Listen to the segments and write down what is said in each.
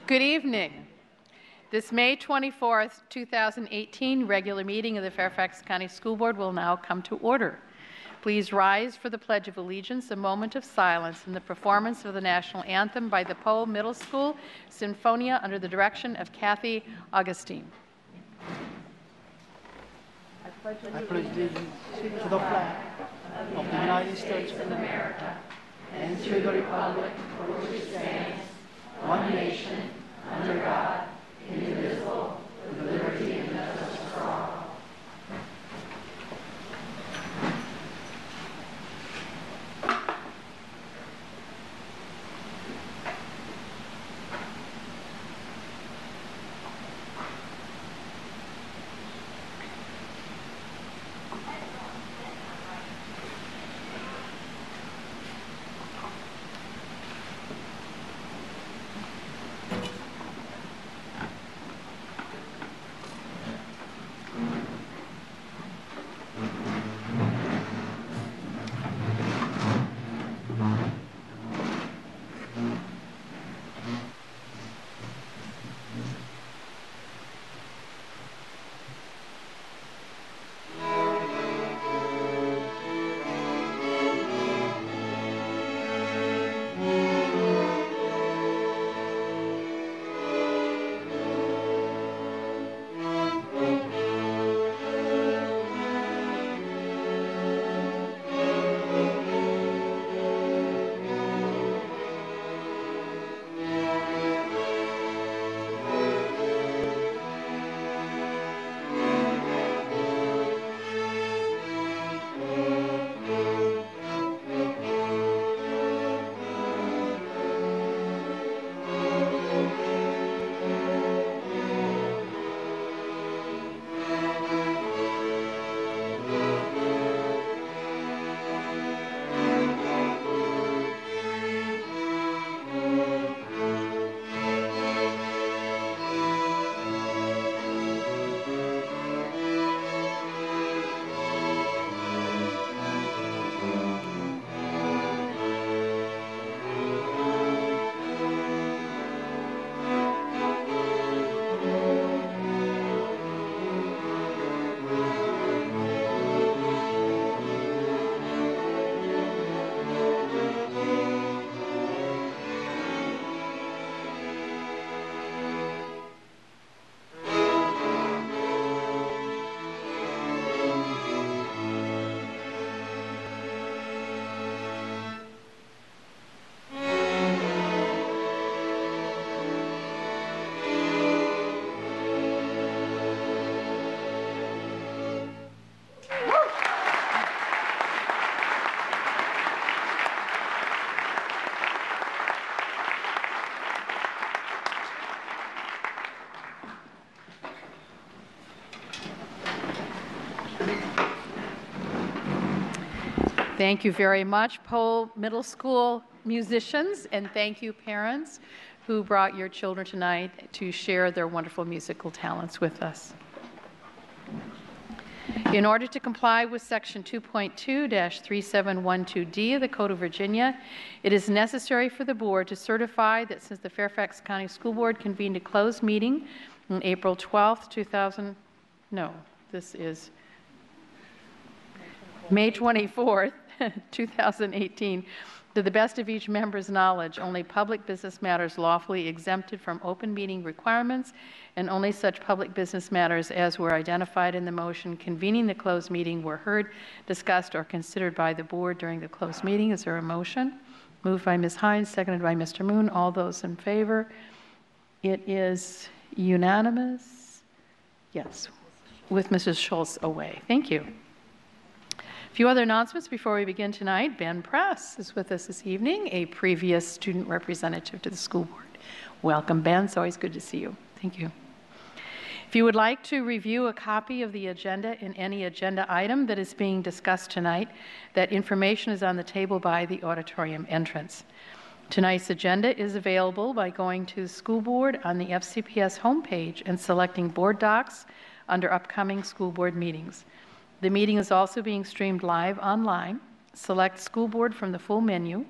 Good evening. This May 24th, 2018 regular meeting of the Fairfax County School Board will now come to order. Please rise for the Pledge of Allegiance, a moment of silence, and the performance of the national anthem by the Poe Middle School Sinfonia under the direction of Kathy Augustine. I pledge allegiance to the flag of the United States of America and to the republic for which it stands, one nation, under God, indivisible, with liberty and justice for all. Thank you very much, Poe Middle School musicians, and thank you, parents, who brought your children tonight to share their wonderful musical talents with us. In order to comply with Section 2.2-3712D of the Code of Virginia, it is necessary for the Board to certify that since the Fairfax County School Board convened a closed meeting on April 12th, May 24th, 2018, to the best of each member's knowledge, only public business matters lawfully exempted from open meeting requirements and only such public business matters as were identified in the motion convening the closed meeting were heard, discussed, or considered by the Board during the closed meeting. Is there a motion? Moved by Ms. Hines, seconded by Mr. Moon. All those in favor? It is unanimous. Yes, with Mrs. Schultz away. Thank you. A few other announcements before we begin tonight. Ben Press is with us this evening, a previous student representative to the school board. Welcome, Ben. It's always good to see you. Thank you. If you would like to review a copy of the agenda in any agenda item that is being discussed tonight, that information is on the table by the auditorium entrance. Tonight's agenda is available by going to the school board on the FCPS homepage and selecting board docs under upcoming school board meetings. The meeting is also being streamed live online. Select school board from the full menu.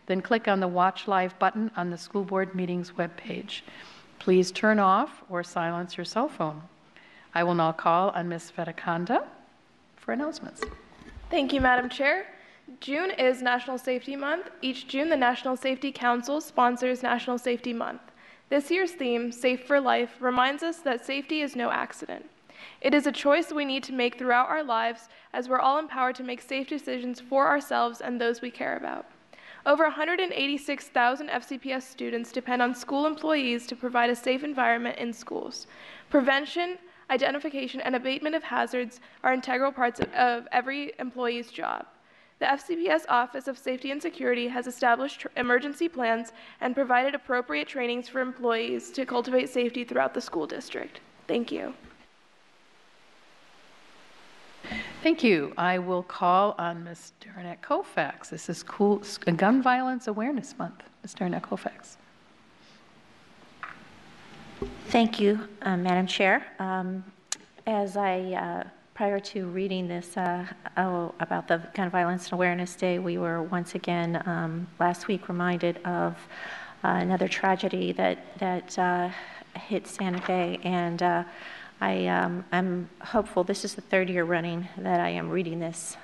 then click on the Watch Live button on the school board meetings webpage. Please turn off or silence your cell phone. I will now call on Ms. Vedakanda for announcements. Thank you, Madam Chair. June is National Safety Month. Each June, the National Safety Council sponsors National Safety Month. This year's theme, Safe for Life, reminds us that safety is no accident. It is a choice we need to make throughout our lives, as we're all empowered to make safe decisions for ourselves and those we care about. Over 186,000 FCPS students depend on school employees to provide a safe environment in schools. Prevention, identification, and abatement of hazards are integral parts of every employee's job. The FCPS Office of Safety and Security has established emergency plans and provided appropriate trainings for employees to cultivate safety throughout the school district. Thank you. Thank you. I will call on Ms. Darnette Koufax. This is Gun Violence Awareness Month. Ms. Darnette Koufax. Thank you, Madam Chair. Prior to reading this about the Gun Violence Awareness Day, we were once again last week reminded of another tragedy that hit Santa Fe, and I'm hopeful. This is the third year running that I am reading this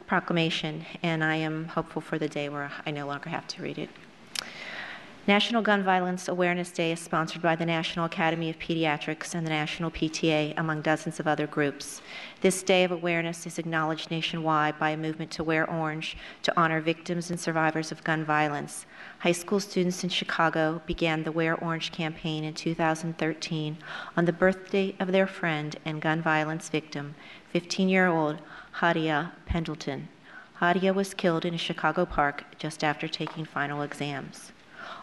proclamation, and I am hopeful for the day where I no longer have to read it. National Gun Violence Awareness Day is sponsored by the National Academy of Pediatrics and the National PTA, among dozens of other groups. This day of awareness is acknowledged nationwide by a movement to wear orange to honor victims and survivors of gun violence. High school students in Chicago began the Wear Orange campaign in 2013 on the birthday of their friend and gun violence victim, 15-year-old Hadia Pendleton. Hadia was killed in a Chicago park just after taking final exams.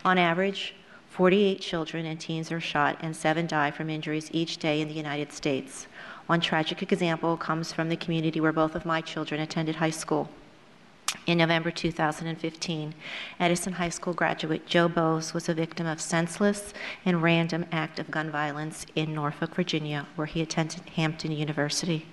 On average, 48 children and teens are shot and 7 die from injuries each day in the United States. One tragic example comes from the community where both of my children attended high school. In November 2015, Edison High School graduate Joe Bowes was a victim of senseless and random act of gun violence in Norfolk, Virginia, where he attended Hampton University.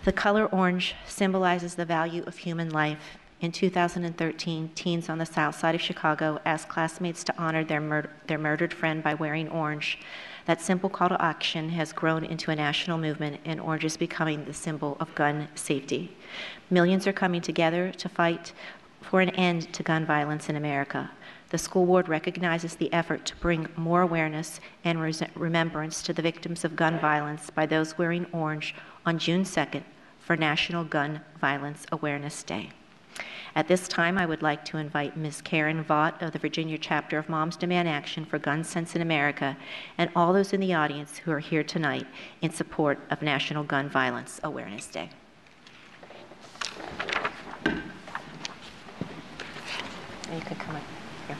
The color orange symbolizes the value of human life. In 2013, teens on the south side of Chicago asked classmates to honor their murdered friend by wearing orange. That simple call to action has grown into a national movement, and orange is becoming the symbol of gun safety. Millions are coming together to fight for an end to gun violence in America. The school board recognizes the effort to bring more awareness and remembrance to the victims of gun violence by those wearing orange on June 2nd for National Gun Violence Awareness Day. At this time, I would like to invite Ms. Karen Vaught of the Virginia chapter of Moms Demand Action for Gun Sense in America and all those in the audience who are here tonight in support of National Gun Violence Awareness Day. You can come up here.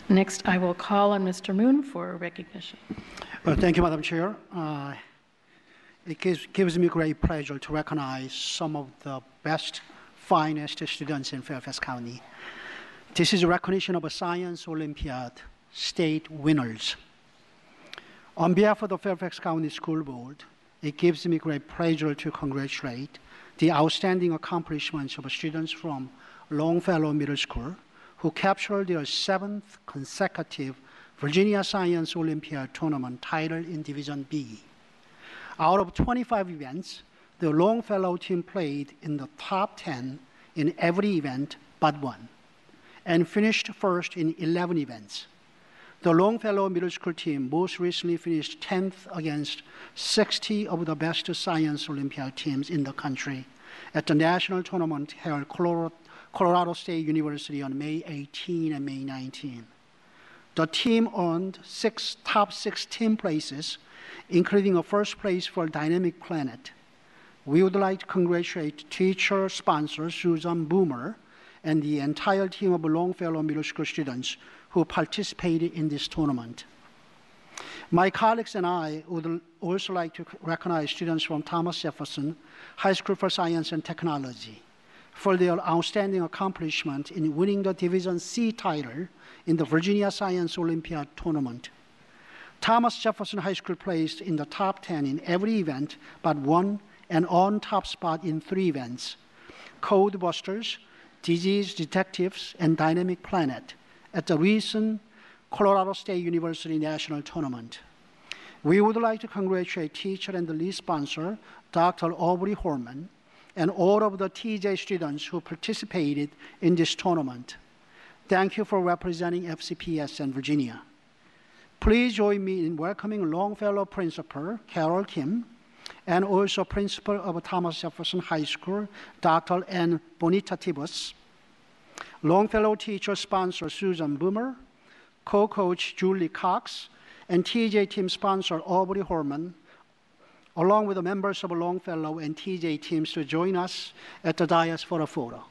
Next, I will call on Mr. Moon for recognition. Thank you, Madam Chair. It gives me great pleasure to recognize some of the best, finest students in Fairfax County. This is a recognition of a Science Olympiad state winners. On behalf of the Fairfax County School Board, it gives me great pleasure to congratulate the outstanding accomplishments of students from Longfellow Middle School who captured their 7th consecutive Virginia Science Olympiad tournament title in Division B. Out of 25 events, the Longfellow team played in the top 10 in every event but one, and finished first in 11 events. The Longfellow Middle School team most recently finished 10th against 60 of the best science Olympiad teams in the country at the national tournament held at Colorado State University on May 18 and May 19. The team earned top 6 team places, including a first place for Dynamic Planet. We would like to congratulate teacher sponsor Susan Boomer and the entire team of Longfellow Middle School students who participated in this tournament. My colleagues and I would also like to recognize students from Thomas Jefferson High School for Science and Technology for their outstanding accomplishment in winning the Division C title in the Virginia Science Olympiad tournament. Thomas Jefferson High School placed in the top 10 in every event but one and on top spot in 3 events: Code Busters, Disease Detectives, and Dynamic Planet at the recent Colorado State University National Tournament. We would like to congratulate teacher and the lead sponsor, Dr. Aubrey Horman, and all of the TJ students who participated in this tournament. Thank you for representing FCPS and Virginia. Please join me in welcoming Longfellow Principal Carol Kim and also Principal of Thomas Jefferson High School, Dr. N. Bonita Tibus, Longfellow teacher sponsor Susan Boomer, co-coach Julie Cox, and TJ team sponsor Aubrey Horman, along with the members of Longfellow and TJ teams to join us at the dais for a photo.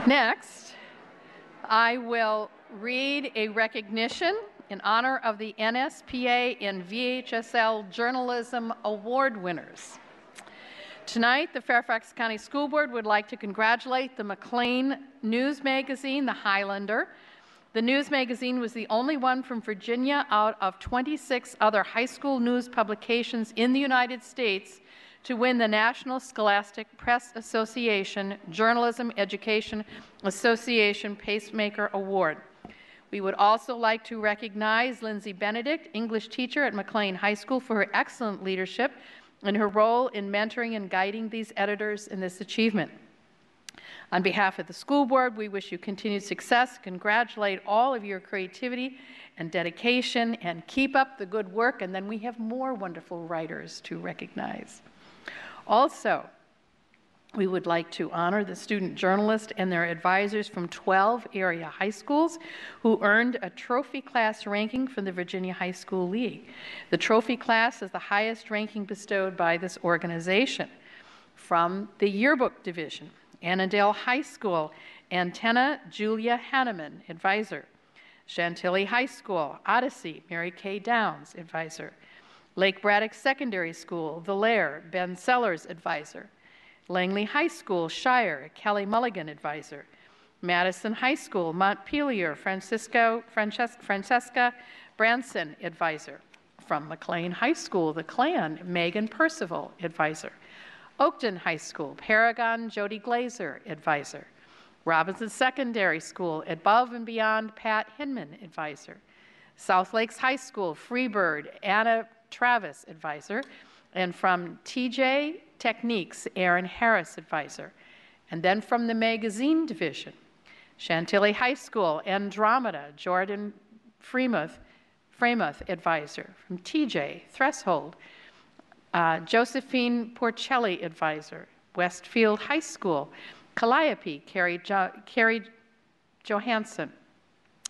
Next, I will read a recognition in honor of the NSPA and VHSL Journalism Award winners. Tonight, the Fairfax County School Board would like to congratulate the McLean News Magazine, The Highlander. The news magazine was the only one from Virginia out of 26 other high school news publications in the United States to win the National Scholastic Press Association Journalism Education Association Pacemaker Award. We would also like to recognize Lindsay Benedict, English teacher at McLean High School, for her excellent leadership and her role in mentoring and guiding these editors in this achievement. On behalf of the school board, we wish you continued success, congratulate all of your creativity and dedication, and keep up the good work, and then we have more wonderful writers to recognize. Also, we would like to honor the student journalists and their advisors from 12 area high schools who earned a trophy class ranking from the Virginia High School League. The trophy class is the highest ranking bestowed by this organization. From the yearbook division, Annandale High School, Antenna Julia Hanneman, advisor. Chantilly High School, Odyssey, Mary Kay Downs, advisor. Lake Braddock Secondary School, The Lair, Ben Sellers, advisor. Langley High School, Shire, Kelly Mulligan, advisor. Madison High School, Montpelier, Francesca Branson, advisor. From McLean High School, The Clan, Megan Percival, advisor. Oakton High School, Paragon, Jody Glazer, advisor. Robinson Secondary School, Above and Beyond, Pat Hinman, advisor. South Lakes High School, Freebird, Anna Travis, advisor. And from TJ Techniques, Aaron Harris, advisor. And then from the magazine division, Chantilly High School, Andromeda, Jordan Fremuth, advisor. From TJ, Threshold, Josephine Porcelli, advisor. Westfield High School, Calliope, Carrie Johansson.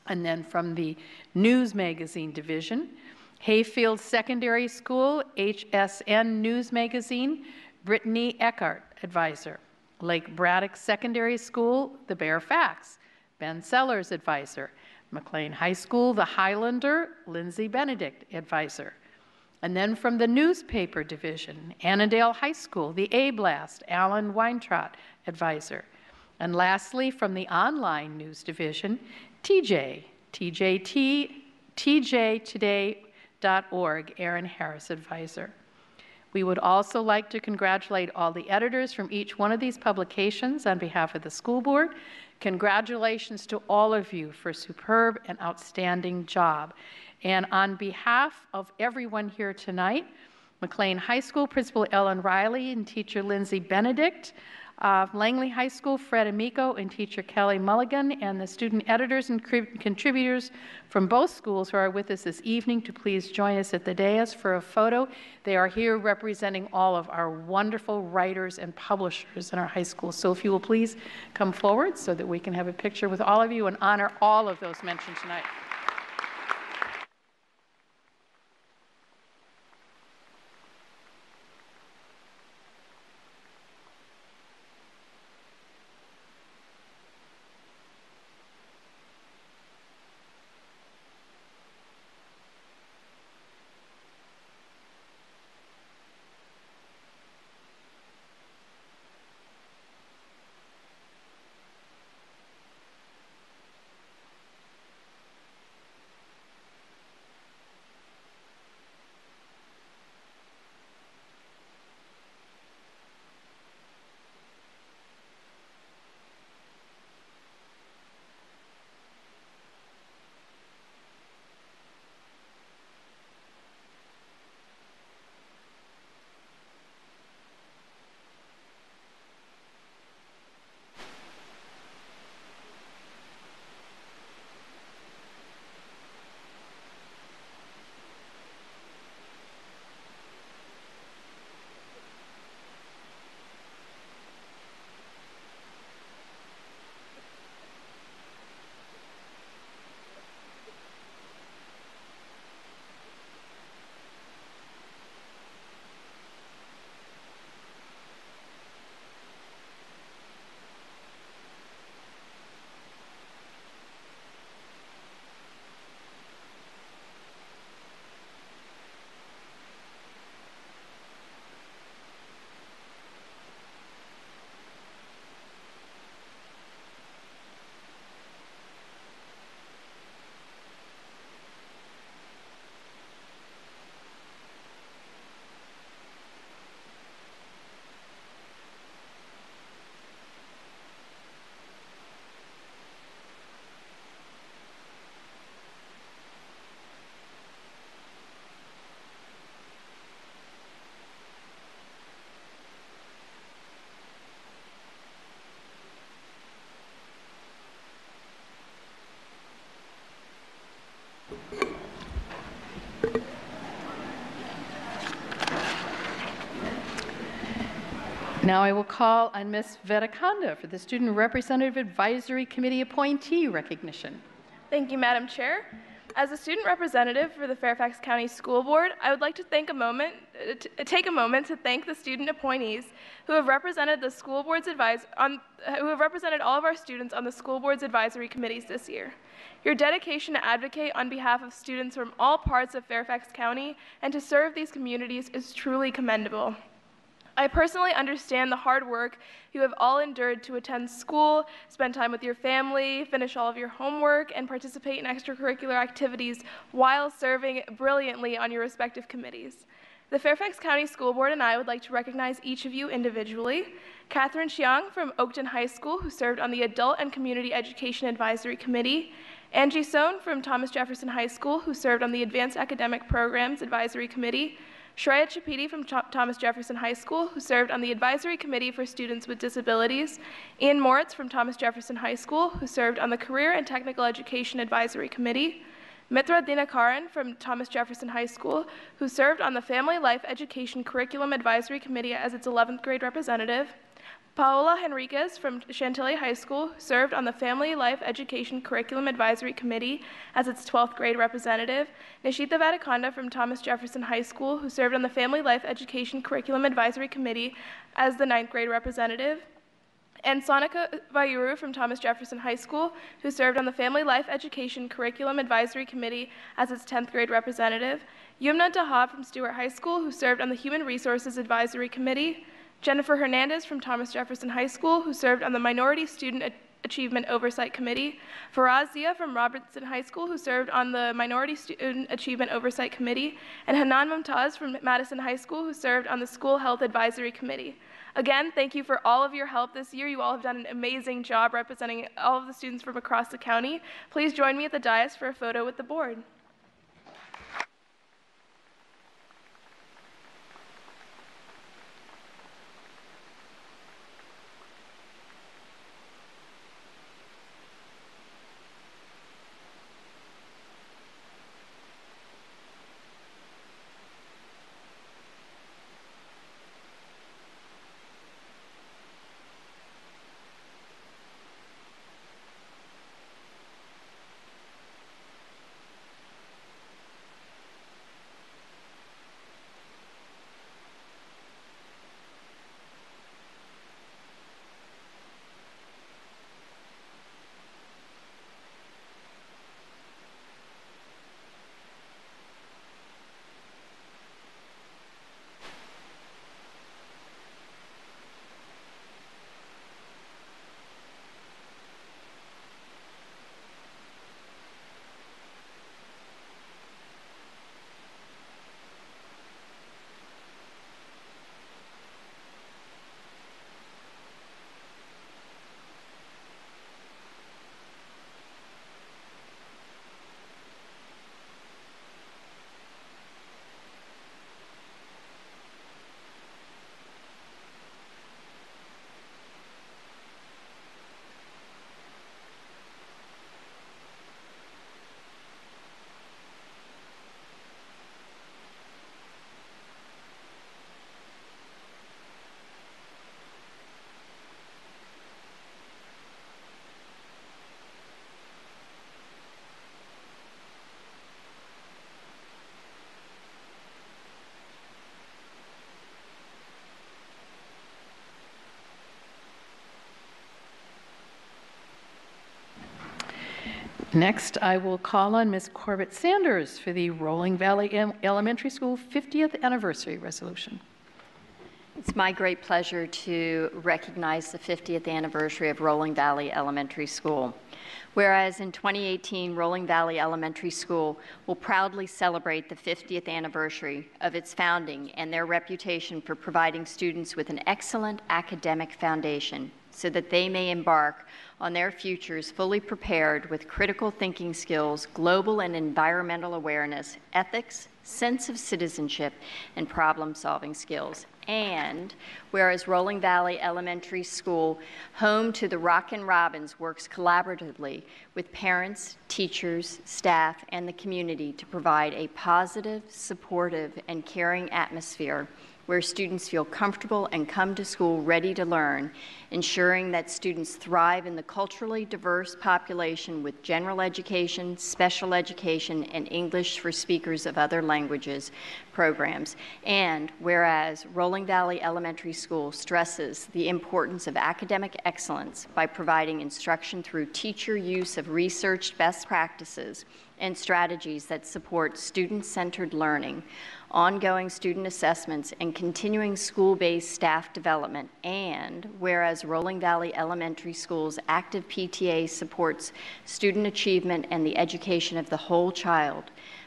And then from the news magazine division, Hayfield Secondary School, HSN News Magazine, Brittany Eckhart, advisor. Lake Braddock Secondary School, The Bear Facts, Ben Sellers, advisor. McLean High School, The Highlander, Lindsay Benedict, advisor. And then from the newspaper division, Annandale High School, The A-Blast, Alan Weintraut, advisor. And lastly, from the online news division, TJToday.org, Aaron Harris, advisor. We would also like to congratulate all the editors from each one of these publications on behalf of the school board. Congratulations to all of you for a superb and outstanding job. And on behalf of everyone here tonight, McLean High School Principal Ellen Riley and teacher Lindsay Benedict, Langley High School Fred Amico and teacher Kelly Mulligan, and the student editors and contributors from both schools who are with us this evening to please join us at the dais for a photo. They are here representing all of our wonderful writers and publishers in our high school. So if you will please come forward so that we can have a picture with all of you and honor all of those mentioned tonight. Now I will call on Ms. Vedakonda for the Student Representative Advisory Committee appointee recognition. Thank you, Madam Chair. As a student representative for the Fairfax County School Board, I would like to take a moment to thank the student appointees who have represented the school board's who have represented all of our students on the school board's advisory committees this year. Your dedication to advocate on behalf of students from all parts of Fairfax County and to serve these communities is truly commendable. I personally understand the hard work you have all endured to attend school, spend time with your family, finish all of your homework, and participate in extracurricular activities while serving brilliantly on your respective committees. The Fairfax County School Board and I would like to recognize each of you individually. Catherine Chiang from Oakton High School, who served on the Adult and Community Education Advisory Committee. Angie Sohn from Thomas Jefferson High School, who served on the Advanced Academic Programs Advisory Committee. Shreya Chapiti from Thomas Jefferson High School, who served on the Advisory Committee for Students with Disabilities. Ian Moritz from Thomas Jefferson High School, who served on the Career and Technical Education Advisory Committee. Mitra Dinakaran from Thomas Jefferson High School, who served on the Family Life Education Curriculum Advisory Committee as its 11th grade representative. Paola Henriquez from Chantilly High School, who served on the Family Life Education Curriculum Advisory Committee as its 12th grade representative. Nishita Vedakonda from Thomas Jefferson High School, who served on the Family Life Education Curriculum Advisory Committee as the 9th grade representative. And Sonika Vayuru from Thomas Jefferson High School, who served on the Family Life Education Curriculum Advisory Committee as its 10th grade representative. Yumna Dahab from Stewart High School, who served on the Human Resources Advisory Committee. Jennifer Hernandez from Thomas Jefferson High School, who served on the Minority Student Achievement Oversight Committee. Faraz Zia from Robertson High School, who served on the Minority Student Achievement Oversight Committee. And Hanan Mumtaz from Madison High School, who served on the School Health Advisory Committee. Again, thank you for all of your help this year. You all have done an amazing job representing all of the students from across the county. Please join me at the dais for a photo with the board. Next, I will call on Ms. Corbett Sanders for the Rolling Valley Elementary School 50th Anniversary Resolution. It's my great pleasure to recognize the 50th anniversary of Rolling Valley Elementary School. Whereas in 2018, Rolling Valley Elementary School will proudly celebrate the 50th anniversary of its founding and their reputation for providing students with an excellent academic foundation so that they may embark on their futures fully prepared with critical thinking skills, global and environmental awareness, ethics, sense of citizenship, and problem-solving skills. And whereas Rolling Valley Elementary School, home to the Rockin' Robins, works collaboratively with parents, teachers, staff, and the community to provide a positive, supportive, and caring atmosphere where students feel comfortable and come to school ready to learn, ensuring that students thrive in the culturally diverse population with general education, special education, and English for speakers of other languages programs. And whereas Rolling Valley Elementary School stresses the importance of academic excellence by providing instruction through teacher use of researched best practices and strategies that support student-centered learning, ongoing student assessments, and continuing school-based staff development. And whereas Rolling Valley Elementary School's active PTA supports student achievement and the education of the whole child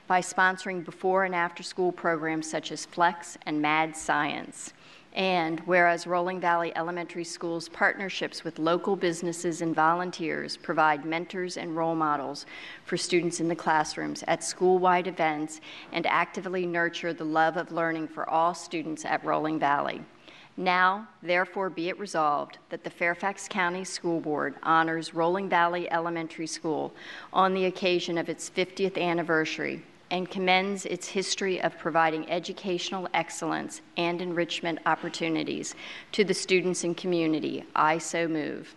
by sponsoring before and after school programs such as Flex and Mad Science. And whereas Rolling Valley Elementary School's partnerships with local businesses and volunteers provide mentors and role models for students in the classrooms at school-wide events and actively nurture the love of learning for all students at Rolling Valley. Now, therefore, be it resolved that the Fairfax County School Board honors Rolling Valley Elementary School on the occasion of its 50th anniversary and commends its history of providing educational excellence and enrichment opportunities to the students and community. I so move.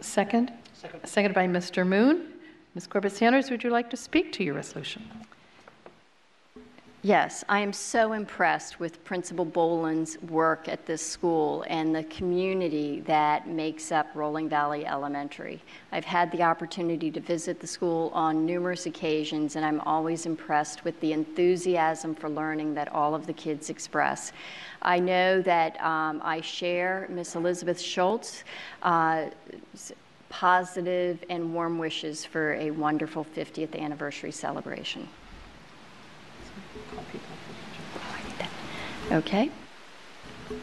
Second? Seconded by Mr. Moon. Ms. Corbett-Sanders, would you like to speak to your resolution? Yes, I am so impressed with Principal Boland's work at this school and the community that makes up Rolling Valley Elementary. I've had the opportunity to visit the school on numerous occasions, and I'm always impressed with the enthusiasm for learning that all of the kids express. I know that I share Ms. Elizabeth Schultz's positive and warm wishes for a wonderful 50th anniversary celebration. Okay.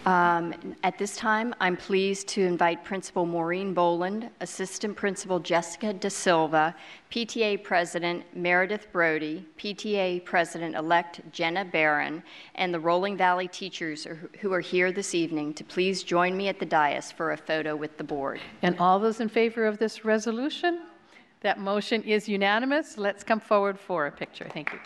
At this time, I'm pleased to invite Principal Maureen Boland, Assistant Principal Jessica Da Silva, PTA President Meredith Brody, PTA President-elect Jenna Barron, and the Rolling Valley teachers who are here this evening to please join me at the dais for a photo with the board. And all those in favor of this resolution? That motion is unanimous. Let's come forward for a picture. Thank you.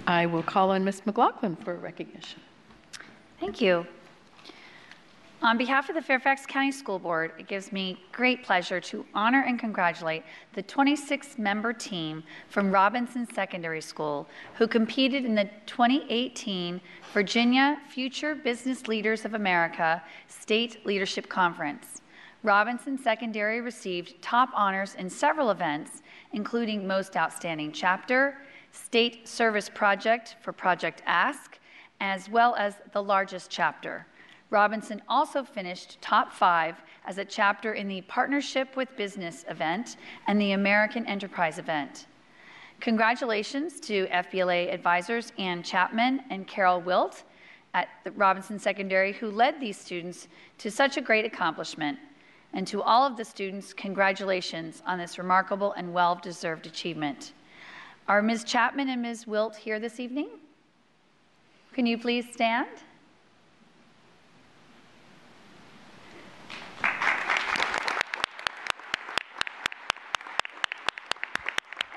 I will call on Ms. McLaughlin for recognition. Thank you. On behalf of the Fairfax County School Board, it gives me great pleasure to honor and congratulate the 26-member team from Robinson Secondary School who competed in the 2018 Virginia Future Business Leaders of America State Leadership Conference. Robinson Secondary received top honors in several events, including Most Outstanding Chapter, State Service Project for Project Ask, as well as the largest chapter. Robinson also finished top 5 as a chapter in the Partnership with Business event and the American Enterprise event. Congratulations to FBLA advisors Ann Chapman and Carol Wilt, at the Robinson Secondary who led these students to such a great accomplishment. And to all of the students, congratulations on this remarkable and well-deserved achievement. Are Ms. Chapman and Ms. Wilt here this evening? Can you please stand?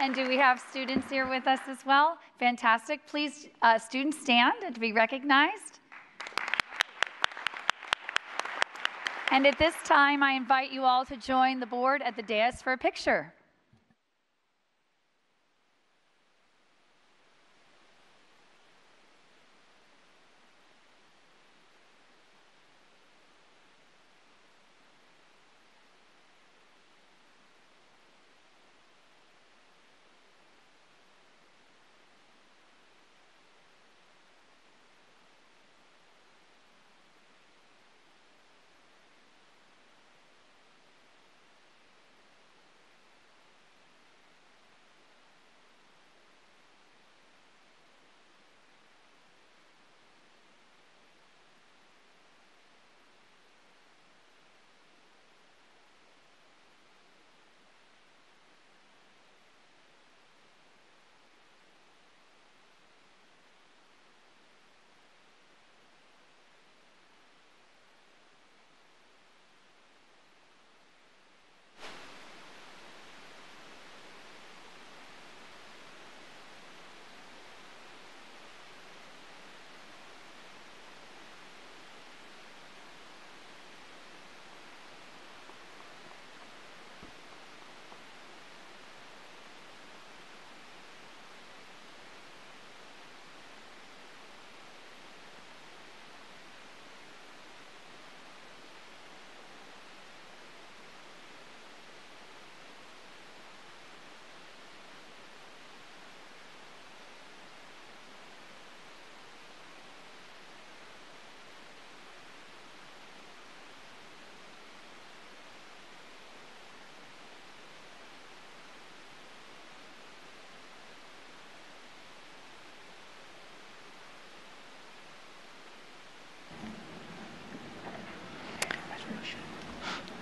And do we have students here with us as well? Fantastic. Please, students, stand to be recognized. And at this time, I invite you all to join the board at the dais for a picture.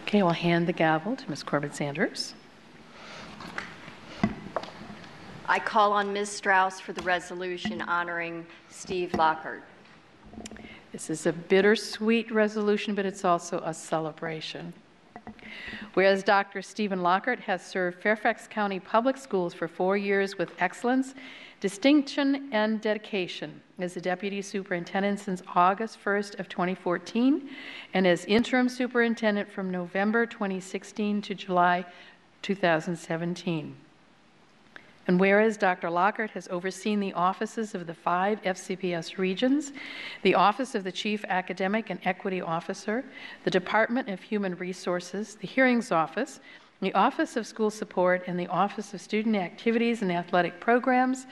Okay, we'll hand the gavel to Ms. Corbett-Sanders. I call on Ms. Strauss for the resolution honoring Steve Lockhart. This is a bittersweet resolution, but it's also a celebration. Whereas Dr. Stephen Lockhart has served Fairfax County Public Schools for 4 years with excellence, distinction, and dedication as the Deputy Superintendent since August 1st of 2014 and as Interim Superintendent from November 2016 to July 2017. And whereas Dr. Lockhart has overseen the offices of the 5 FCPS regions, the Office of the Chief Academic and Equity Officer, the Department of Human Resources, the Hearings Office, the Office of School Support, and the Office of Student Activities and Athletic Programs,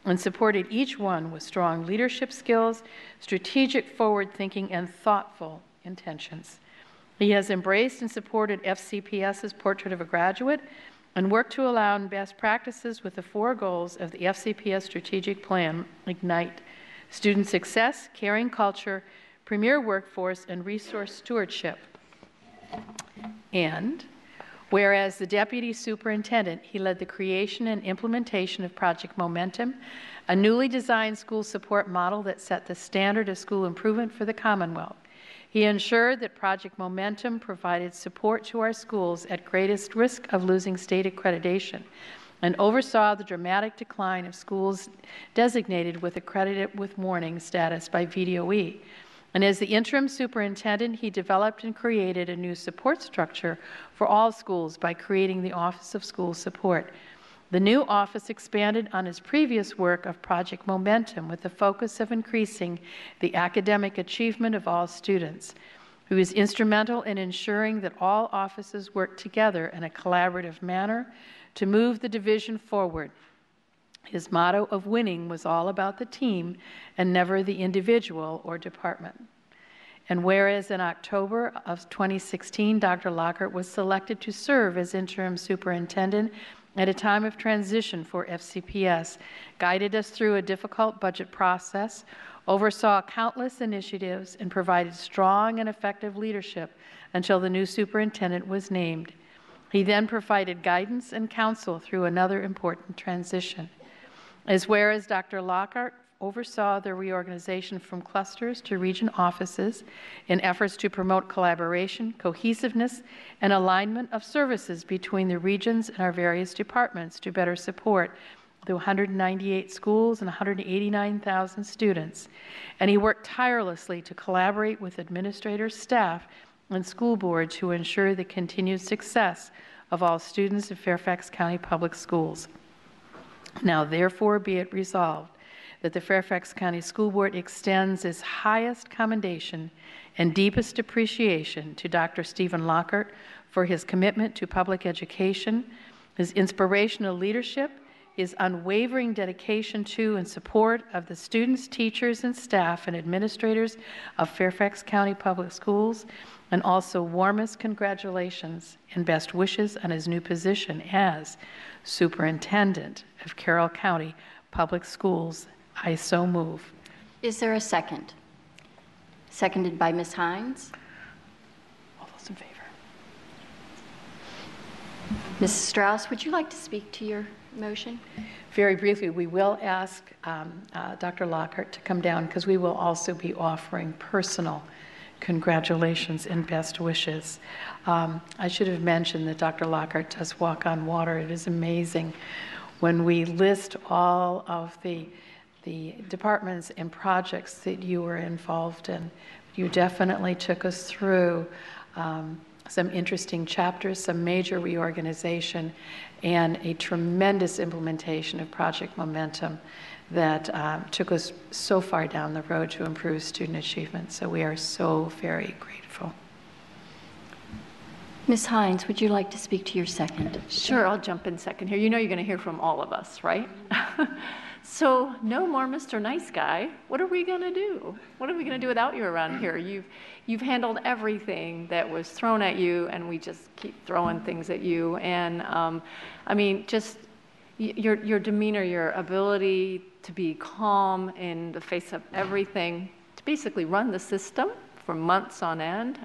and supported each one with strong leadership skills, strategic forward-thinking, and thoughtful intentions. He has embraced and supported FCPS's Portrait of a Graduate, and work to align best practices with the 4 goals of the FCPS Strategic Plan, IGNITE: student success, caring culture, premier workforce, and resource stewardship. And whereas the Deputy Superintendent, he led the creation and implementation of Project Momentum, a newly designed school support model that set the standard of school improvement for the Commonwealth. He ensured that Project Momentum provided support to our schools at greatest risk of losing state accreditation and oversaw the dramatic decline of schools designated with accredited with warning status by VDOE. And as the interim superintendent, he developed and created a new support structure for all schools by creating the Office of School Support. The new office expanded on his previous work of Project Momentum with the focus of increasing the academic achievement of all students. He was instrumental in ensuring that all offices worked together in a collaborative manner to move the division forward. His motto of winning was all about the team and never the individual or department. And whereas in October of 2016, Dr. Lockhart was selected to serve as interim superintendent at a time of transition for FCPS, guided us through a difficult budget process, oversaw countless initiatives, and provided strong and effective leadership until the new superintendent was named. He then provided guidance and counsel through another important transition. Whereas Dr. Lockhart oversaw the reorganization from clusters to region offices in efforts to promote collaboration, cohesiveness, and alignment of services between the regions and our various departments to better support the 198 schools and 189,000 students. And he worked tirelessly to collaborate with administrators, staff, and school board to ensure the continued success of all students of Fairfax County Public Schools. Now, therefore, be it resolved that the Fairfax County School Board extends its highest commendation and deepest appreciation to Dr. Stephen Lockhart for his commitment to public education, his inspirational leadership, his unwavering dedication to and support of the students, teachers, and staff and administrators of Fairfax County Public Schools, and also warmest congratulations and best wishes on his new position as Superintendent of Carroll County Public Schools. I so move. Is there a second? Seconded by Ms. Hines. All those in favor? Mrs. Strauss, would you like to speak to your motion? Very briefly, we will ask Dr. Lockhart to come down because we will also be offering personal congratulations and best wishes. I should have mentioned that Dr. Lockhart does walk on water. It is amazing when we list all of the departments and projects that you were involved in. You definitely took us through some interesting chapters, some major reorganization, and a tremendous implementation of Project Momentum that took us so far down the road to improve student achievement. So we are so very grateful. Ms. Hines, would you like to speak to your second? Sure, I'll jump in second here. You know you're going to hear from all of us, right? So no more Mr. Nice Guy. What are we going to do? What are we going to do without you around here? You've handled everything that was thrown at you, and we just keep throwing things at you. And I mean, just your demeanor, your ability to be calm in the face of everything, to basically run the system for months on end,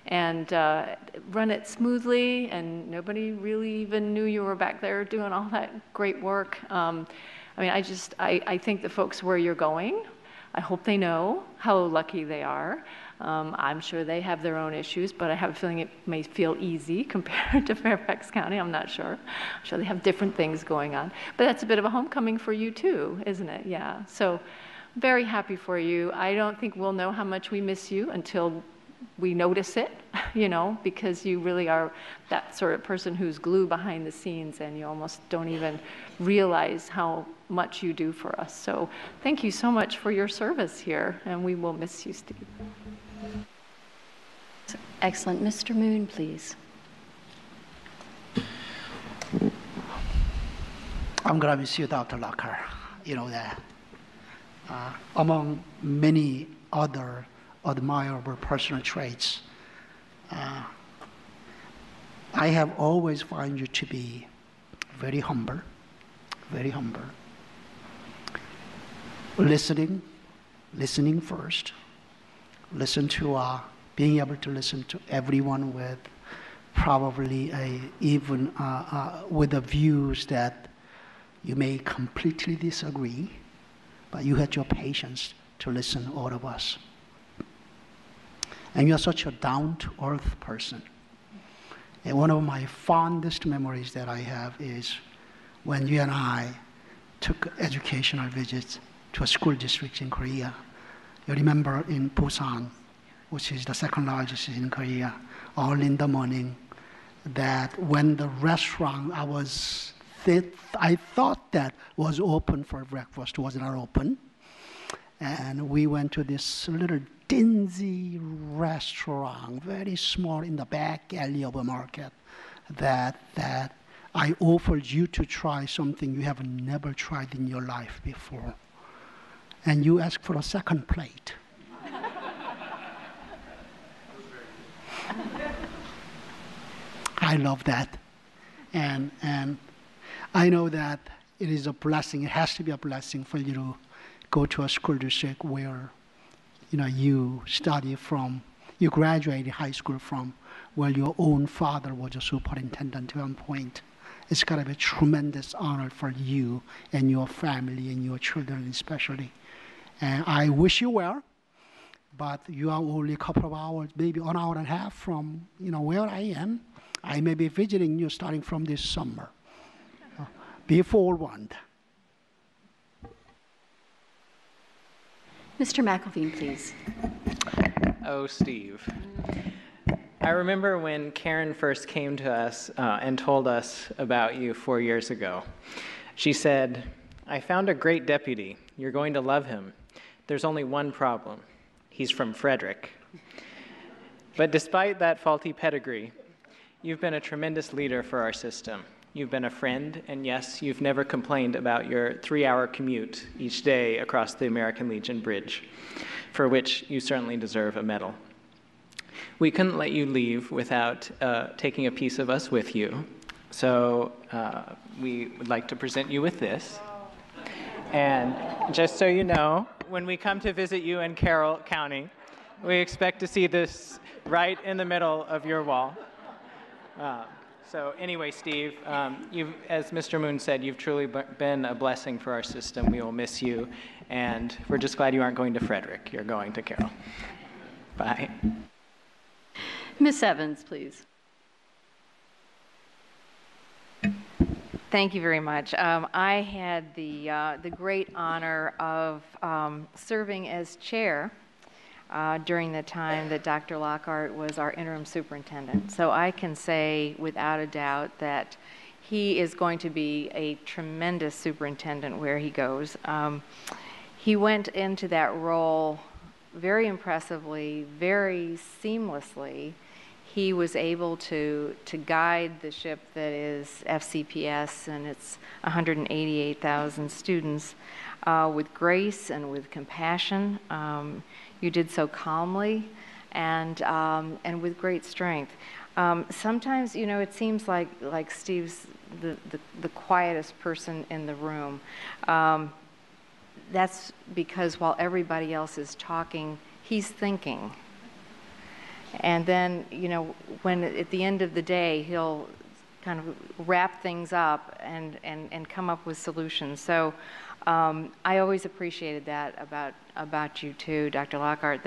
and run it smoothly, and nobody really even knew you were back there doing all that great work. I mean, I think the folks where you're going, I hope they know how lucky they are. I'm sure they have their own issues, but I have a feeling it may feel easy compared to Fairfax County. I'm not sure. I'm sure they have different things going on. But that's a bit of a homecoming for you too, isn't it? Yeah. So very happy for you. I don't think we'll know how much we miss you until we notice it, you know, because you really are that sort of person who's glue behind the scenes, and you almost don't even realize how much you do for us. So thank you so much for your service here, and we will miss you, Steve. Excellent. Mr. Moon, please. I'm going to miss you, Dr. Lockhart. You know that. Among many other admirable personal traits, I have always found you to be very humble, listening first, being able to listen to everyone with probably even with the views that you may completely disagree, but you had your patience to listen to all of us. And you're such a down-to-earth person. And one of my fondest memories that I have is when you and I took educational visits to a school district in Korea. You remember in Busan, which is the second largest in Korea, early in the morning, that when the restaurant I thought that was open for breakfast was not open. And we went to this little dingy restaurant, very small in the back alley of a market, that I offered you to try something you have never tried in your life before. And you asked for a second plate. I love that. And I know that it is a blessing. It has to be a blessing for you to go to a school district where, you study from, you graduated high school from, where your own father was a superintendent at one point. It's got to be a tremendous honor for you and your family and your children especially. And I wish you well, but you are only a couple of hours, maybe 1 hour and a half from where I am. I may be visiting you starting from this summer. Be forewarned. Mr. McElveen, please. Oh, Steve. I remember when Karen first came to us and told us about you 4 years ago. She said, "I found a great deputy. You're going to love him. There's only one problem. He's from Frederick." But despite that faulty pedigree, you've been a tremendous leader for our system. You've been a friend, and yes, you've never complained about your 3-hour commute each day across the American Legion Bridge, for which you certainly deserve a medal. We couldn't let you leave without taking a piece of us with you, so we would like to present you with this. And just so you know, when we come to visit you in Carroll County, we expect to see this right in the middle of your wall. So anyway, Steve, as Mr. Moon said, you've truly been a blessing for our system. We will miss you, and we're just glad you aren't going to Frederick. You're going to Carroll. Bye. Ms. Evans, please. Thank you very much. I had the great honor of serving as chair during the time that Dr. Lockhart was our interim superintendent. So I can say without a doubt that he is going to be a tremendous superintendent where he goes. He went into that role very impressively, very seamlessly. He was able to guide the ship that is FCPS and its 188,000 students with grace and with compassion. You did so calmly and with great strength. Sometimes, it seems like Steve's the quietest person in the room. That's because while everybody else is talking, he's thinking. And then, when at the end of the day, he'll kind of wrap things up and come up with solutions. So I always appreciated that about you too, Dr. Lockhart,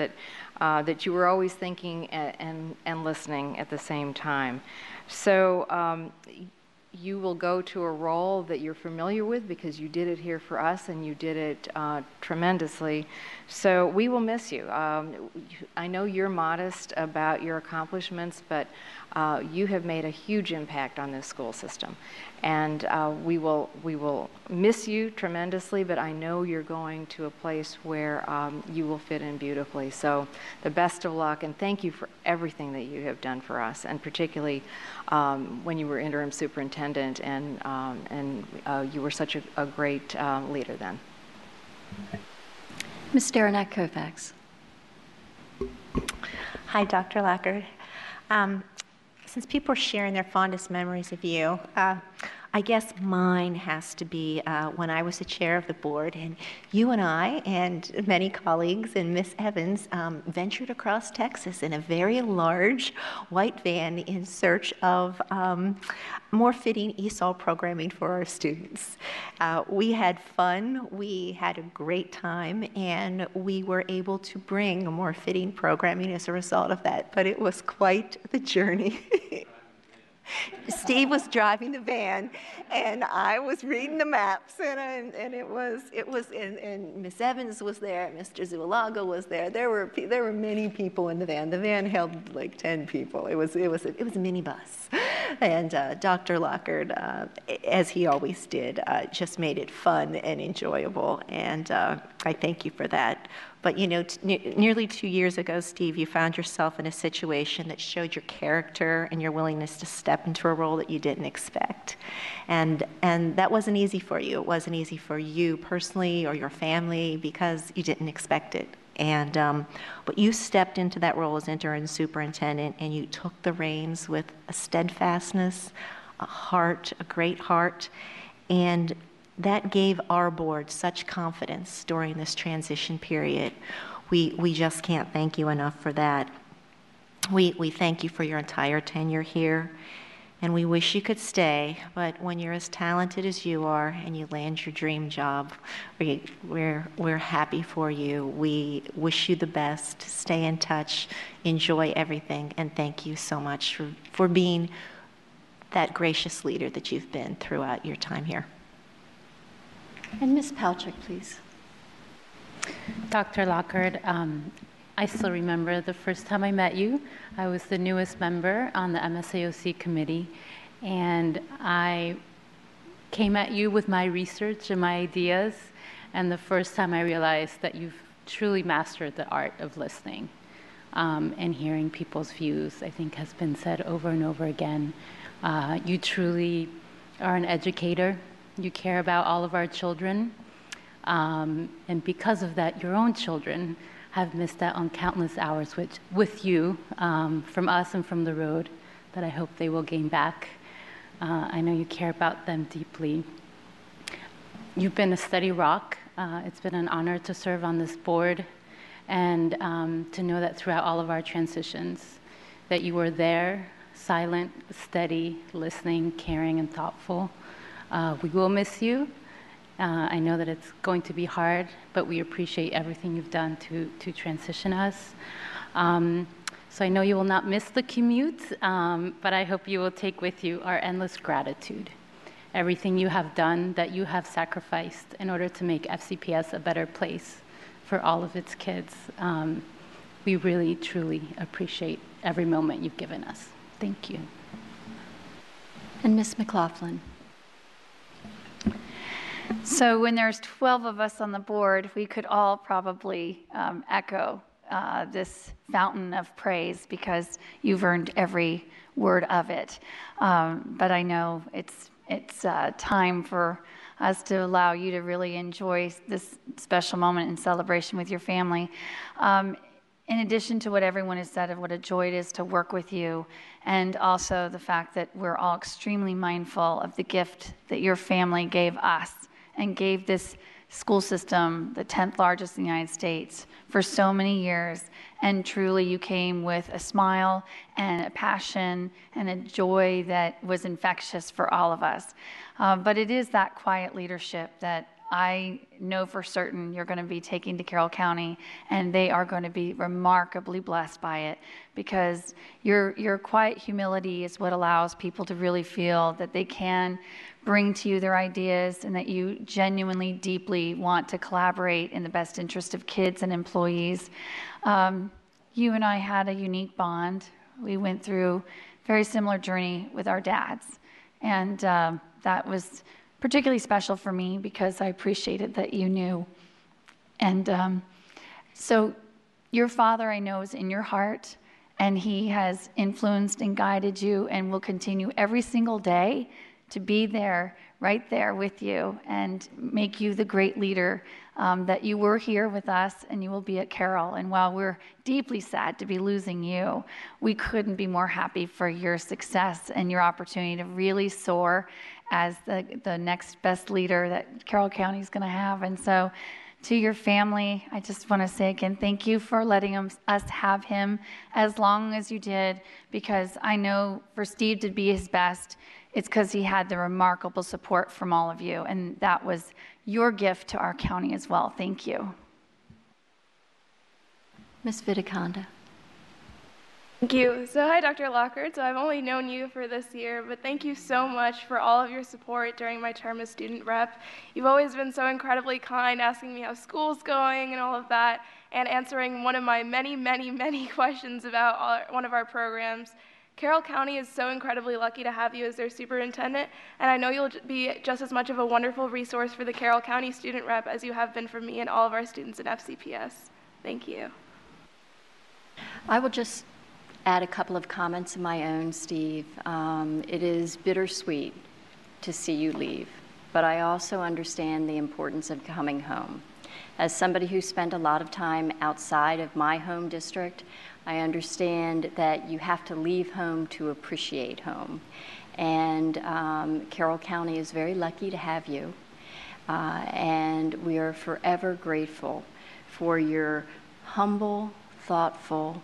that you were always thinking and listening at the same time. So you will go to a role that you're familiar with because you did it here for us and you did it tremendously. So we will miss you. I know you're modest about your accomplishments, but you have made a huge impact on this school system. And we will miss you tremendously, but I know you're going to a place where you will fit in beautifully. So the best of luck, and thank you for everything that you have done for us, and particularly when you were interim superintendent, and you were such a great leader then. Ms. Derenak Kovacs. Hi, Dr. Lockhart. Since people are sharing their fondest memories of you, I guess mine has to be when I was the chair of the board, and you and I and many colleagues and Miss Evans ventured across Texas in a very large white van in search of more fitting ESOL programming for our students. We had fun, we had a great time, and we were able to bring more fitting programming as a result of that, but it was quite the journey. Steve was driving the van, and I was reading the maps, and Miss Evans was there, Mr. Zualaga was there. There were many people in the van. The van held like 10 people. It was a minibus, and Dr. Lockhart, as he always did, just made it fun and enjoyable, and I thank you for that. But nearly 2 years ago, Steve, you found yourself in a situation that showed your character and your willingness to step into a role that you didn't expect. And that wasn't easy for you. It wasn't easy for you personally or your family because you didn't expect it. And but you stepped into that role as interim superintendent, and you took the reins with a steadfastness, a heart, a great heart. And that gave our board such confidence during this transition period. We just can't thank you enough for that. We thank you for your entire tenure here, and we wish you could stay, but when you're as talented as you are and you land your dream job, we're happy for you. We wish you the best. Stay in touch, enjoy everything, and thank you so much for being that gracious leader that you've been throughout your time here. And Ms. Palchik, please. Dr. Lockhart, I still remember the first time I met you. I was the newest member on the MSAOC committee, and I came at you with my research and my ideas, and the first time I realized that you've truly mastered the art of listening and hearing people's views, I think has been said over and over again. You truly are an educator. You care about all of our children, and because of that, your own children have missed out on countless hours with you from us and from the road that I hope they will gain back. I know you care about them deeply. You've been a steady rock. It's been an honor to serve on this board and to know that throughout all of our transitions that you were there, silent, steady, listening, caring, and thoughtful. We will miss you. I know that it's going to be hard, but we appreciate everything you've done to transition us. So I know you will not miss the commute, but I hope you will take with you our endless gratitude. Everything you have done, that you have sacrificed in order to make FCPS a better place for all of its kids. We really, truly appreciate every moment you've given us. Thank you. And Ms. McLaughlin. So when there's 12 of us on the board, we could all probably echo this fountain of praise because you've earned every word of it. But I know it's time for us to allow you to really enjoy this special moment in celebration with your family. In addition to what everyone has said of what a joy it is to work with you, and also the fact that we're all extremely mindful of the gift that your family gave us and gave this school system, the 10th largest in the United States, for so many years. And truly you came with a smile and a passion and a joy that was infectious for all of us. But it is that quiet leadership that I know for certain you're going to be taking to Carroll County, and they are going to be remarkably blessed by it, because your quiet humility is what allows people to really feel that they can bring to you their ideas and that you genuinely, deeply want to collaborate in the best interest of kids and employees. You and I had a unique bond. We went through a very similar journey with our dads, and that was particularly special for me because I appreciated that you knew. And so your father, I know, is in your heart, and he has influenced and guided you and will continue every single day to be there, right there with you, and make you the great leader that you were here with us and you will be at Carroll. And while we're deeply sad to be losing you, we couldn't be more happy for your success and your opportunity to really soar as the next best leader that Carroll County is going to have. And so to your family, I just want to say again, thank you for letting us have him as long as you did, because I know for Steve to be his best, it's because he had the remarkable support from all of you, and that was your gift to our county as well. Thank you. Ms. Vivekananda. Thank you. So hi, Dr. Lockhart. So I've only known you for this year, but thank you so much for all of your support during my term as student rep. You've always been so incredibly kind, asking me how school's going and all of that, and answering one of my many, many, many questions about one of our programs. Carroll County is so incredibly lucky to have you as their superintendent, and I know you'll be just as much of a wonderful resource for the Carroll County student rep as you have been for me and all of our students in FCPS. Thank you. I will just add a couple of comments of my own, Steve. It is bittersweet to see you leave, but I also understand the importance of coming home. As somebody who spent a lot of time outside of my home district, I understand that you have to leave home to appreciate home. And Carroll County is very lucky to have you. And we are forever grateful for your humble, thoughtful,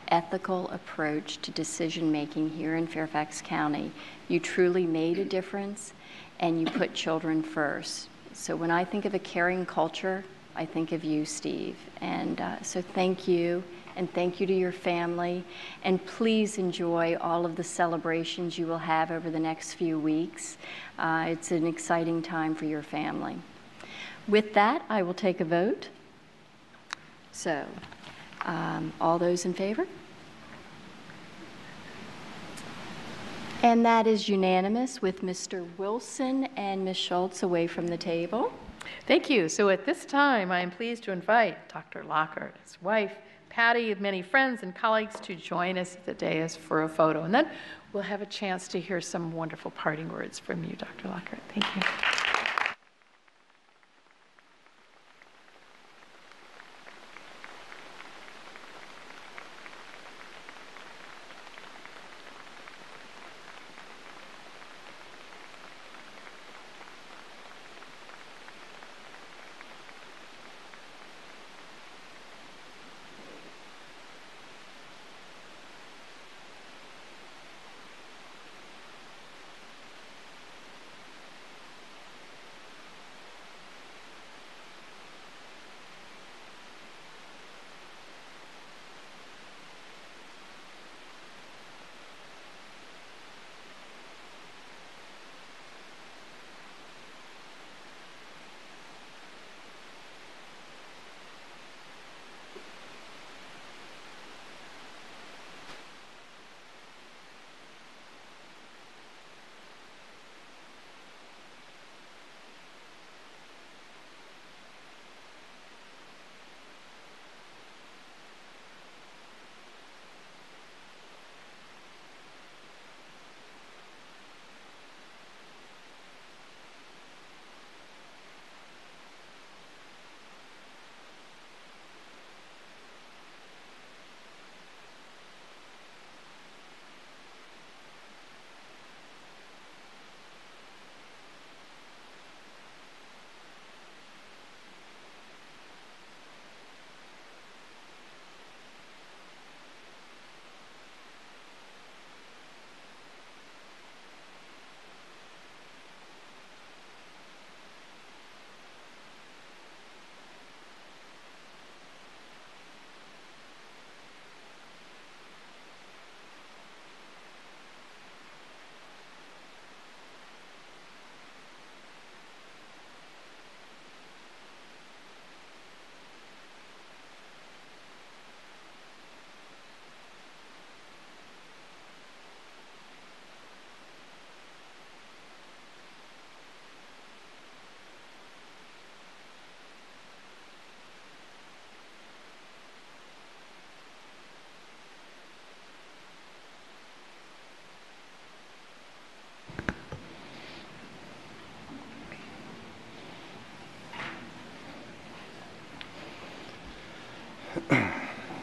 ethical approach to decision making here in Fairfax County. You truly made a difference, and you put children first. So when I think of a caring culture, I think of you, Steve. And so thank you, and thank you to your family. And please enjoy all of the celebrations you will have over the next few weeks. It's an exciting time for your family. With that, I will take a vote. So, all those in favor? And that is unanimous with Mr. Wilson and Ms. Schultz away from the table. Thank you. So at this time, I am pleased to invite Dr. Lockhart, his wife, Patty, and many friends and colleagues to join us at the dais for a photo. And then we'll have a chance to hear some wonderful parting words from you, Dr. Lockhart. Thank you.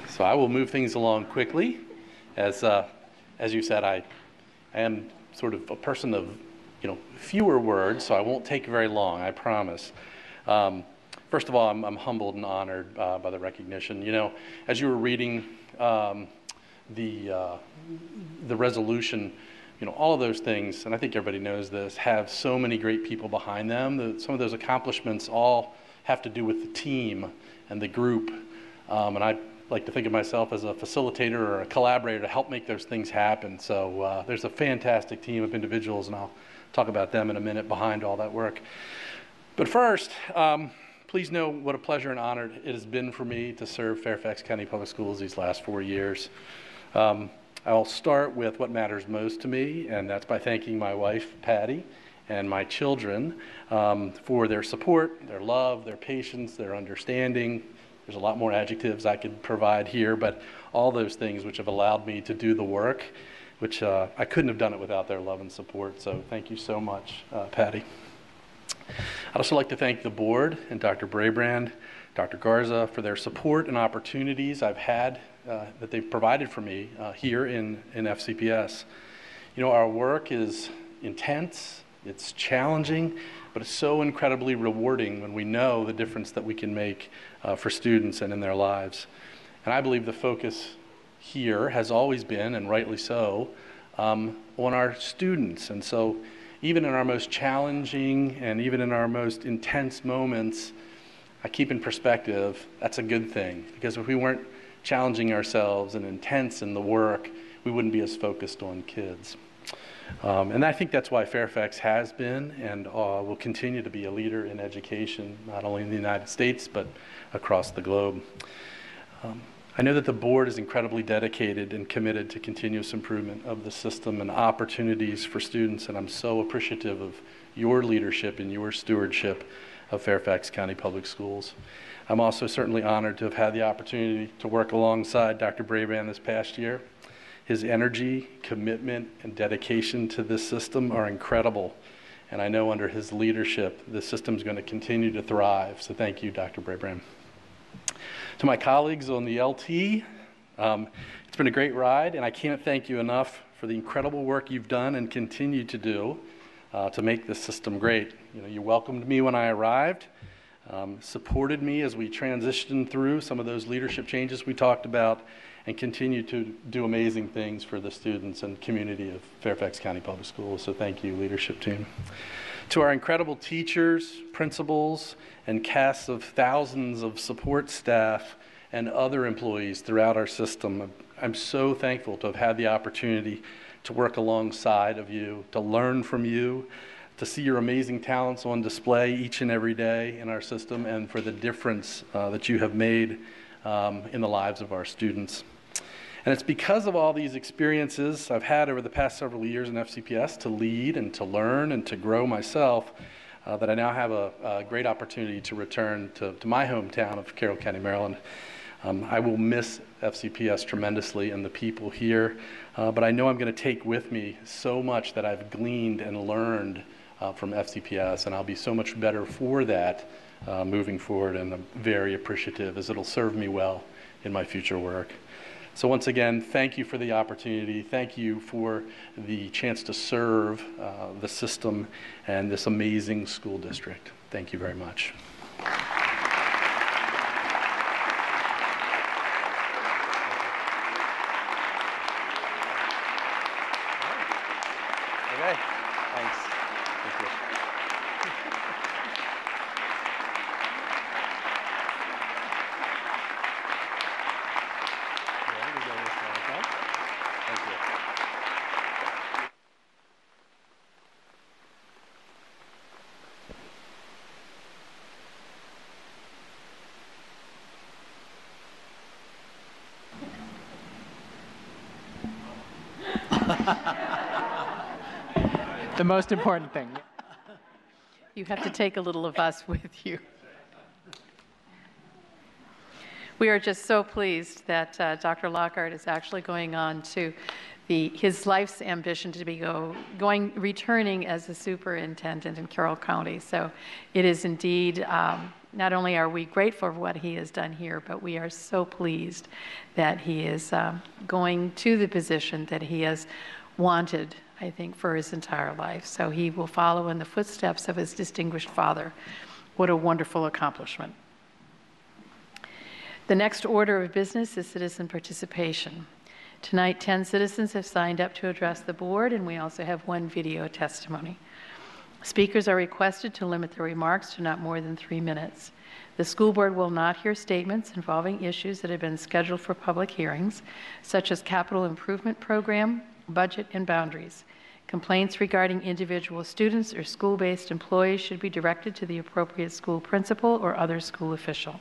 So I will move things along quickly. As you said, I am sort of a person of fewer words, so I won't take very long, I promise. First of all, I'm humbled and honored by the recognition. As you were reading the resolution, all of those things, and I think everybody knows this, have so many great people behind them. Some of those accomplishments all have to do with the team and the group. And I like to think of myself as a facilitator or a collaborator to help make those things happen. So there's a fantastic team of individuals, and I'll talk about them in a minute behind all that work. But first, please know what a pleasure and honor it has been for me to serve Fairfax County Public Schools these last 4 years. I'll start with what matters most to me, and that's by thanking my wife, Patty, and my children for their support, their love, their patience, their understanding. There's a lot more adjectives I could provide here, but all those things which have allowed me to do the work, which I couldn't have done it without their love and support. So thank you so much, Patty. I'd also like to thank the board and Dr. Brabrand, Dr. Garza for their support and opportunities I've had that they've provided for me here in FCPS. You know, our work is intense, it's challenging, but it's so incredibly rewarding when we know the difference that we can make for students and in their lives. And I believe the focus here has always been, and rightly so, on our students. And so even in our most challenging and even in our most intense moments, I keep in perspective, that's a good thing. Because if we weren't challenging ourselves and intense in the work, we wouldn't be as focused on kids. And I think that's why Fairfax has been and will continue to be a leader in education, not only in the United States, but across the globe. I know that the board is incredibly dedicated and committed to continuous improvement of the system and opportunities for students, and I'm so appreciative of your leadership and your stewardship of Fairfax County Public Schools. I'm also certainly honored to have had the opportunity to work alongside Dr. Brabrand this past year. His energy, commitment, and dedication to this system are incredible, and I know under his leadership, the system is going to continue to thrive. So thank you, Dr. Brabrand. To my colleagues on the LT, it's been a great ride, and I can't thank you enough for the incredible work you've done and continue to do to make this system great. You know, you welcomed me when I arrived, supported me as we transitioned through some of those leadership changes we talked about, and continue to do amazing things for the students and community of Fairfax County Public Schools. So thank you, leadership team. To our incredible teachers, principals, and casts of thousands of support staff and other employees throughout our system, I'm so thankful to have had the opportunity to work alongside of you, to learn from you, to see your amazing talents on display each and every day in our system, and for the difference that you have made in the lives of our students. And it's because of all these experiences I've had over the past several years in FCPS to lead and to learn and to grow myself that I now have a great opportunity to return to my hometown of Carroll County, Maryland. I will miss FCPS tremendously and the people here, but I know I'm going to take with me so much that I've gleaned and learned from FCPS, and I'll be so much better for that moving forward, and I'm very appreciative as it'll serve me well in my future work. So once again, thank you for the opportunity. Thank you for the chance to serve the system and this amazing school district. Thank you very much. Okay, thanks. Thank you. The most important thing. You have to take a little of us with you. We are just so pleased that Dr. Lockhart is actually going on to his life's ambition to be returning as a superintendent in Carroll County. So it is indeed, not only are we grateful for what he has done here, but we are so pleased that he is going to the position that he has wanted, I think, for his entire life. So he will follow in the footsteps of his distinguished father. What a wonderful accomplishment. The next order of business is citizen participation. Tonight, 10 citizens have signed up to address the board, and we also have one video testimony. Speakers are requested to limit their remarks to not more than 3 minutes. The school board will not hear statements involving issues that have been scheduled for public hearings, such as capital improvement program, budget, and boundaries. Complaints regarding individual students or school-based employees should be directed to the appropriate school principal or other school official.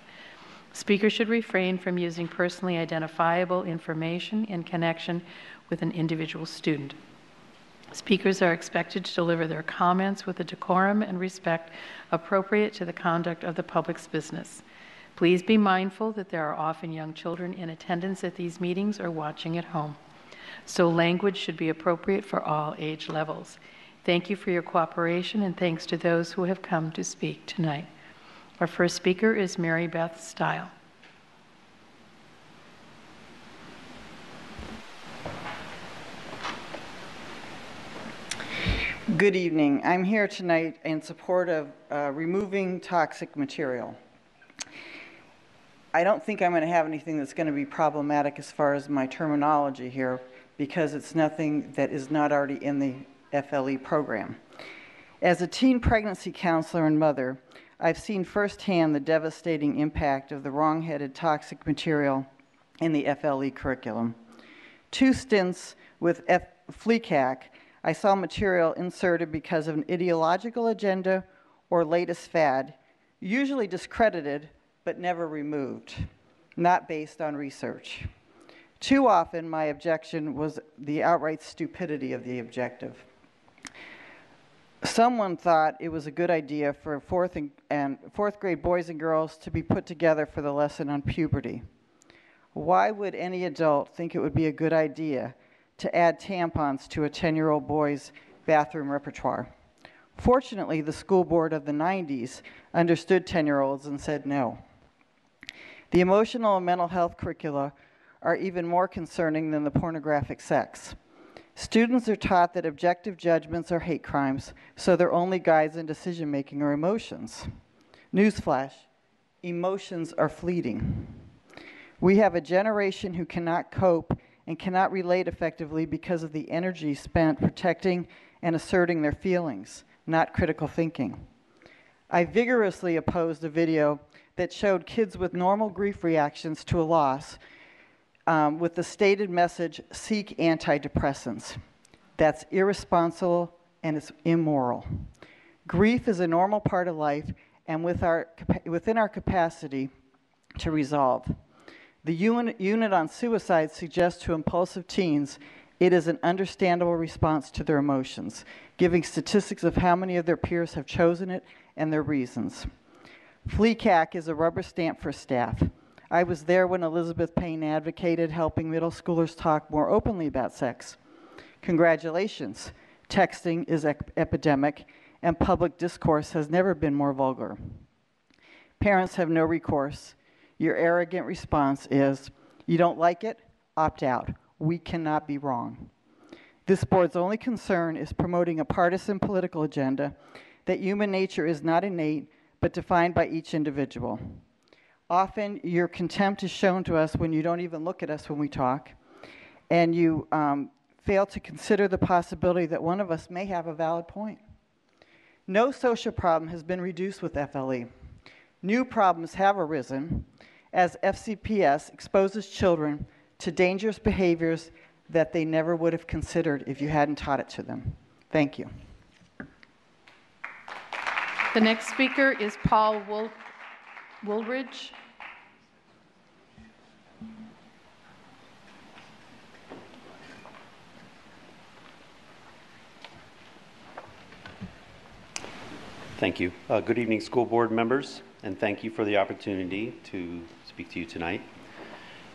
Speakers should refrain from using personally identifiable information in connection with an individual student. Speakers are expected to deliver their comments with a decorum and respect appropriate to the conduct of the public's business. Please be mindful that there are often young children in attendance at these meetings or watching at home. So language should be appropriate for all age levels. Thank you for your cooperation, and thanks to those who have come to speak tonight. Our first speaker is Mary Beth Stile. Good evening. I'm here tonight in support of removing toxic material. I don't think I'm going to have anything that's going to be problematic as far as my terminology here, because it's nothing that is not already in the FLE program. As a teen pregnancy counselor and mother, I've seen firsthand the devastating impact of the wrong-headed toxic material in the FLE curriculum. 2 stints with FLECAC, I saw material inserted because of an ideological agenda or latest fad, usually discredited but never removed, not based on research. Too often, my objection was the outright stupidity of the objective. Someone thought it was a good idea for fourth grade boys and girls to be put together for the lesson on puberty. Why would any adult think it would be a good idea to add tampons to a 10-year-old boy's bathroom repertoire? Fortunately, the school board of the 90s understood 10-year-olds and said no. The emotional and mental health curricula are even more concerning than the pornographic sex. Students are taught that objective judgments are hate crimes, so their only guides in decision-making are emotions. Newsflash, emotions are fleeting. We have a generation who cannot cope and cannot relate effectively because of the energy spent protecting and asserting their feelings, not critical thinking. I vigorously opposed a video that showed kids with normal grief reactions to a loss with the stated message, seek antidepressants. That's irresponsible and it's immoral. Grief is a normal part of life and within our capacity to resolve. The unit on suicide suggests to impulsive teens it is an understandable response to their emotions, giving statistics of how many of their peers have chosen it and their reasons. FLECAC is a rubber stamp for staff. I was there when Elizabeth Payne advocated helping middle schoolers talk more openly about sex. Congratulations, texting is epidemic and public discourse has never been more vulgar. Parents have no recourse. Your arrogant response is, you don't like it? Opt out. We cannot be wrong. This board's only concern is promoting a partisan political agenda that human nature is not innate, but defined by each individual. Often, your contempt is shown to us when you don't even look at us when we talk, and you fail to consider the possibility that one of us may have a valid point. No social problem has been reduced with FLE. New problems have arisen as FCPS exposes children to dangerous behaviors that they never would have considered if you hadn't taught it to them. Thank you. The next speaker is Paul Woolridge. Thank you. Good evening, school board members, and thank you for the opportunity to speak to you tonight.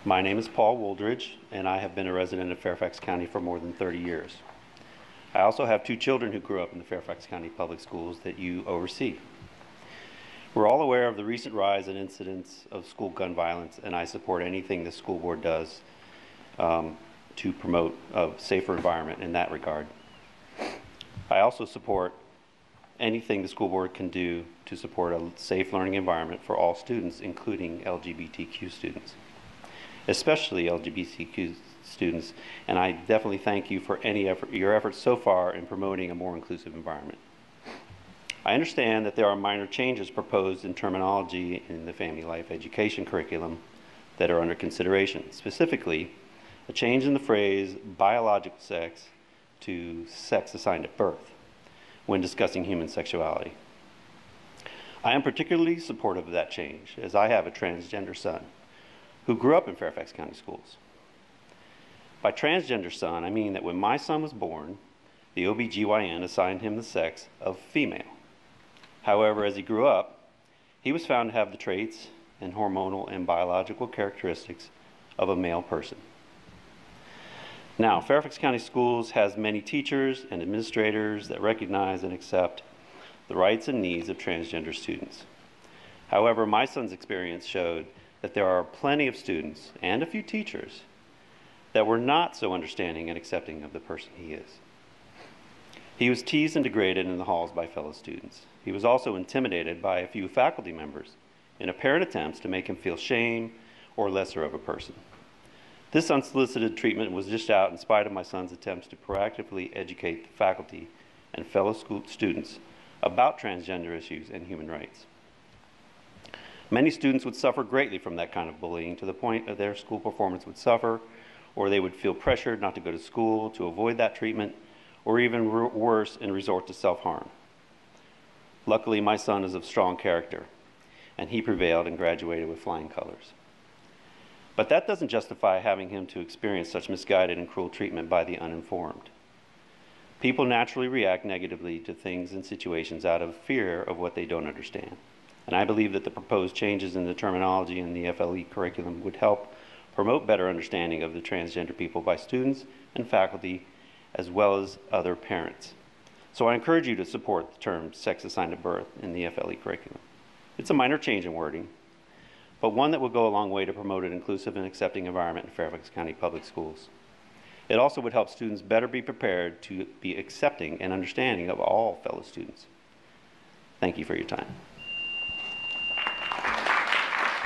My name is Paul Woolridge, and I have been a resident of Fairfax County for more than 30 years. I also have 2 children who grew up in the Fairfax County Public Schools that you oversee. We're all aware of the recent rise in incidents of school gun violence, and I support anything the school board does to promote a safer environment in that regard. I also support anything the school board can do to support a safe learning environment for all students, including LGBTQ students, especially LGBTQ students, and I definitely thank you for your efforts so far in promoting a more inclusive environment. I understand that there are minor changes proposed in terminology in the family life education curriculum that are under consideration, specifically a change in the phrase biological sex to sex assigned at birth when discussing human sexuality. I am particularly supportive of that change, as I have a transgender son who grew up in Fairfax County schools. By transgender son, I mean that when my son was born, the OBGYN assigned him the sex of female. However, as he grew up, he was found to have the traits and hormonal and biological characteristics of a male person. Now, Fairfax County Schools has many teachers and administrators that recognize and accept the rights and needs of transgender students. However, my son's experience showed that there are plenty of students and a few teachers that were not so understanding and accepting of the person he is. He was teased and degraded in the halls by fellow students. He was also intimidated by a few faculty members in apparent attempts to make him feel shame or lesser of a person. This unsolicited treatment was dished out in spite of my son's attempts to proactively educate the faculty and fellow students about transgender issues and human rights. Many students would suffer greatly from that kind of bullying to the point that their school performance would suffer, or they would feel pressured not to go to school to avoid that treatment, or even worse, and resort to self-harm. Luckily, my son is of strong character, and he prevailed and graduated with flying colors. But that doesn't justify having him to experience such misguided and cruel treatment by the uninformed. People naturally react negatively to things and situations out of fear of what they don't understand. And I believe that the proposed changes in the terminology in the FLE curriculum would help promote better understanding of the transgender people by students and faculty, as well as other parents. So I encourage you to support the term sex assigned at birth in the FLE curriculum. It's a minor change in wording, but one that will go a long way to promote an inclusive and accepting environment in Fairfax County Public Schools. It also would help students better be prepared to be accepting and understanding of all fellow students. Thank you for your time.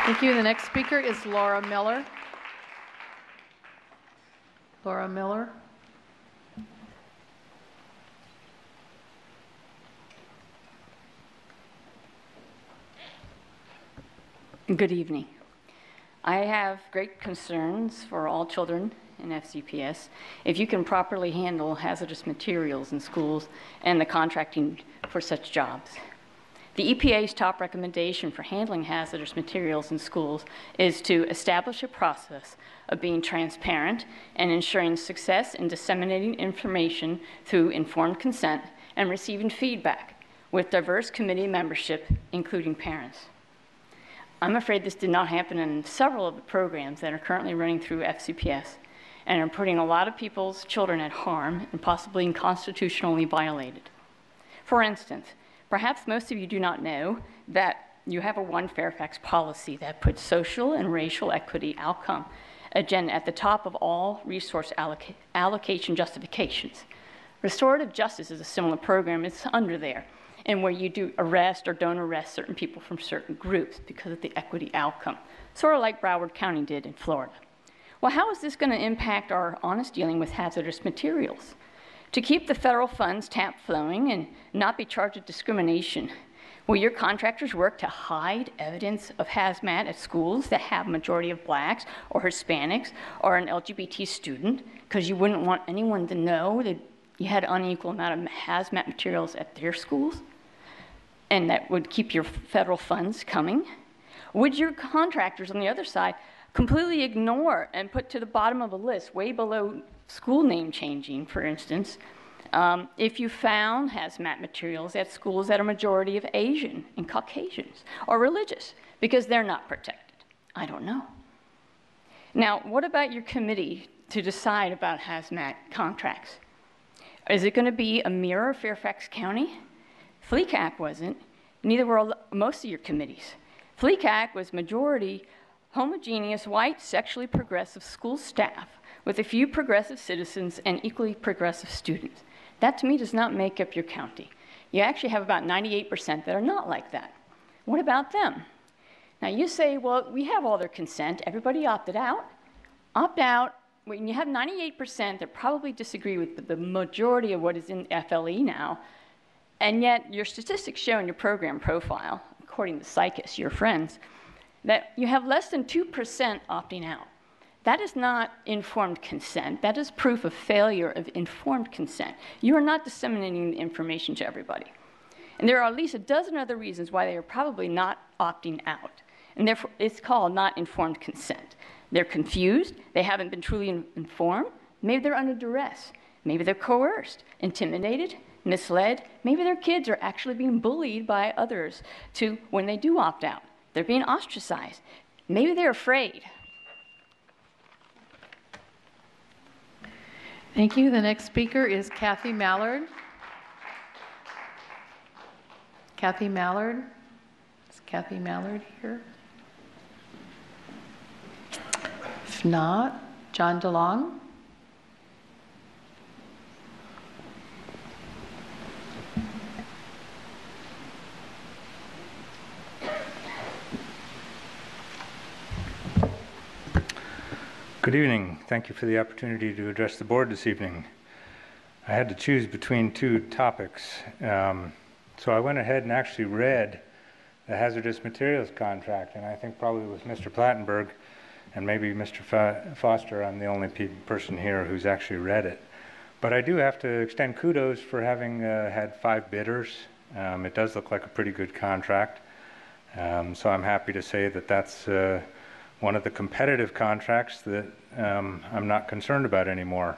Thank you. The next speaker is Laura Miller. Laura Miller. Good evening. I have great concerns for all children in FCPS if you can properly handle hazardous materials in schools and the contracting for such jobs. The EPA's top recommendation for handling hazardous materials in schools is to establish a process of being transparent and ensuring success in disseminating information through informed consent and receiving feedback with diverse committee membership, including parents. I'm afraid this did not happen in several of the programs that are currently running through FCPS and are putting a lot of people's children at harm and possibly unconstitutionally violated. For instance, perhaps most of you do not know that you have a One Fairfax policy that puts social and racial equity outcome agenda at the top of all resource allocation justifications. Restorative justice is a similar program. It's under there, and where you do arrest or don't arrest certain people from certain groups because of the equity outcome, sort of like Broward County did in Florida. Well, how is this going to impact our honest dealing with hazardous materials? To keep the federal funds tap flowing and not be charged with discrimination, will your contractors work to hide evidence of hazmat at schools that have a majority of blacks or Hispanics or an LGBT student because you wouldn't want anyone to know that you had an unequal amount of hazmat materials at their schools? And that would keep your federal funds coming? Would your contractors on the other side completely ignore and put to the bottom of the list, way below school name changing, for instance, if you found hazmat materials at schools that are majority of Asian and Caucasians or religious, because they're not protected? I don't know. Now, what about your committee to decide about hazmat contracts? Is it going to be a mirror of Fairfax County? FLECAC wasn't. Neither were most of your committees. FLECAC was majority homogeneous, white, sexually progressive school staff with a few progressive citizens and equally progressive students. That, to me, does not make up your county. You actually have about 98% that are not like that. What about them? Now, you say, well, we have all their consent. Everybody opted out. Opt out. When you have 98% that probably disagree with the majority of what is in FLE now, and yet your statistics show in your program profile, according to CICUS, your friends, that you have less than 2% opting out. That is not informed consent. That is proof of failure of informed consent. You are not disseminating the information to everybody. And there are at least a dozen other reasons why they are probably not opting out. And therefore, it's called not informed consent. They're confused. They haven't been truly informed. Maybe they're under duress. Maybe they're coerced, intimidated, misled. Maybe their kids are actually being bullied by others to when they do opt out. They're being ostracized. Maybe they're afraid. Thank you. The next speaker is Kathy Mallard. Kathy Mallard. Is Kathy Mallard here? If not, John DeLong. Good evening. Thank you for the opportunity to address the board this evening. I had to choose between two topics, so I went ahead and actually read the hazardous materials contract, and I think probably with Mr. Plattenberg and maybe Mr. Foster, I'm the only person here who's actually read it. But I do have to extend kudos for having had 5 bidders. It does look like a pretty good contract, so I'm happy to say that that's one of the competitive contracts that I'm not concerned about anymore.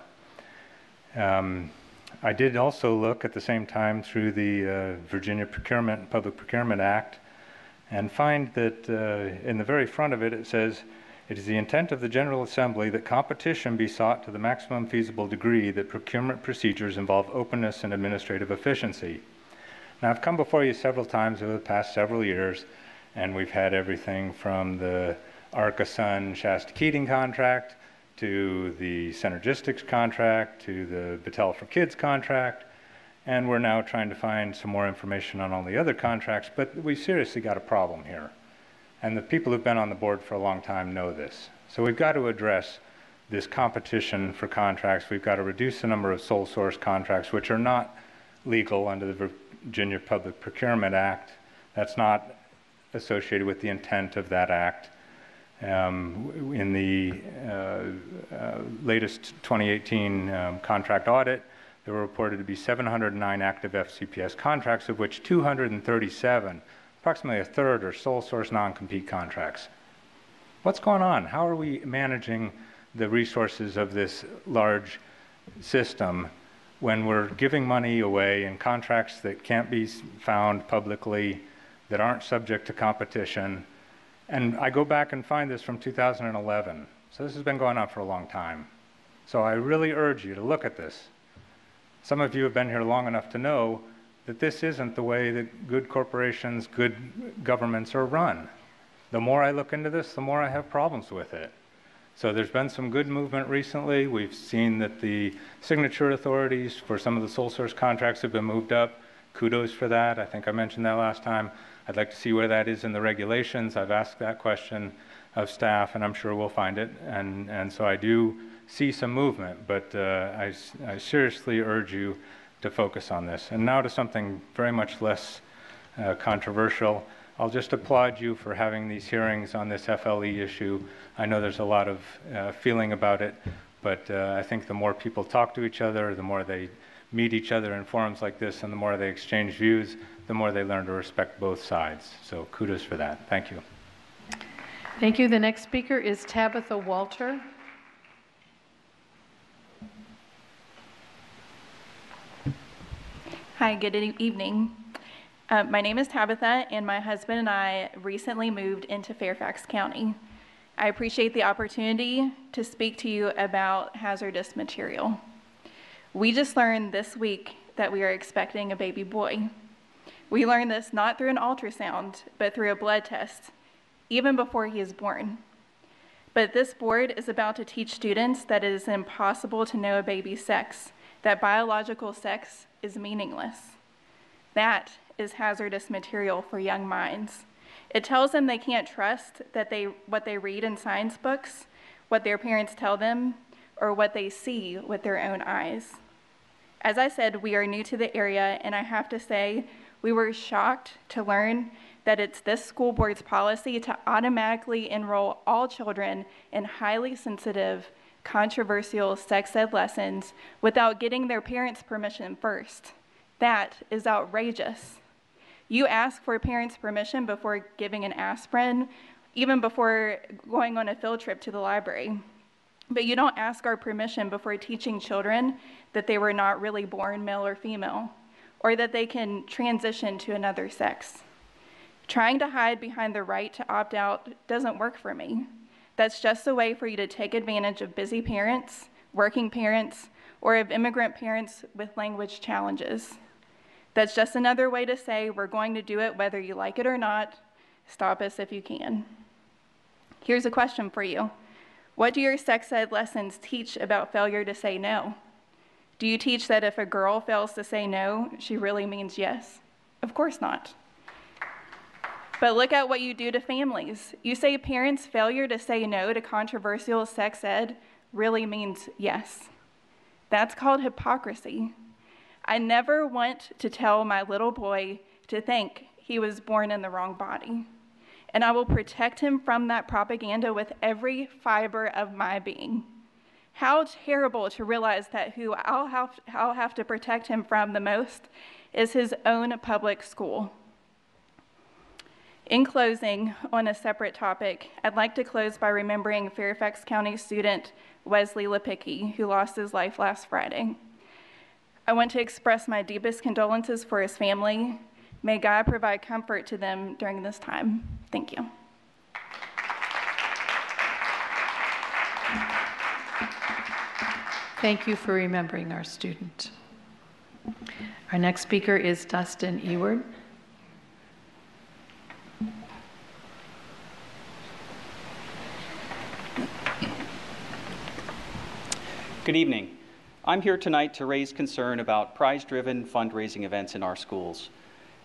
I did also look at the same time through the Virginia Public Procurement Act and find that in the very front of it, it says, "It is the intent of the General Assembly that competition be sought to the maximum feasible degree, that procurement procedures involve openness and administrative efficiency." Now, I've come before you several times over the past several years, and we've had everything from the Arca-Sun Shasta Keating contract to the Synergistics contract to the Battelle for Kids contract, and we're now trying to find some more information on all the other contracts, but we seriously got a problem here. And the people who've been on the board for a long time know this. So we've got to address this competition for contracts. We've got to reduce the number of sole source contracts, which are not legal under the Virginia Public Procurement Act. That's not associated with the intent of that act. In the latest 2018 contract audit, there were reported to be 709 active FCPS contracts, of which 237, approximately a third, are sole source non-compete contracts. What's going on? How are we managing the resources of this large system when we're giving money away in contracts that can't be found publicly, that aren't subject to competition? And I go back and find this from 2011. So this has been going on for a long time. So I really urge you to look at this. Some of you have been here long enough to know that this isn't the way that good corporations, good governments are run. The more I look into this, the more I have problems with it. So there's been some good movement recently. We've seen that the signature authorities for some of the sole source contracts have been moved up. Kudos for that. I think I mentioned that last time. I'd like to see where that is in the regulations. I've asked that question of staff, and I'm sure we'll find it. And so I do see some movement, but I seriously urge you to focus on this. And now to something very much less controversial. I'll just applaud you for having these hearings on this FLE issue. I know there's a lot of feeling about it, but I think the more people talk to each other, the more they meet each other in forums like this, and the more they exchange views, the more they learn to respect both sides. So kudos for that. Thank you. Thank you. The next speaker is Tabitha Walter. Hi, good evening. My name is Tabitha, and my husband and I recently moved into Fairfax County. I appreciate the opportunity to speak to you about hazardous material. We just learned this week that we are expecting a baby boy. We learned this not through an ultrasound, but through a blood test, even before he is born. But this board is about to teach students that it is impossible to know a baby's sex, that biological sex is meaningless. That is hazardous material for young minds. It tells them they can't trust that what they read in science books, what their parents tell them, or what they see with their own eyes. As I said, we are new to the area, and I have to say, we were shocked to learn that it's this school board's policy to automatically enroll all children in highly sensitive, controversial sex ed lessons without getting their parents' permission first. That is outrageous. You ask for parents' permission before giving an aspirin, even before going on a field trip to the library. But you don't ask our permission before teaching children that they were not really born male or female, or that they can transition to another sex. Trying to hide behind the right to opt out doesn't work for me. That's just a way for you to take advantage of busy parents, working parents, or of immigrant parents with language challenges. That's just another way to say we're going to do it whether you like it or not. Stop us if you can. Here's a question for you. What do your sex ed lessons teach about failure to say no? Do you teach that if a girl fails to say no, she really means yes? Of course not. But look at what you do to families. You say parents' failure to say no to controversial sex ed really means yes. That's called hypocrisy. I never want to tell my little boy to think he was born in the wrong body. And I will protect him from that propaganda with every fiber of my being. How terrible to realize that who I'll have to protect him from the most is his own public school. In closing, on a separate topic, I'd like to close by remembering Fairfax County student Wesley Lepicki, who lost his life last Friday. I want to express my deepest condolences for his family. May God provide comfort to them during this time. Thank you. Thank you for remembering our student. Our next speaker is Dustin Eward. Good evening. I'm here tonight to raise concern about prize-driven fundraising events in our schools.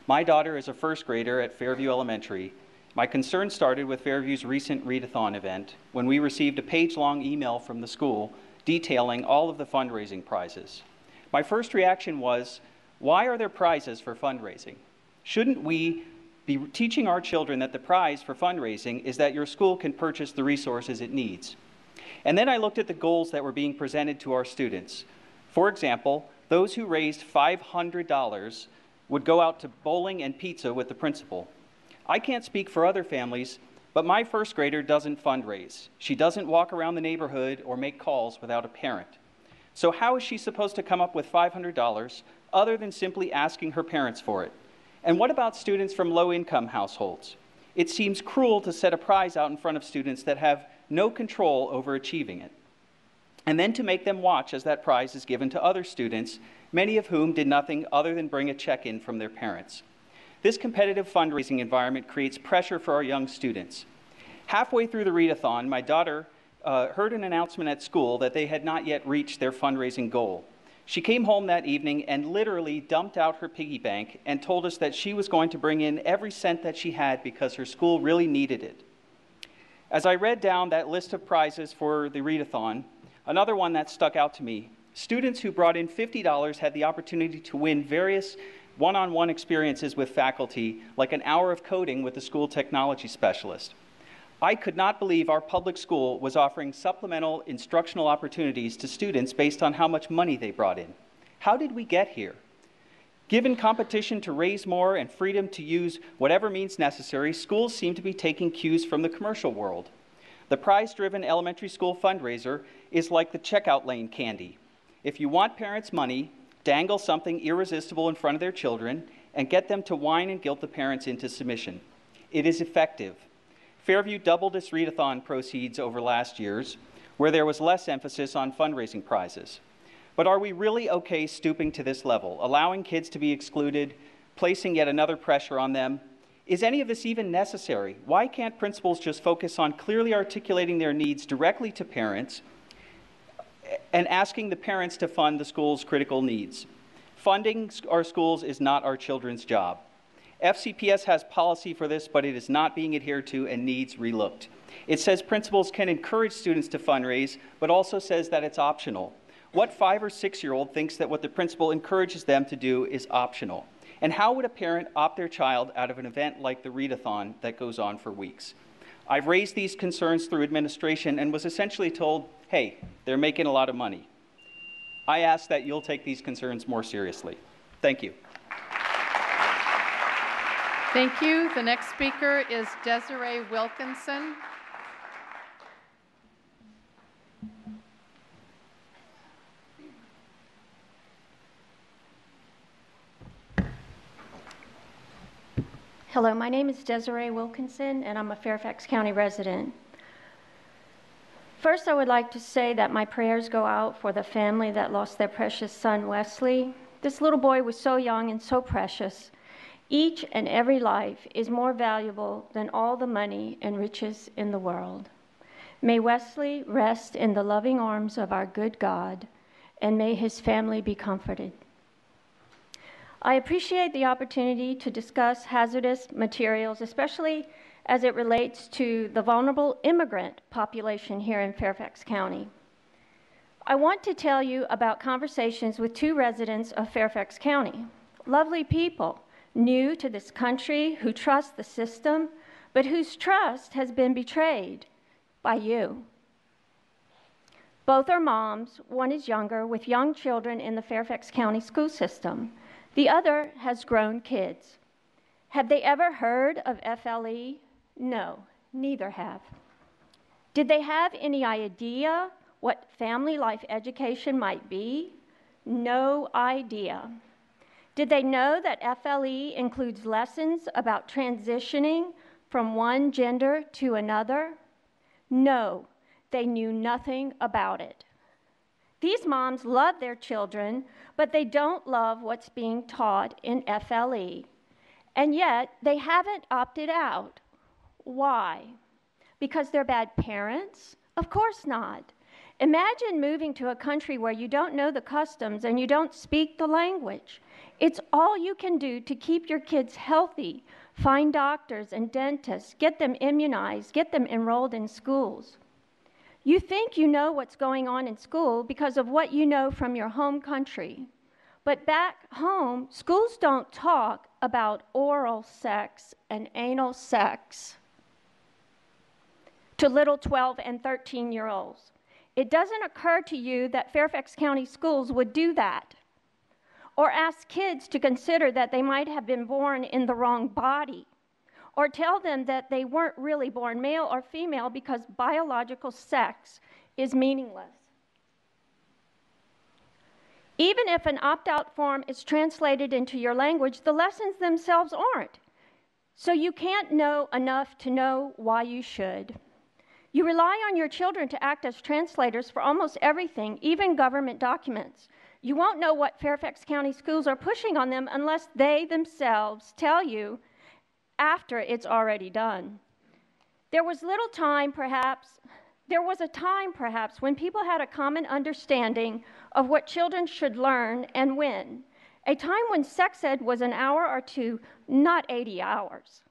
My daughter is a first grader at Fairview Elementary. My concern started with Fairview's recent readathon event when we received a page-long email from the school detailing all of the fundraising prizes. My first reaction was, why are there prizes for fundraising? Shouldn't we be teaching our children that the prize for fundraising is that your school can purchase the resources it needs? And then I looked at the goals that were being presented to our students. For example, those who raised $500 would go out to bowling and pizza with the principal. I can't speak for other families, but my first grader doesn't fundraise. She doesn't walk around the neighborhood or make calls without a parent. So how is she supposed to come up with $500 other than simply asking her parents for it? And what about students from low-income households? It seems cruel to set a prize out in front of students that have no control over achieving it, and then to make them watch as that prize is given to other students, many of whom did nothing other than bring a check in from their parents. This competitive fundraising environment creates pressure for our young students. Halfway through the readathon, my daughter heard an announcement at school that they had not yet reached their fundraising goal. She came home that evening and literally dumped out her piggy bank and told us that she was going to bring in every cent that she had because her school really needed it. As I read down that list of prizes for the readathon, another one that stuck out to me, students who brought in $50 had the opportunity to win various one-on-one experiences with faculty, like an hour of coding with the school technology specialist. I could not believe our public school was offering supplemental instructional opportunities to students based on how much money they brought in. How did we get here? Given competition to raise more and freedom to use whatever means necessary, schools seem to be taking cues from the commercial world. The prize-driven elementary school fundraiser is like the checkout lane candy. If you want parents' money, dangle something irresistible in front of their children and get them to whine and guilt the parents into submission. It is effective. Fairview doubled its readathon proceeds over last year's, where there was less emphasis on fundraising prizes. But are we really okay stooping to this level, allowing kids to be excluded, placing yet another pressure on them? Is any of this even necessary? Why can't principals just focus on clearly articulating their needs directly to parents and asking the parents to fund the school's critical needs? Funding our schools is not our children's job. FCPS has policy for this, but it is not being adhered to and needs relooked. It says principals can encourage students to fundraise, but also says that it's optional. What 5 or 6-year-old thinks that what the principal encourages them to do is optional? And how would a parent opt their child out of an event like the readathon that goes on for weeks? I've raised these concerns through administration and was essentially told, hey, they're making a lot of money. I ask that you'll take these concerns more seriously. Thank you. Thank you. The next speaker is Desiree Wilkinson. Hello, my name is Desiree Wilkinson, and I'm a Fairfax County resident. First, I would like to say that my prayers go out for the family that lost their precious son, Wesley. This little boy was so young and so precious. Each and every life is more valuable than all the money and riches in the world. May Wesley rest in the loving arms of our good God, and may his family be comforted. I appreciate the opportunity to discuss hazardous materials, especially as it relates to the vulnerable immigrant population here in Fairfax County. I want to tell you about conversations with 2 residents of Fairfax County, lovely people, new to this country, who trust the system, but whose trust has been betrayed by you. Both are moms. One is younger, with young children in the Fairfax County school system. The other has grown kids. Have they ever heard of FLE? No, neither have. Did they have any idea what family life education might be? No idea. Did they know that FLE includes lessons about transitioning from one gender to another? No, they knew nothing about it. These moms love their children, but they don't love what's being taught in FLE. And yet, they haven't opted out. Why? Because they're bad parents? Of course not. Imagine moving to a country where you don't know the customs and you don't speak the language. It's all you can do to keep your kids healthy, find doctors and dentists, get them immunized, get them enrolled in schools. You think you know what's going on in school because of what you know from your home country. But back home, schools don't talk about oral sex and anal sex to little 12 and 13-year-olds. It doesn't occur to you that Fairfax County schools would do that, or ask kids to consider that they might have been born in the wrong body, or tell them that they weren't really born male or female because biological sex is meaningless. Even if an opt-out form is translated into your language, the lessons themselves aren't. So you can't know enough to know why you should. You rely on your children to act as translators for almost everything, even government documents. You won't know what Fairfax County schools are pushing on them unless they themselves tell you after it's already done. There was a time perhaps when people had a common understanding of what children should learn and when. A time when sex ed was an hour or 2, not 80 hours.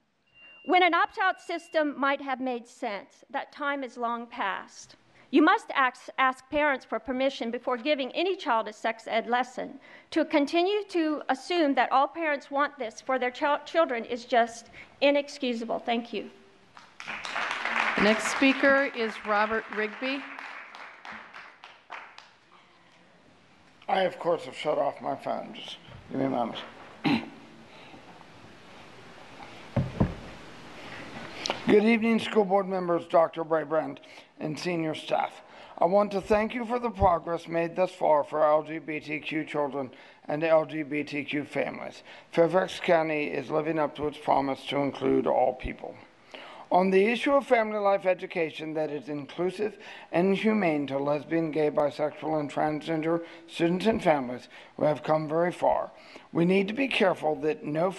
When an opt-out system might have made sense, that time is long past. You must ask parents for permission before giving any child a sex ed lesson. To continue to assume that all parents want this for their children is just inexcusable. Thank you. The next speaker is Robert Rigby. I, of course, have shut off my phone. Just give me a moment. Good evening, school board members, Dr. Brabrand, and senior staff. I want to thank you for the progress made thus far for LGBTQ children and LGBTQ families. Fairfax County is living up to its promise to include all people. On the issue of family life education that is inclusive and humane to lesbian, gay, bisexual, and transgender students and families who have come very far, we need to be careful that no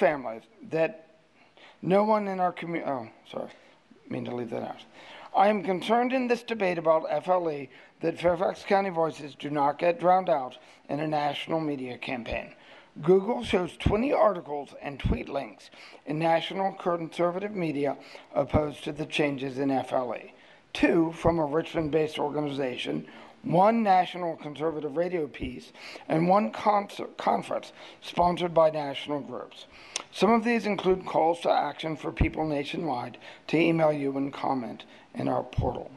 one in our community, I am concerned in this debate about FLE that Fairfax County voices do not get drowned out in a national media campaign. Google shows 20 articles and tweet links in national conservative media opposed to the changes in FLE. 2 from a Richmond-based organization, 1 national conservative radio piece, and 1 conference sponsored by national groups. Some of these include calls to action for people nationwide to email you and comment in our portal.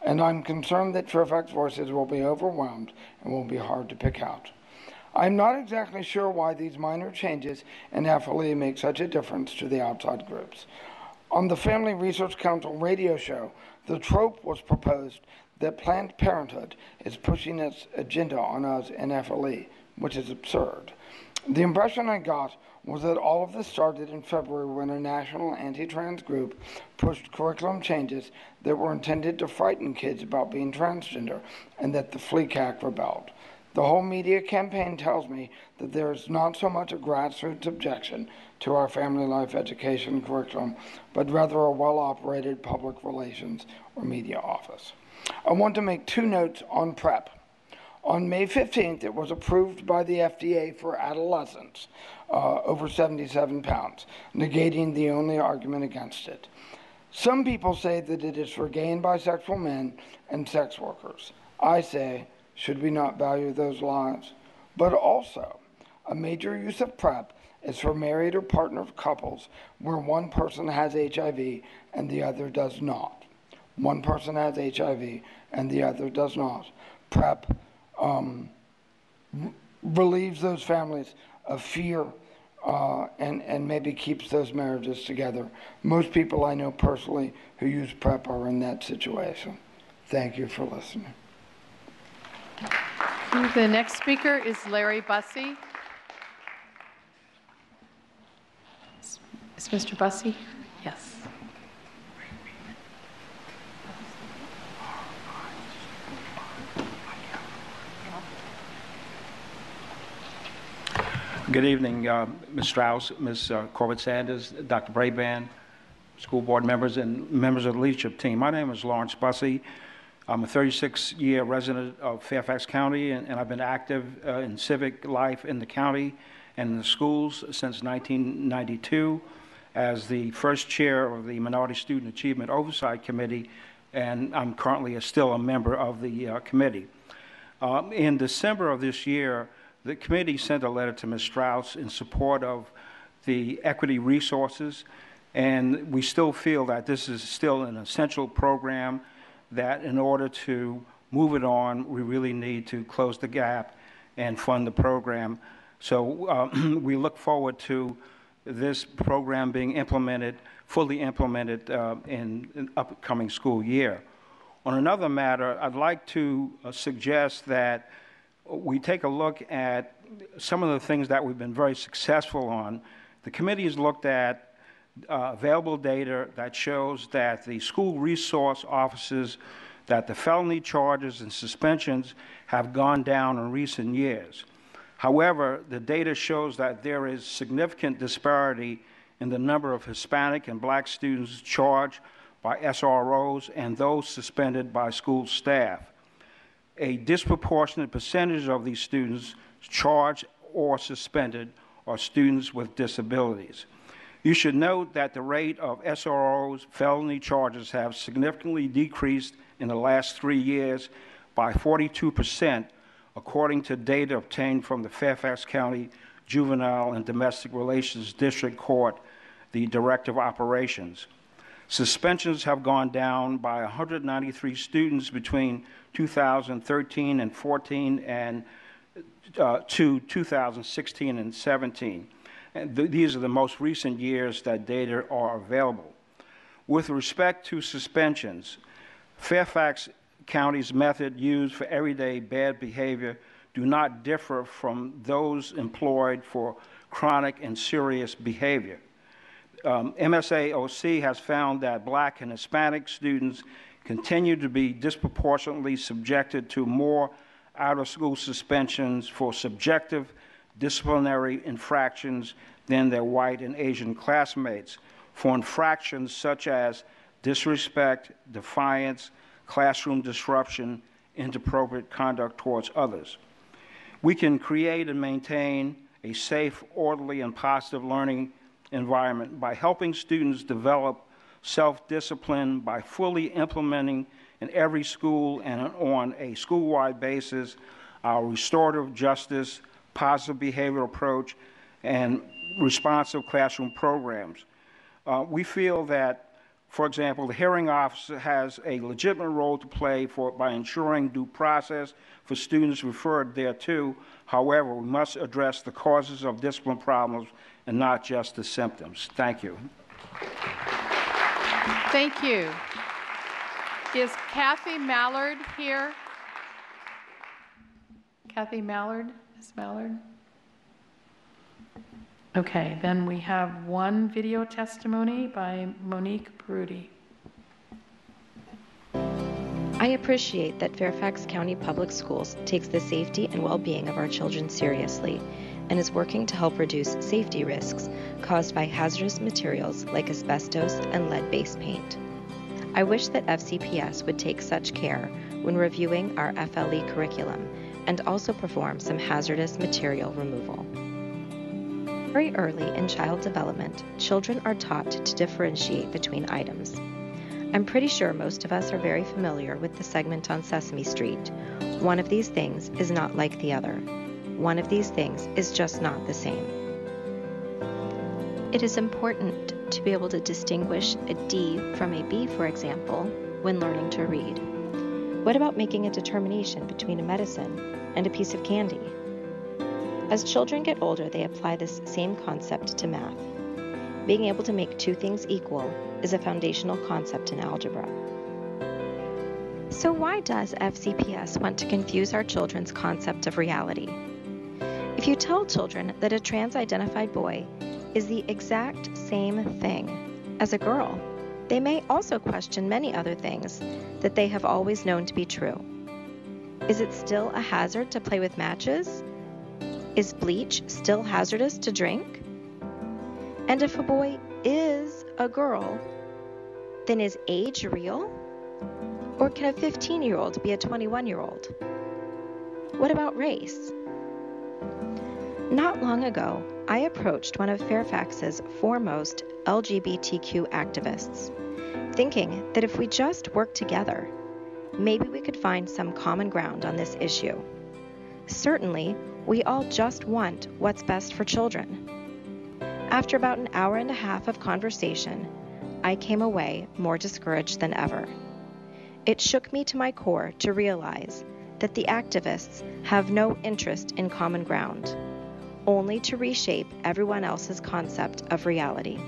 And I'm concerned that Fairfax voices will be overwhelmed and will be hard to pick out. I'm not exactly sure why these minor changes in FLE make such a difference to the outside groups. On the Family Research Council radio show, the trope was proposed that Planned Parenthood is pushing its agenda on us in FLE, which is absurd. The impression I got was that all of this started in February when a national anti-trans group pushed curriculum changes that were intended to frighten kids about being transgender, and that the FLECAC rebelled. The whole media campaign tells me that there is not so much a grassroots objection to our family life education curriculum, but rather a well-operated public relations or media office. I want to make 2 notes on PrEP. On May 15th, it was approved by the FDA for adolescents over 77 pounds, negating the only argument against it. Some people say that it is for gay and bisexual men and sex workers. I say, should we not value those lives? But also, a major use of PrEP is for married or partnered couples where one person has HIV and the other does not. One person has HIV and the other does not. PrEP relieves those families of fear and maybe keeps those marriages together. Most people I know personally who use PrEP are in that situation. Thank you for listening. The next speaker is Larry Bussey. Is Mr. Bussey? Yes. Good evening, Ms. Strauss, Ms. Corbett-Sanders, Dr. Braband, school board members, and members of the leadership team. My name is Lawrence Bussey. I'm a 36-year resident of Fairfax County, and I've been active in civic life in the county and in the schools since 1992 as the first chair of the Minority Student Achievement Oversight Committee, and I'm currently still a member of the committee. In December of this year, the committee sent a letter to Ms. Strauss in support of the equity resources, and we still feel that this is still an essential program, that in order to move it on, we really need to close the gap and fund the program. So we look forward to this program being implemented, fully implemented in the upcoming school year. On another matter, I'd like to suggest that we take a look at some of the things that we've been very successful on. The committee has looked at available data that shows that the school resource officers, that the felony charges and suspensions have gone down in recent years. However, the data shows that there is significant disparity in the number of Hispanic and Black students charged by SROs and those suspended by school staff. A disproportionate percentage of these students charged or suspended are students with disabilities. You should note that the rate of SROs felony charges have significantly decreased in the last 3 years by 42%, according to data obtained from the Fairfax County Juvenile and Domestic Relations District Court, the Director of Operations. Suspensions have gone down by 193 students between 2013 and 14 and to 2016 and 17. And these are the most recent years that data are available. With respect to suspensions, Fairfax County's method used for everyday bad behavior do not differ from those employed for chronic and serious behavior. MSAOC has found that Black and Hispanic students continue to be disproportionately subjected to more out-of-school suspensions for subjective disciplinary infractions than their white and Asian classmates for infractions such as disrespect, defiance, classroom disruption, inappropriate conduct towards others. We can create and maintain a safe, orderly, and positive learning environment by helping students develop self-discipline by fully implementing in every school and on a school-wide basis our restorative justice, positive behavioral approach, and responsive classroom programs. We feel that, for example, the hearing officer has a legitimate role to play by ensuring due process for students referred thereto. However, we must address the causes of discipline problems and not just the symptoms. Thank you. Thank you. Is Kathy Mallard here? Kathy Mallard? Ms. Mallard? Okay, then we have one video testimony by Monique Baruti. I appreciate that Fairfax County Public Schools takes the safety and well-being of our children seriously and is working to help reduce safety risks caused by hazardous materials like asbestos and lead-based paint. I wish that FCPS would take such care when reviewing our FLE curriculum and also perform some hazardous material removal. Very early in child development, children are taught to differentiate between items. I'm pretty sure most of us are very familiar with the segment on Sesame Street. One of these things is not like the other. One of these things is just not the same. It is important to be able to distinguish a D from a B, for example, when learning to read. What about making a determination between a medicine and a piece of candy? As children get older, they apply this same concept to math. Being able to make two things equal is a foundational concept in algebra. So why does FCPS want to confuse our children's concept of reality? If you tell children that a trans-identified boy is the exact same thing as a girl, they may also question many other things that they have always known to be true. Is it still a hazard to play with matches? Is bleach still hazardous to drink? And if a boy is a girl, then is age real? Or can a 15-year-old be a 21-year-old? What about race? Not long ago, I approached one of Fairfax's foremost LGBTQ activists, thinking that if we just worked together, maybe we could find some common ground on this issue. Certainly, we all just want what's best for children. After about an hour and a half of conversation, I came away more discouraged than ever. It shook me to my core to realize that the activists have no interest in common ground, only to reshape everyone else's concept of reality.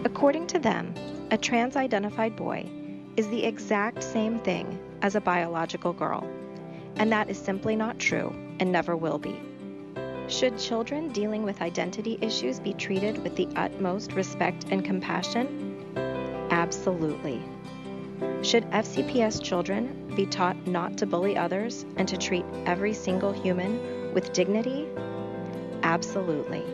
According to them, a trans-identified boy is the exact same thing as a biological girl, and that is simply not true and never will be. Should children dealing with identity issues be treated with the utmost respect and compassion? Absolutely. Should FCPS children be taught not to bully others and to treat every single human with dignity? Absolutely.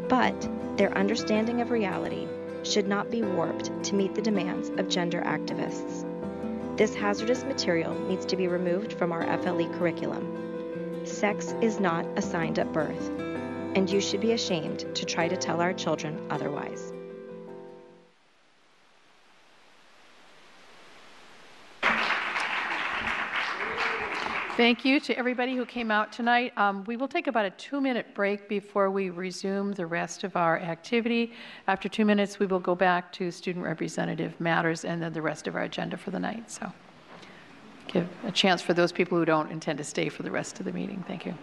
But their understanding of reality should not be warped to meet the demands of gender activists. This hazardous material needs to be removed from our FLE curriculum. Sex is not assigned at birth, and you should be ashamed to try to tell our children otherwise. Thank you to everybody who came out tonight. We will take about a 2-minute break before we resume the rest of our activity. After 2 minutes, we will go back to student representative matters and then the rest of our agenda for the night. So give a chance for those people who don't intend to stay for the rest of the meeting. Thank you.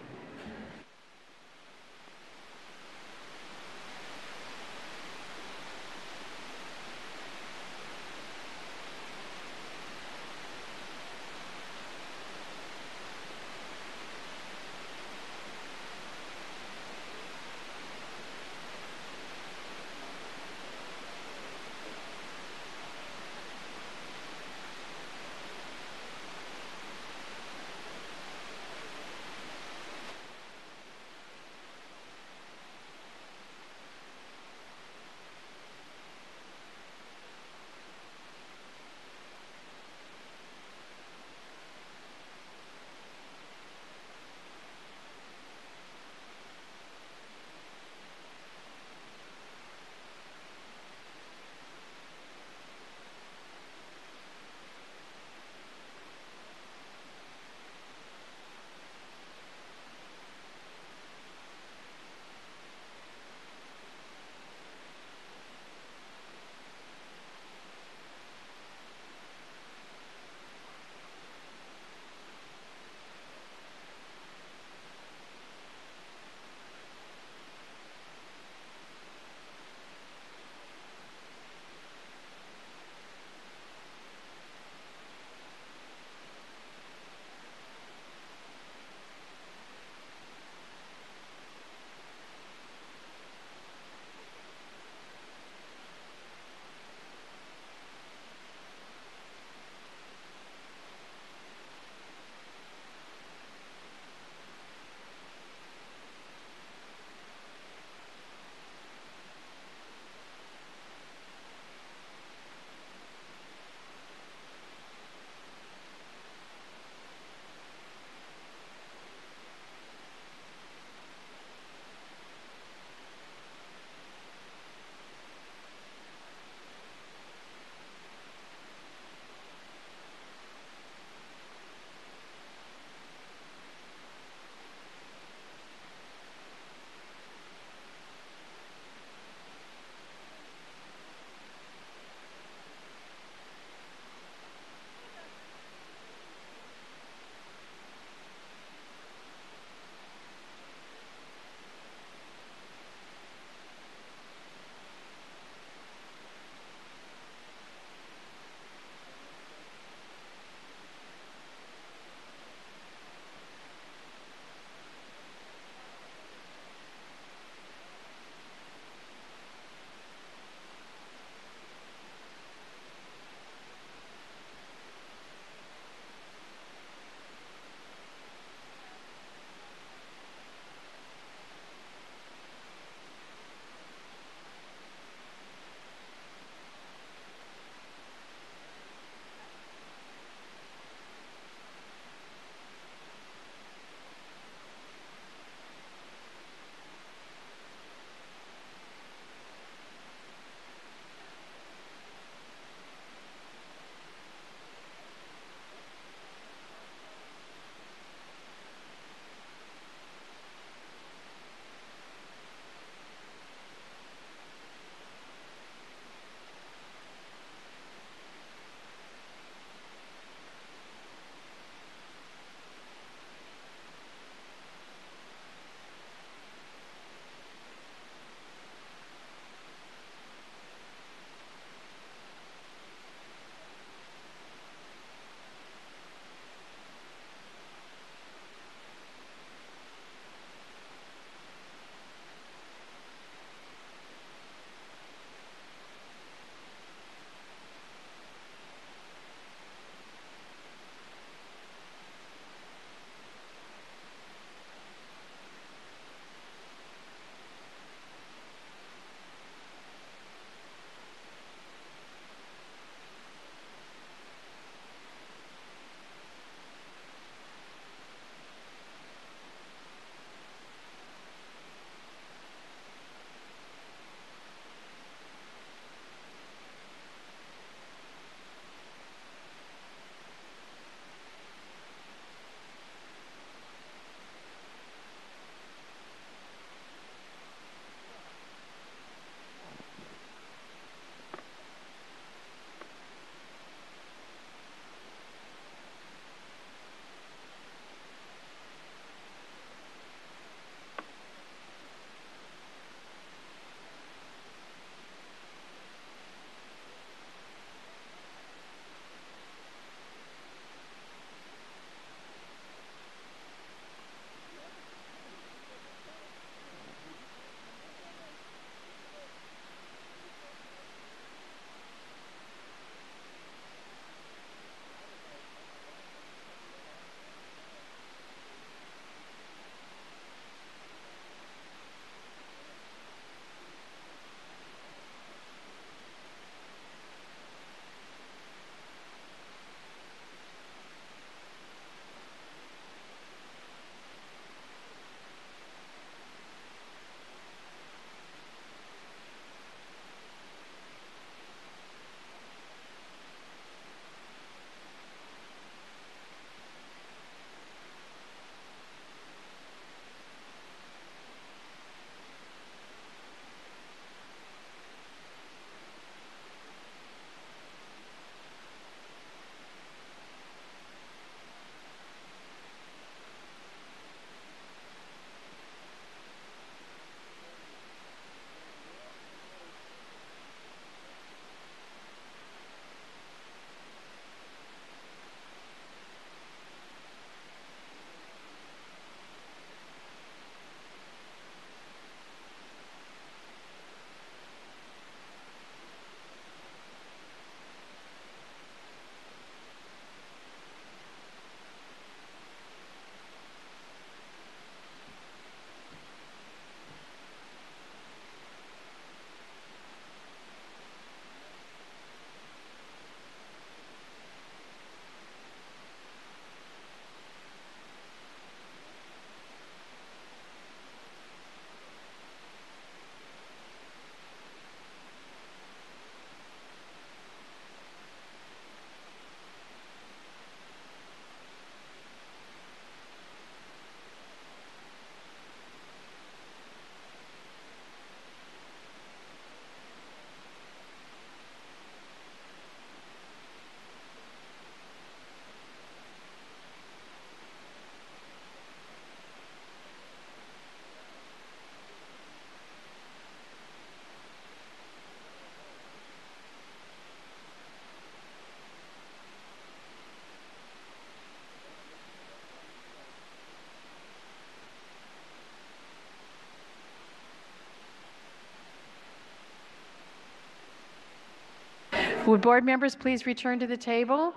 Would board members please return to the table?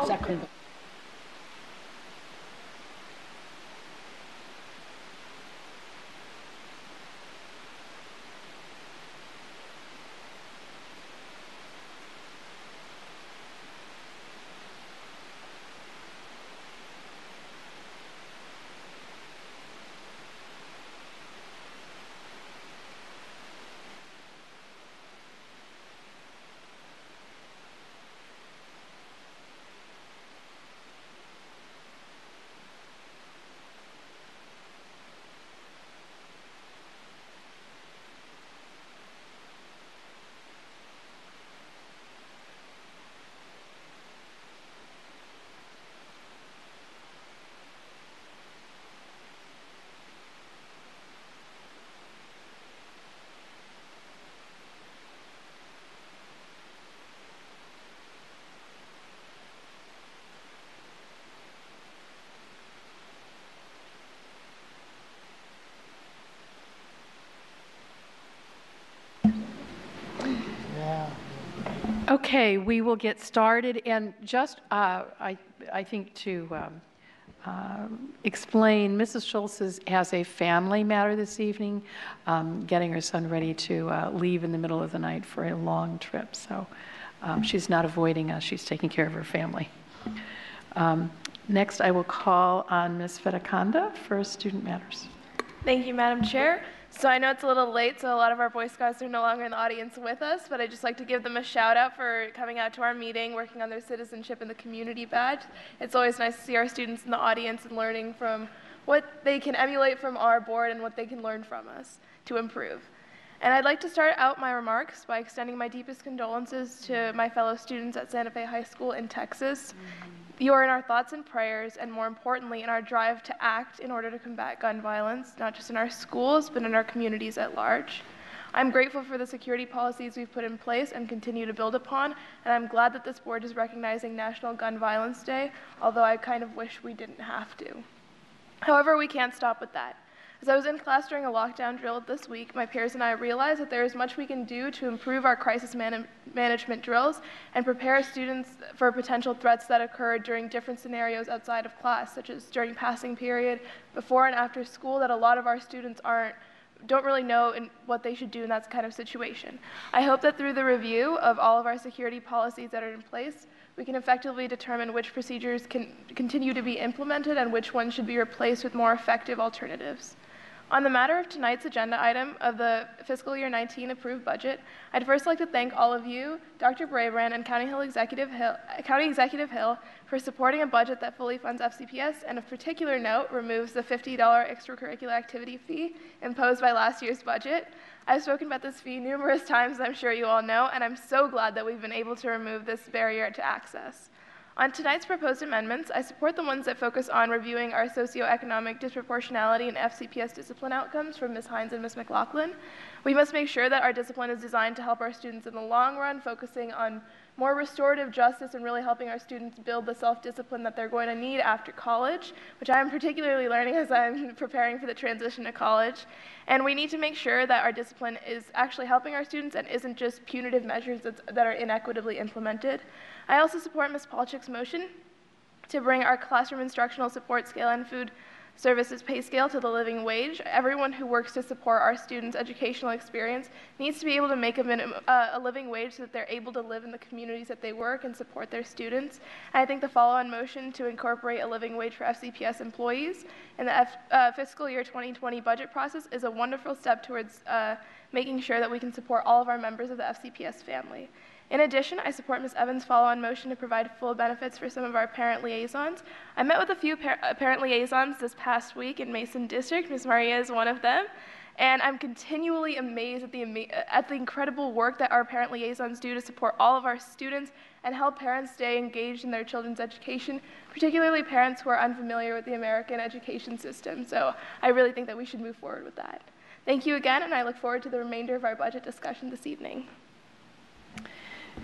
Second. Okay, we will get started. And just, I think to explain, Mrs. Schultz has a family matter this evening, getting her son ready to leave in the middle of the night for a long trip. So she's not avoiding us, she's taking care of her family. Next, I will call on Ms. Fedakanda for Student Matters. Thank you, Madam Chair. So I know it's a little late, so a lot of our Boy Scouts are no longer in the audience with us, but I'd just like to give them a shout out for coming out to our meeting, working on their citizenship and the community badge. It's always nice to see our students in the audience and learning from what they can emulate from our board and what they can learn from us to improve. And I'd like to start out my remarks by extending my deepest condolences to my fellow students at Santa Fe High School in Texas. You are in our thoughts and prayers, and more importantly, in our drive to act in order to combat gun violence, not just in our schools, but in our communities at large. I'm grateful for the security policies we've put in place and continue to build upon, and I'm glad that this board is recognizing National Gun Violence Day, although I kind of wish we didn't have to. However, we can't stop with that. As I was in class during a lockdown drill this week, my peers and I realized that there is much we can do to improve our crisis management drills and prepare students for potential threats that occur during different scenarios outside of class, such as during passing period, before and after school, that a lot of our students don't really know what they should do in that kind of situation. I hope that through the review of all of our security policies that are in place, we can effectively determine which procedures can continue to be implemented and which ones should be replaced with more effective alternatives. On the matter of tonight's agenda item of the fiscal year 19 approved budget, I'd first like to thank all of you, Dr. Brabrand and County Executive Hill, for supporting a budget that fully funds FCPS and of particular note removes the $50 extracurricular activity fee imposed by last year's budget. I've spoken about this fee numerous times, I'm sure you all know, and I'm so glad that we've been able to remove this barrier to access. On tonight's proposed amendments, I support the ones that focus on reviewing our socioeconomic disproportionality and FCPS discipline outcomes from Ms. Hines and Ms. McLaughlin. We must make sure that our discipline is designed to help our students in the long run, focusing on more restorative justice and really helping our students build the self-discipline that they're going to need after college, which I'm particularly learning as I'm preparing for the transition to college. And we need to make sure that our discipline is actually helping our students and isn't just punitive measures that are inequitably implemented. I also support Ms. Palchik's motion to bring our classroom instructional support scale and food services pay scale to the living wage. Everyone who works to support our students' educational experience needs to be able to make a living wage so that they're able to live in the communities that they work and support their students. And I think the follow-on motion to incorporate a living wage for FCPS employees in the fiscal year 2020 budget process is a wonderful step towards making sure that we can support all of our members of the FCPS family. In addition, I support Ms. Evans' follow-on motion to provide full benefits for some of our parent liaisons. I met with a few parent liaisons this past week in Mason District. Ms. Maria is one of them. And I'm continually amazed at the incredible work that our parent liaisons do to support all of our students and help parents stay engaged in their children's education, particularly parents who are unfamiliar with the American education system. So I really think that we should move forward with that. Thank you again, and I look forward to the remainder of our budget discussion this evening.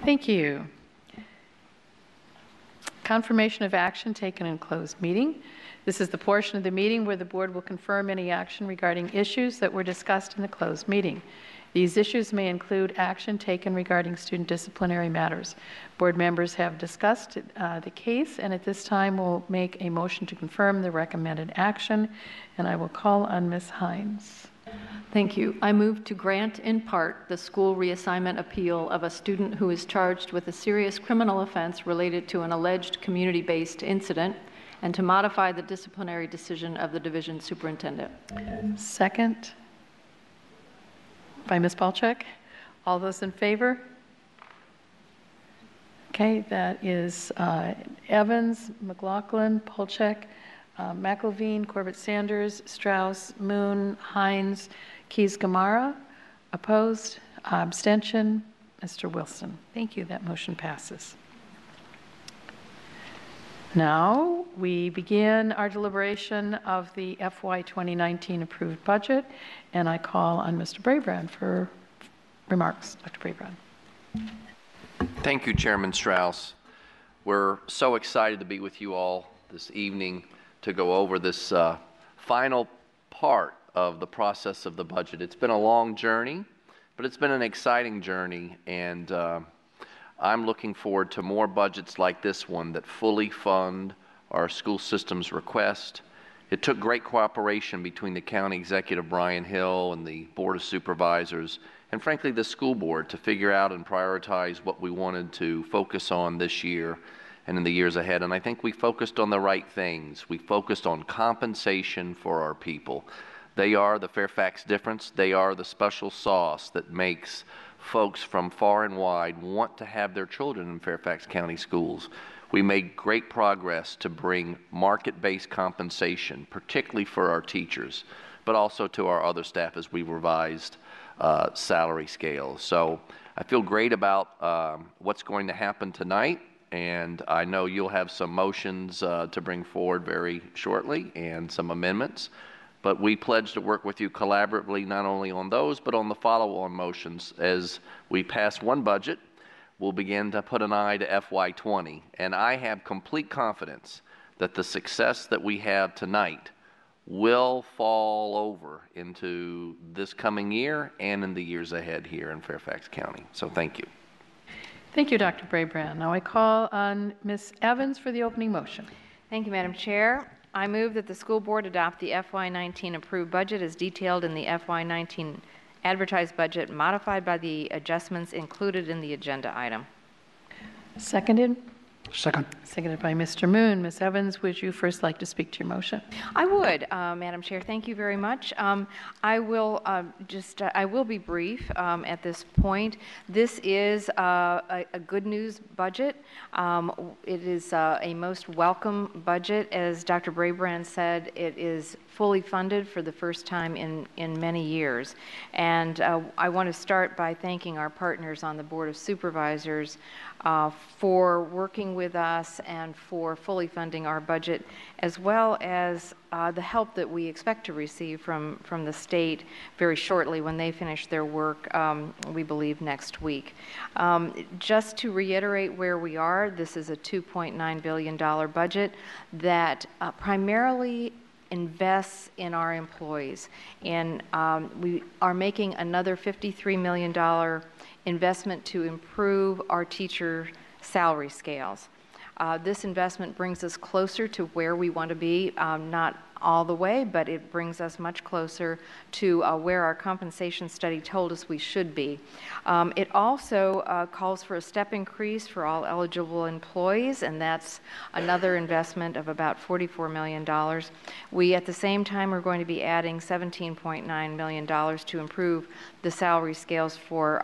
Thank you. Confirmation of action taken in closed meeting. This is the portion of the meeting where the board will confirm any action regarding issues that were discussed in the closed meeting. These issues may include action taken regarding student disciplinary matters. Board members have discussed the case, and at this time we'll make a motion to confirm the recommended action, and I will call on Ms. Hines. Thank you. I move to grant in part the school reassignment appeal of a student who is charged with a serious criminal offense related to an alleged community-based incident, and to modify the disciplinary decision of the division superintendent. Second by Ms. Palchik. All those in favor? Okay, that is Evans, McLaughlin, Palchik, McElveen, Corbett Sanders, Strauss, Moon, Hines, Keys Gamara. Opposed? Abstention? Mr. Wilson. Thank you. That motion passes. Now we begin our deliberation of the FY 2019 approved budget, and I call on Mr. Brabrand for remarks. Dr. Brabrand. Thank you, Chairman Strauss. We're so excited to be with you all this evening to go over this final part of the process of the budget. It's been a long journey, but it's been an exciting journey, and I'm looking forward to more budgets like this one that fully fund our school system's request. It took great cooperation between the County Executive Brian Hill and the Board of Supervisors, and frankly the school board, to figure out and prioritize what we wanted to focus on this year and in the years ahead. And I think we focused on the right things. We focused on compensation for our people. They are the Fairfax difference. They are the special sauce that makes folks from far and wide want to have their children in Fairfax County schools. We made great progress to bring market-based compensation, particularly for our teachers, but also to our other staff as we revised salary scales. So I feel great about what's going to happen tonight, and I know you'll have some motions to bring forward very shortly and some amendments. But we pledge to work with you collaboratively, not only on those, but on the follow-on motions. As we pass one budget, we'll begin to put an eye to FY20. And I have complete confidence that the success that we have tonight will fall over into this coming year and in the years ahead here in Fairfax County. So thank you. Thank you, Dr. Brabrand. Now I call on Ms. Evans for the opening motion. Thank you, Madam Chair. I move that the school board adopt the FY19 approved budget as detailed in the FY19 advertised budget, modified by the adjustments included in the agenda item. Seconded. Second. Seconded by Mr. Moon. Ms. Evans, would you first like to speak to your motion? I would, Madam Chair. Thank you very much. I will I will be brief at this point. This is a good news budget. It is a most welcome budget. As Dr. Brabrand said, it is fully funded for the first time in many years. And I want to start by thanking our partners on the Board of Supervisors for working with us and for fully funding our budget, as well as the help that we expect to receive from the state very shortly when they finish their work, we believe next week. Just to reiterate where we are, this is a $2.9 billion budget that primarily invests in our employees. And we are making another $53 million investment to improve our teacher salary scales. This investment brings us closer to where we want to be, not all the way, but it brings us much closer to where our compensation study told us we should be. It also calls for a step increase for all eligible employees, and that's another investment of about $44 million. We, at the same time, are going to be adding $17.9 million to improve the salary scales for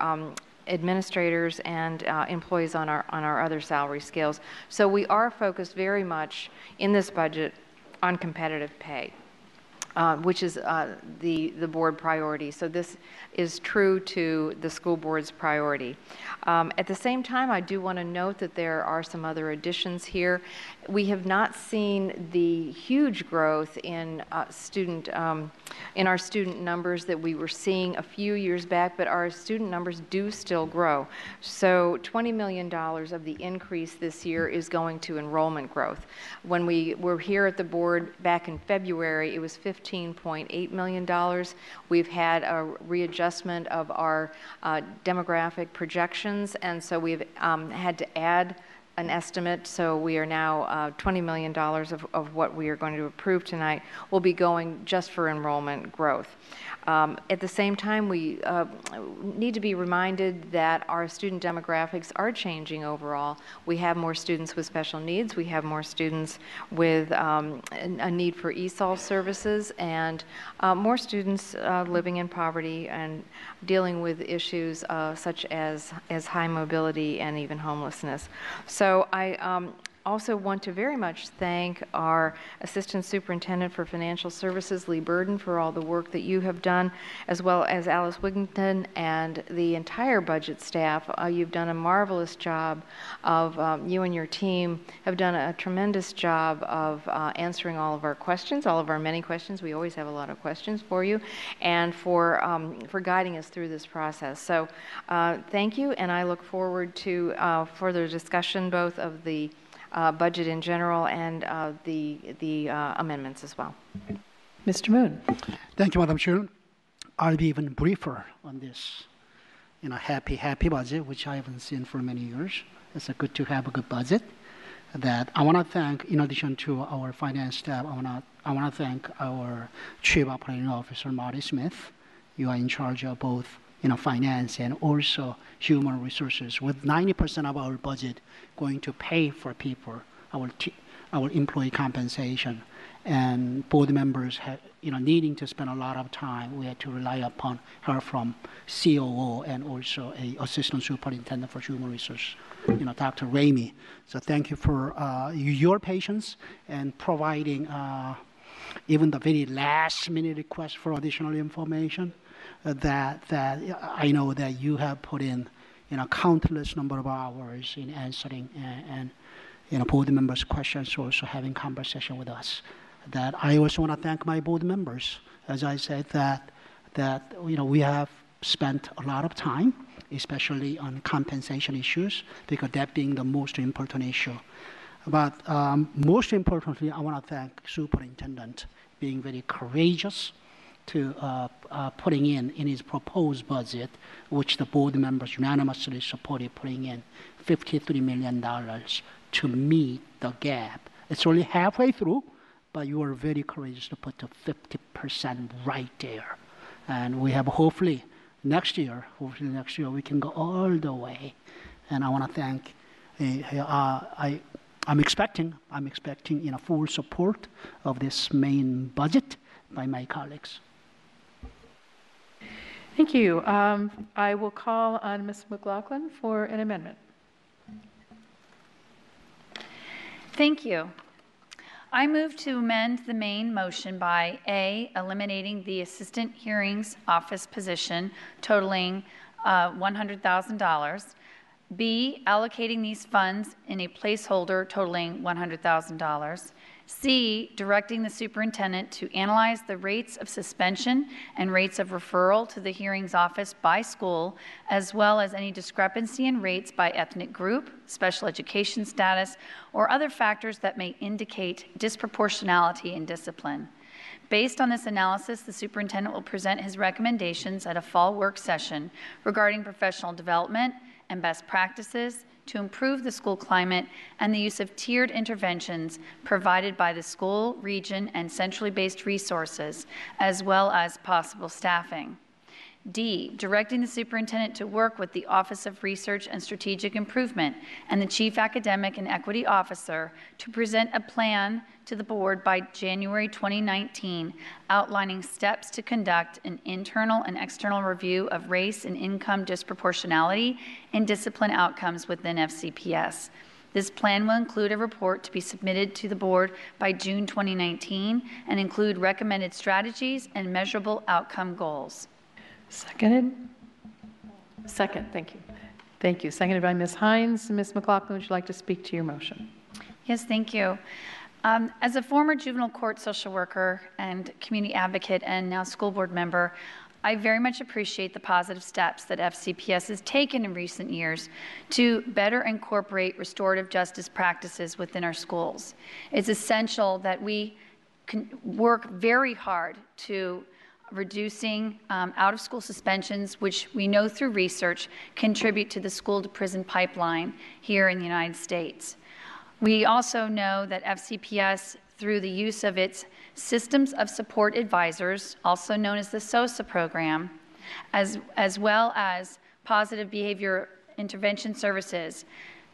administrators and employees on our other salary scales. So we are focused very much in this budget on competitive pay, which is the board priority. So this is true to the school board's priority. At the same time, I do want to note that there are some other additions here. We have not seen the huge growth in our student numbers that we were seeing a few years back, but our student numbers do still grow. So $20 million of the increase this year is going to enrollment growth. When we were here at the board back in February, it was $15.8 million. We've had a readjustment of our demographic projections, and so we've had to add an estimate. So we are now $20 million of what we are going to approve tonight will be going just for enrollment growth. At the same time, we need to be reminded that our student demographics are changing overall. We have more students with special needs. We have more students with a need for ESOL services, and more students living in poverty and dealing with issues such as high mobility and even homelessness. So I also want to very much thank our Assistant Superintendent for Financial Services, Lee Burden, for all the work that you have done, as well as Alice Wigington and the entire budget staff. You've done a marvelous job of, you and your team have done a tremendous job of answering all of our questions, all of our many questions. We always have a lot of questions for you, and for guiding us through this process. So thank you, and I look forward to further discussion both of the budget in general and the amendments as well. Mr. Moon. Thank you, Madam Chair. I'll be even briefer on this, happy budget, which I haven't seen for many years. It's good to have a good budget. That I want to thank, in addition to our finance staff, I want to thank our Chief Operating Officer, Marty Smith. You are in charge of both finance and also human resources, with 90% of our budget going to pay for people, our employee compensation, and board members needing to spend a lot of time. We had to rely upon her from COO and also a assistant superintendent for human resources, Dr. Ramey. So thank you for your patience and providing even the very last minute request for additional information. That I know that you have put in, countless number of hours in answering and board members' questions, also having conversation with us. That I also want to thank my board members, as I said, that we have spent a lot of time, especially on compensation issues, because that being the most important issue. But most importantly, I want to thank superintendent being very courageous to putting in his proposed budget, which the board members unanimously supported, putting in $53 million to meet the gap. It's only halfway through, but you are very courageous to put the 50% right there. And we have hopefully next year we can go all the way. And I want to thank I'm expecting full support of this main budget by my colleagues. Thank you. I will call on Ms. McLaughlin for an amendment. Thank you. I move to amend the main motion by A, eliminating the Assistant Hearings Office position totaling $100,000, B, allocating these funds in a placeholder totaling $100,000, C, directing the superintendent to analyze the rates of suspension and rates of referral to the hearings office by school, as well as any discrepancy in rates by ethnic group, special education status, or other factors that may indicate disproportionality in discipline. Based on this analysis, the superintendent will present his recommendations at a fall work session regarding professional development and best practices to improve the school climate and the use of tiered interventions provided by the school, region, and centrally based resources, as well as possible staffing. D, directing the superintendent to work with the Office of Research and Strategic Improvement and the Chief Academic and Equity Officer to present a plan to the board by January 2019 outlining steps to conduct an internal and external review of race and income disproportionality and discipline outcomes within FCPS. This plan will include a report to be submitted to the board by June 2019 and include recommended strategies and measurable outcome goals. Seconded? Second, thank you. Thank you. Seconded by Ms. Hines. Ms. McLaughlin, would you like to speak to your motion? Yes, thank you. As a former juvenile court social worker and community advocate and now school board member, I very much appreciate the positive steps that FCPS has taken in recent years to better incorporate restorative justice practices within our schools. It's essential that we can work very hard to reducing out-of-school suspensions, which we know through research contribute to the school-to-prison pipeline here in the United States. We also know that FCPS, through the use of its Systems of Support Advisors, also known as the SOSA program, as well as Positive Behavior Intervention Services,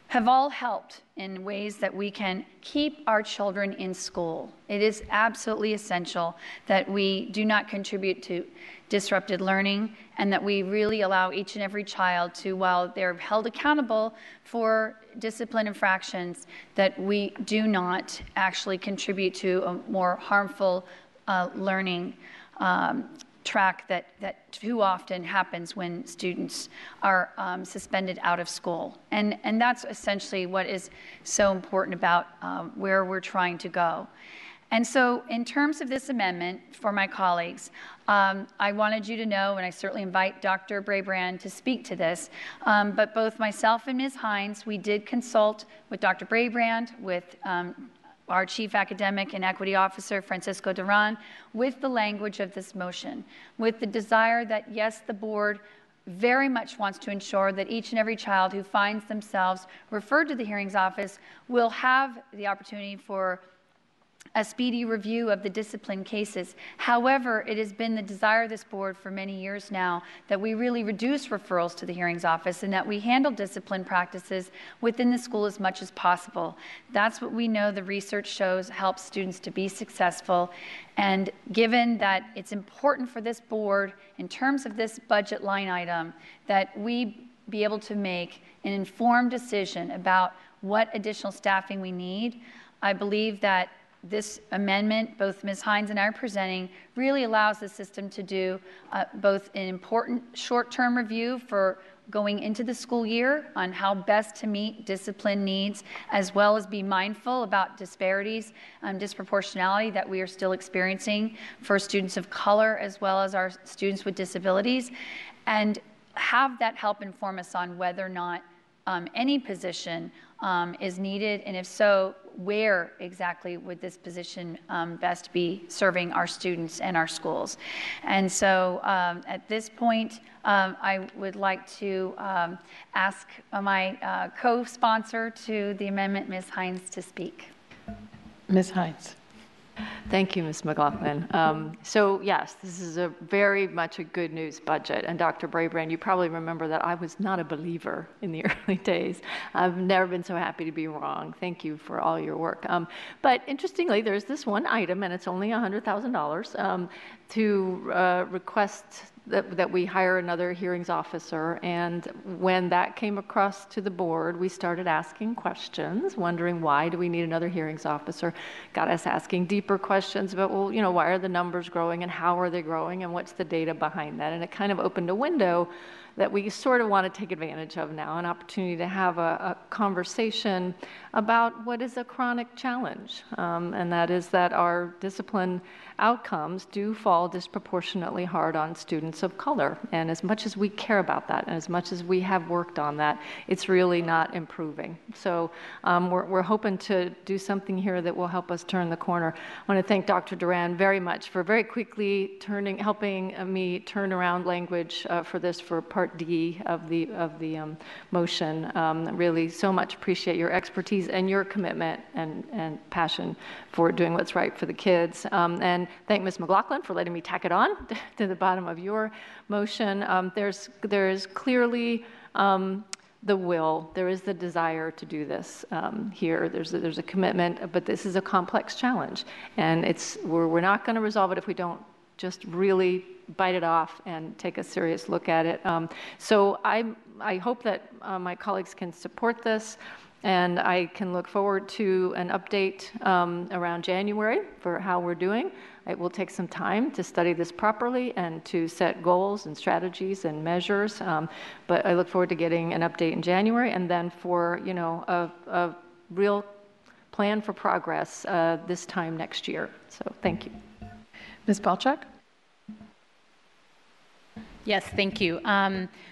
have all helped in ways that we can keep our children in school. It is absolutely essential that we do not contribute to disrupted learning and that we really allow each and every child to, while they're held accountable for discipline infractions, that we do not actually contribute to a more harmful learning track that too often happens when students are suspended out of school. And that's essentially what is so important about where we're trying to go. And so in terms of this amendment for my colleagues, I wanted you to know, and I certainly invite Dr. Brabrand to speak to this, but both myself and Ms. Hines, we did consult with Dr. Brabrand, with our Chief Academic and Equity Officer, Francisco Duran, with the language of this motion, with the desire that, yes, the board very much wants to ensure that each and every child who finds themselves referred to the hearings office will have the opportunity for a speedy review of the discipline cases. However, it has been the desire of this board for many years now that we really reduce referrals to the hearings office and that we handle discipline practices within the school as much as possible. That's what we know the research shows helps students to be successful. And given that it's important for this board, in terms of this budget line item, that we be able to make an informed decision about what additional staffing we need, I believe that this amendment, both Ms. Hines and I are presenting, really allows the system to do both an important short-term review for going into the school year on how best to meet discipline needs, as well as be mindful about disparities and disproportionality that we are still experiencing for students of color as well as our students with disabilities, and have that help inform us on whether or not any position is needed, and if so, where exactly would this position best be serving our students and our schools. And so at this point, I would like to ask my co-sponsor to the amendment, Ms. Hines, to speak. Ms. Hines. Thank you, Ms. McLaughlin. So yes, this is very much a good news budget. And Dr. Brabrand, you probably remember that I was not a believer in the early days. I've never been so happy to be wrong. Thank you for all your work. But interestingly, there's this one item, and it's only $100,000, to request that we hire another hearings officer. And when that came across to the board, we started asking questions, wondering why do we need another hearings officer? Got us asking deeper questions about, well, why are the numbers growing and how are they growing and what's the data behind that? And it kind of opened a window that we sort of want to take advantage of now, an opportunity to have a conversation about what is a chronic challenge, and that is that our discipline outcomes do fall disproportionately hard on students of color. And as much as we care about that, and as much as we have worked on that, it's really not improving. So we're hoping to do something here that will help us turn the corner. I want to thank Dr. Duran very much for very quickly helping me turn around language for this for Part D of the motion. Really so much appreciate your expertise and your commitment and passion for doing what's right for the kids. And thank Ms. McLaughlin for letting me tack it on to the bottom of your motion. There is clearly the will, there is the desire to do this here. There's a commitment, but this is a complex challenge, and we're not going to resolve it if we don't just really bite it off and take a serious look at it. So I hope that my colleagues can support this, and I can look forward to an update around January for how we're doing. It will take some time to study this properly and to set goals and strategies and measures, but I look forward to getting an update in January, and then for a real plan for progress this time next year. So thank you. Ms. Palchuk? Yes, thank you.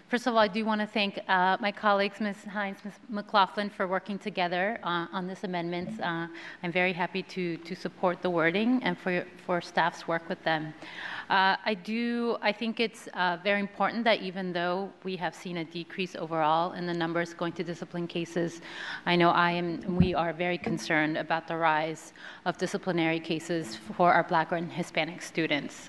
First of all, I do want to thank my colleagues, Ms. Hines, Ms. McLaughlin, for working together on this amendment. I'm very happy to support the wording and for staff's work with them. I think it's very important that even though we have seen a decrease overall in the numbers going to discipline cases, I know we are very concerned about the rise of disciplinary cases for our Black and Hispanic students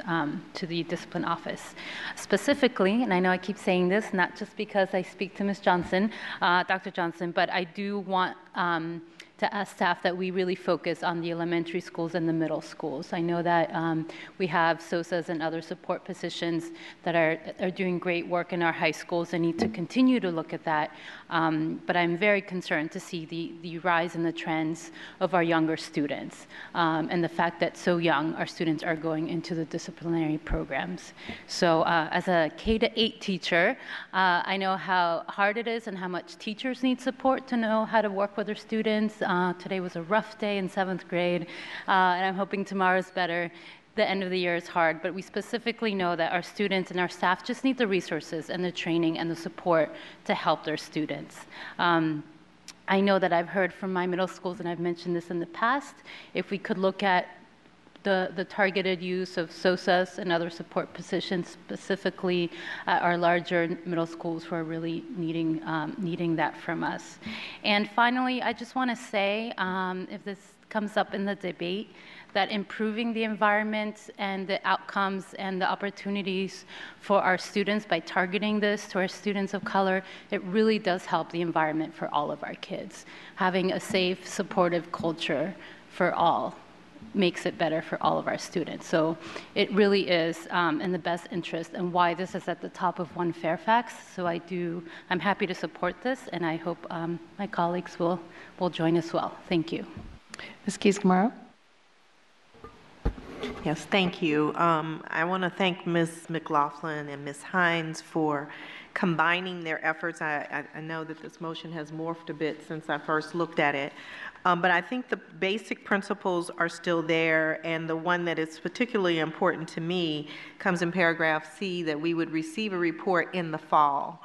to the discipline office. Specifically, and I know I keep saying this, not just because I speak to Ms. Johnson, Dr. Johnson, but I do want to ask staff that we really focus on the elementary schools and the middle schools. I know that we have SOSAs and other support positions that are doing great work in our high schools and need to continue to look at that. But I'm very concerned to see the rise in the trends of our younger students and the fact that so young our students are going into the disciplinary programs. So as a K-8 teacher, I know how hard it is and how much teachers need support to know how to work with their students. Today was a rough day in 7th grade, and I'm hoping tomorrow's better. The end of the year is hard, but we specifically know that our students and our staff just need the resources and the training and the support to help their students. I know that I've heard from my middle schools, and I've mentioned this in the past, if we could look at the targeted use of SOSAs and other support positions, specifically at our larger middle schools who are really needing that from us. And finally, I just want to say, if this comes up in the debate, that improving the environment and the outcomes and the opportunities for our students by targeting this to our students of color, it really does help the environment for all of our kids. Having a safe, supportive culture for all makes it better for all of our students. So it really is in the best interest, and why this is at the top of One Fairfax. So I'm happy to support this, and I hope my colleagues will join as well. Thank you. Ms. Keys-Gamarra? Yes, thank you. I want to thank Ms. McLaughlin and Ms. Hines for combining their efforts. I know that this motion has morphed a bit since I first looked at it, but I think the basic principles are still there, and the one that is particularly important to me comes in paragraph C, that we would receive a report in the fall.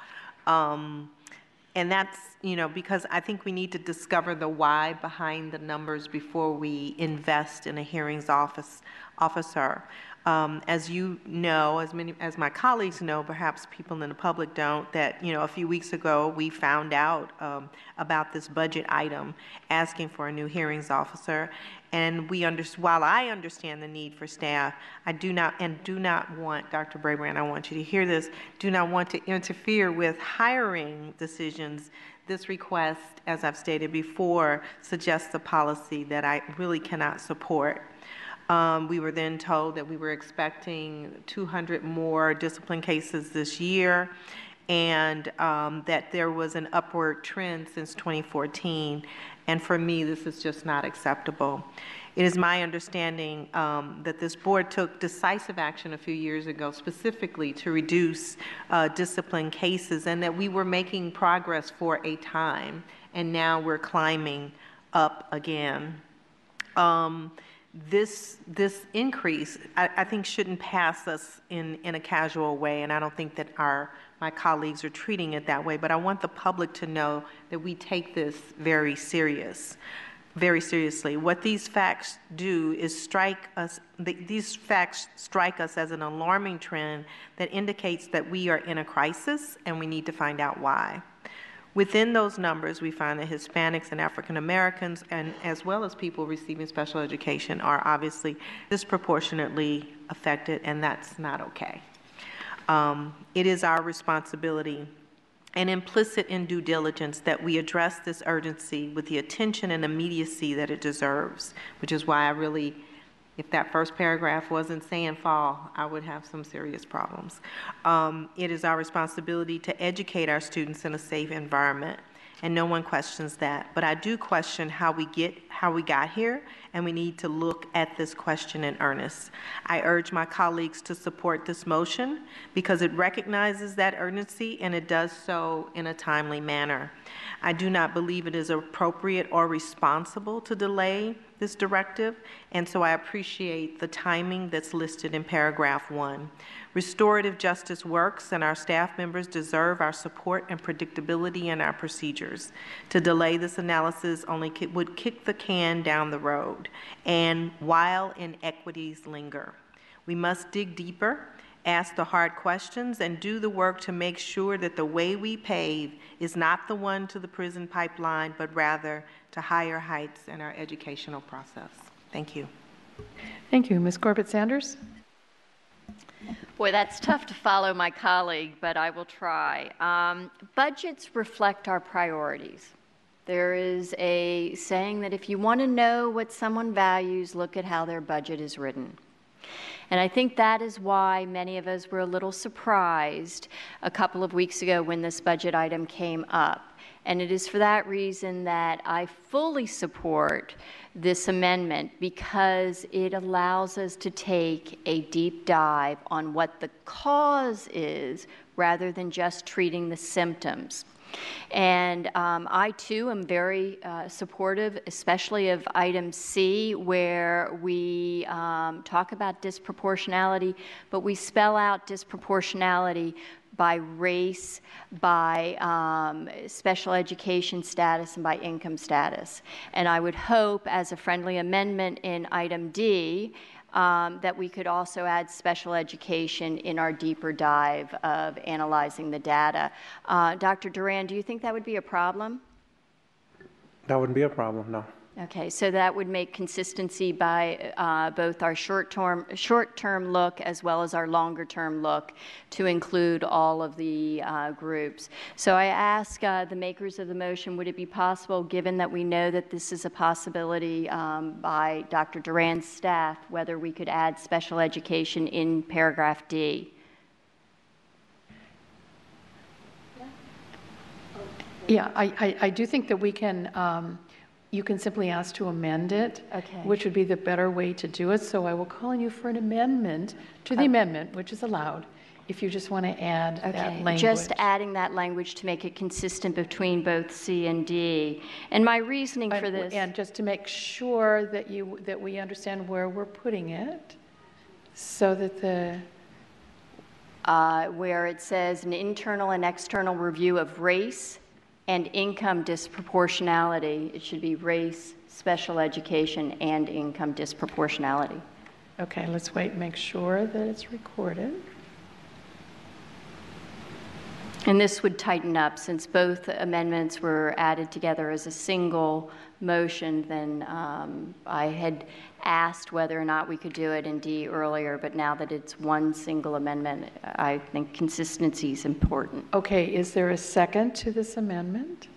And that's, because I think we need to discover the why behind the numbers before we invest in a hearings officer. As you know, as my colleagues know, perhaps people in the public don't, that a few weeks ago we found out about this budget item asking for a new hearings officer, and while I understand the need for staff, I do not want, Dr. Brabrand, I want you to hear this, do not want to interfere with hiring decisions. This request, as I've stated before, suggests a policy that I really cannot support. We were then told that we were expecting 200 more discipline cases this year, and that there was an upward trend since 2014. And for me, this is just not acceptable. It is my understanding that this board took decisive action a few years ago specifically to reduce discipline cases, and that we were making progress for a time, and now we're climbing up again. This increase, I think, shouldn't pass us in a casual way, and I don't think that my colleagues are treating it that way, but I want the public to know that we take this very seriously. What these facts do is strike us as an alarming trend that indicates that we are in a crisis and we need to find out why. Within those numbers, we find that Hispanics and African Americans, and as well as people receiving special education, are obviously disproportionately affected, and that's not okay. It is our responsibility and implicit in due diligence that we address this urgency with the attention and immediacy that it deserves, which is why if that first paragraph wasn't saying fall, I would have some serious problems. It is our responsibility to educate our students in a safe environment, and no one questions that. But I do question how we got here, and we need to look at this question in earnest. I urge my colleagues to support this motion because it recognizes that urgency, and it does so in a timely manner. I do not believe it is appropriate or responsible to delay this directive, and so I appreciate the timing that's listed in paragraph 1. Restorative justice works, and our staff members deserve our support and predictability in our procedures. To delay this analysis only would kick the can down the road, and while inequities linger. We must dig deeper, ask the hard questions, and do the work to make sure that the way we pave is not the one to the prison pipeline, but rather to higher heights in our educational process. Thank you. Thank you. Ms. Corbett-Sanders? Boy, that's tough to follow my colleague, but I will try. Budgets reflect our priorities. There is a saying that if you want to know what someone values, look at how their budget is written. And I think that is why many of us were a little surprised a couple of weeks ago when this budget item came up. And it is for that reason that I fully support this amendment, because it allows us to take a deep dive on what the cause is rather than just treating the symptoms. And I, too, am very supportive, especially of item C, where we talk about disproportionality, but we spell out disproportionality by race, by special education status, and by income status. And I would hope, as a friendly amendment in item D, that we could also add special education in our deeper dive of analyzing the data. Dr. Duran, do you think that would be a problem? That wouldn't be a problem, no. Okay, so that would make consistency by both our short-term look as well as our longer-term look to include all of the groups. So I ask the makers of the motion, would it be possible, given that we know that this is a possibility by Dr. Duran's staff, whether we could add special education in paragraph D? Yeah, I do think that we can, you can simply ask to amend it, okay, which would be the better way to do it. So I will call on you for an amendment to the amendment, which is allowed, if you just want to add that language. Just adding that language to make it consistent between both C and D. And my reasoning for this... And just to make sure that we understand where we're putting it, so that the... where it says an internal and external review of race and income disproportionality. It should be race, special education, and income disproportionality. Okay, let's wait and make sure that it's recorded. And this would tighten up, since both amendments were added together as a single motion, then I had asked whether or not we could do it in D earlier, but now that it's one single amendment, I think consistency is important. Okay, is there a second to this amendment?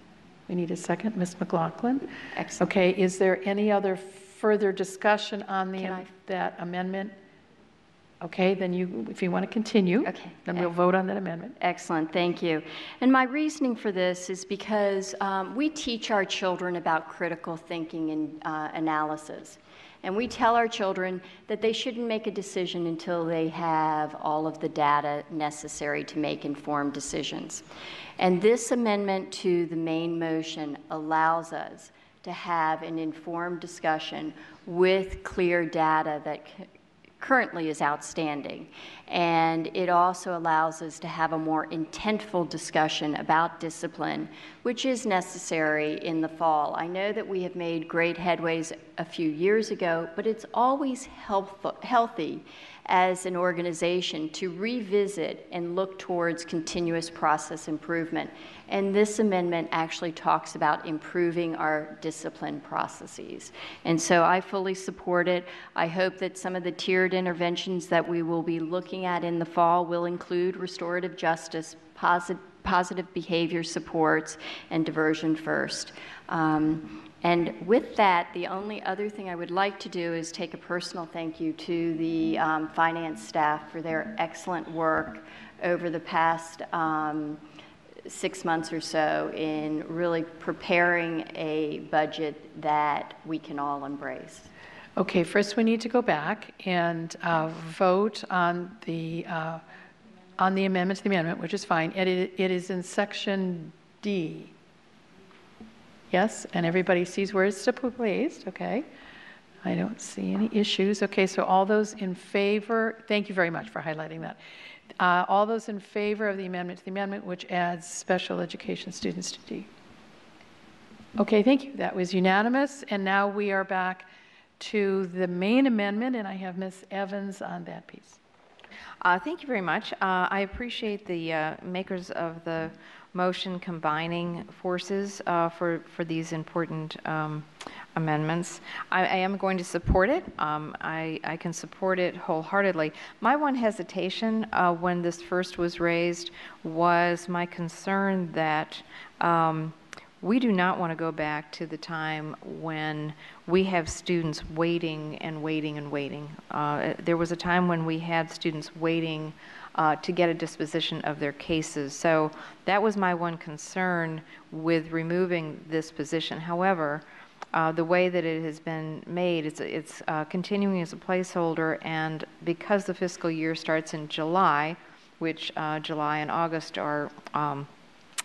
We need a second, Ms. McLaughlin. Excellent. Okay, is there any other further discussion on that amendment? Okay, then if you want to continue, then we'll vote on that amendment. Excellent, thank you. And my reasoning for this is because we teach our children about critical thinking and analysis. And we tell our children that they shouldn't make a decision until they have all of the data necessary to make informed decisions. And this amendment to the main motion allows us to have an informed discussion with clear data that currently is outstanding. And it also allows us to have a more intentful discussion about discipline, which is necessary in the fall. I know that we have made great headways a few years ago, but it's always healthy as an organization to revisit and look towards continuous process improvement. And this amendment actually talks about improving our discipline processes. And so I fully support it. I hope that some of the tiered interventions that we will be looking at in the fall will include restorative justice, positive behavior supports, and diversion first. And with that, the only other thing I would like to do is take a personal thank you to the finance staff for their excellent work over the past 6 months or so in really preparing a budget that we can all embrace. Okay, first we need to go back and vote on the amendment to the amendment, which is fine. It is in section D. Yes, and everybody sees where it's placed, okay? I don't see any issues. Okay, so all those in favor, thank you very much for highlighting that. All those in favor of the amendment to the amendment, which adds special education students to D. Okay, thank you. That was unanimous, and now we are back to the main amendment, and I have Ms. Evans on that piece. Thank you very much. I appreciate the makers of the motion combining forces for these important amendments. I am going to support it. I can support it wholeheartedly. My one hesitation when this first was raised was my concern that we do not want to go back to the time when we have students waiting and waiting and waiting. There was a time when we had students waiting to get a disposition of their cases. So that was my one concern with removing this position. However, the way that it has been made, it's continuing as a placeholder, and because the fiscal year starts in July, which July and August are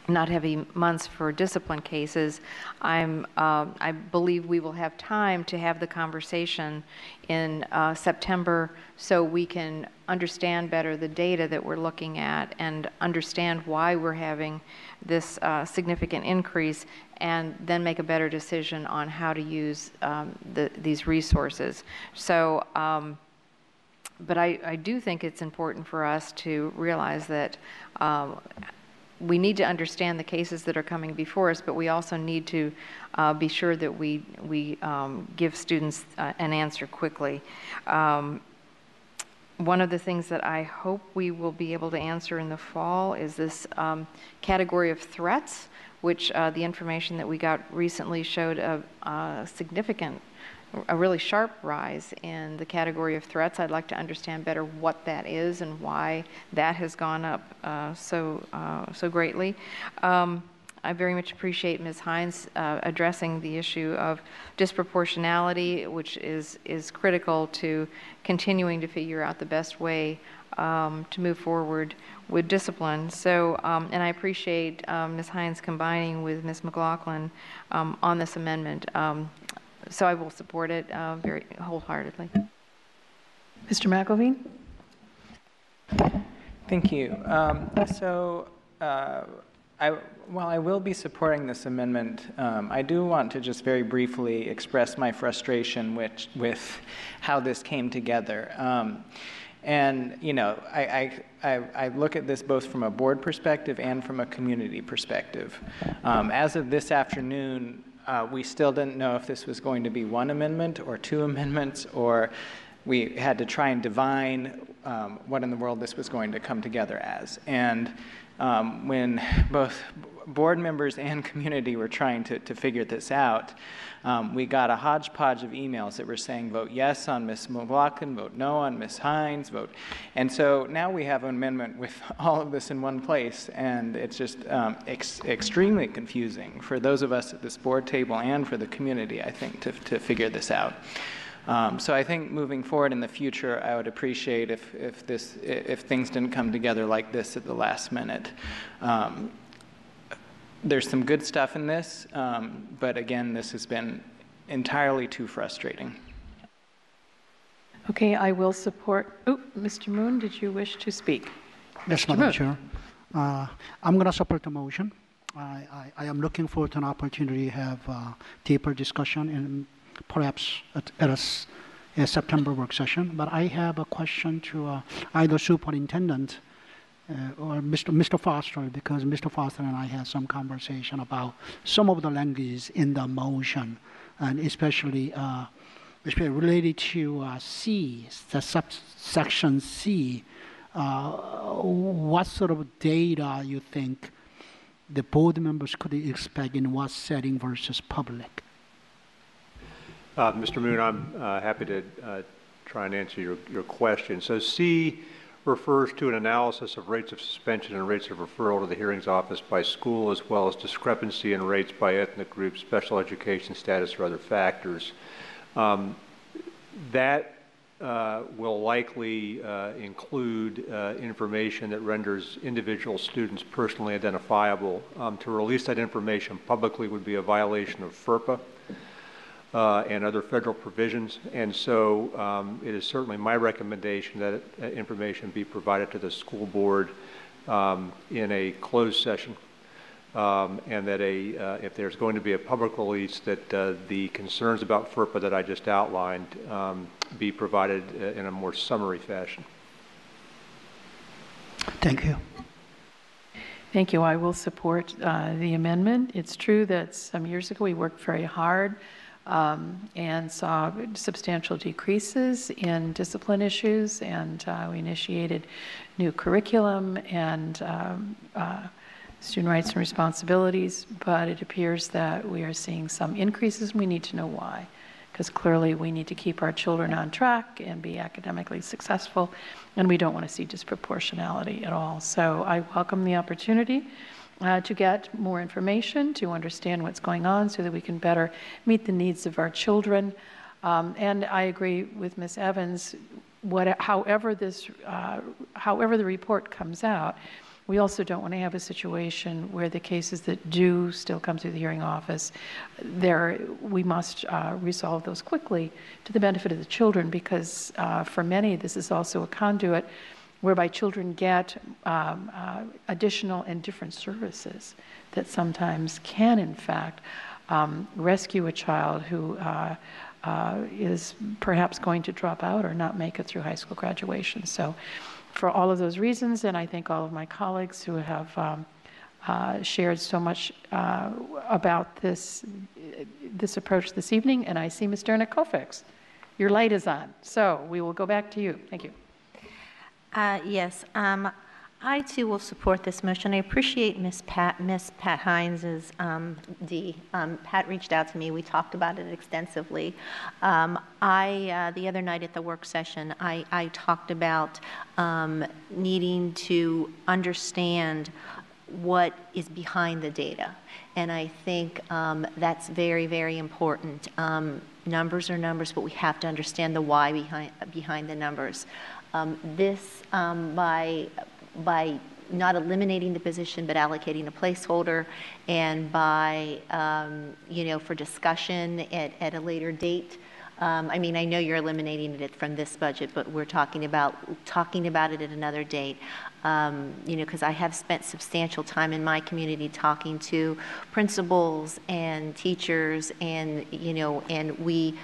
not heavy months for discipline cases, I believe we will have time to have the conversation in September so we can understand better the data that we're looking at and understand why we're having this significant increase, and then make a better decision on how to use these resources. So, but I do think it's important for us to realize that we need to understand the cases that are coming before us, but we also need to be sure that we give students an answer quickly. One of the things that I hope we will be able to answer in the fall is this category of threats, which the information that we got recently showed a significant, a really sharp rise in the category of threats. I'd like to understand better what that is and why that has gone up so greatly. I very much appreciate Ms. Hines addressing the issue of disproportionality, which is critical to continuing to figure out the best way to move forward with discipline. So, and I appreciate Ms. Hines combining with Ms. McLaughlin on this amendment. So I will support it very wholeheartedly. Mr. McElveen? Thank you. While I will be supporting this amendment, I do want to just very briefly express my frustration with how this came together. And, you know, I look at this both from a board perspective and from a community perspective. As of this afternoon, we still didn't know if this was going to be one amendment or two amendments, or we had to try and divine what in the world this was going to come together as. And when both board members and community were trying to figure this out, we got a hodgepodge of emails that were saying vote yes on Ms. McLaughlin, vote no on Ms. Hines, vote. And so now we have an amendment with all of this in one place, and it's just extremely confusing for those of us at this board table and for the community, I think, to figure this out. So I think moving forward in the future, I would appreciate if things didn't come together like this at the last minute. There's some good stuff in this, but again, this has been entirely too frustrating. Okay, I will support. Oh, Mr. Moon, did you wish to speak? Yes, Madam Chair. I'm going to support the motion. I am looking forward to an opportunity to have deeper discussion and perhaps at a September work session. But I have a question to either superintendent or Mr. Foster, because Mr. Foster and I had some conversation about some of the language in the motion, and especially related to C, the subsection C. What sort of data you think the board members could expect in what setting versus public? Mr. Moon, I'm happy to try and answer your question. So C refers to an analysis of rates of suspension and rates of referral to the hearings office by school, as well as discrepancy in rates by ethnic groups, special education status, or other factors. That will likely include information that renders individual students personally identifiable. To release that information publicly would be a violation of FERPA and other federal provisions, and so it is certainly my recommendation that information be provided to the school board in a closed session, and that if there's going to be a public release, that the concerns about FERPA that I just outlined be provided in a more summary fashion. Thank you. Thank you. I will support the amendment. It's true that some years ago we worked very hard and saw substantial decreases in discipline issues, and we initiated new curriculum and student rights and responsibilities, but it appears that we are seeing some increases, and we need to know why, because clearly we need to keep our children on track and be academically successful, and we don't want to see disproportionality at all. So I welcome the opportunity to get more information, to understand what's going on so that we can better meet the needs of our children. And I agree with Ms. Evans, however the report comes out, we also don't want to have a situation where the cases that do still come through the hearing office, we must resolve those quickly to the benefit of the children, because for many this is also a conduit whereby children get additional and different services that sometimes can, in fact, rescue a child who is perhaps going to drop out or not make it through high school graduation. So for all of those reasons, and I thank all of my colleagues who have shared so much about this approach this evening, and I see Ms. Dernick-Koufax. Your light is on, so we will go back to you. Thank you. Yes, I too will support this motion. I appreciate Ms. Pat Hines's Pat reached out to me. We talked about it extensively. The other night at the work session, I talked about needing to understand what is behind the data, and I think that's very, very important. Numbers are numbers, but we have to understand the why behind the numbers. By not eliminating the position but allocating a placeholder, and by for discussion at a later date, I mean, I know you're eliminating it from this budget, but we're talking about it at another date. You know, because I have spent substantial time in my community talking to principals and teachers, and you know, and we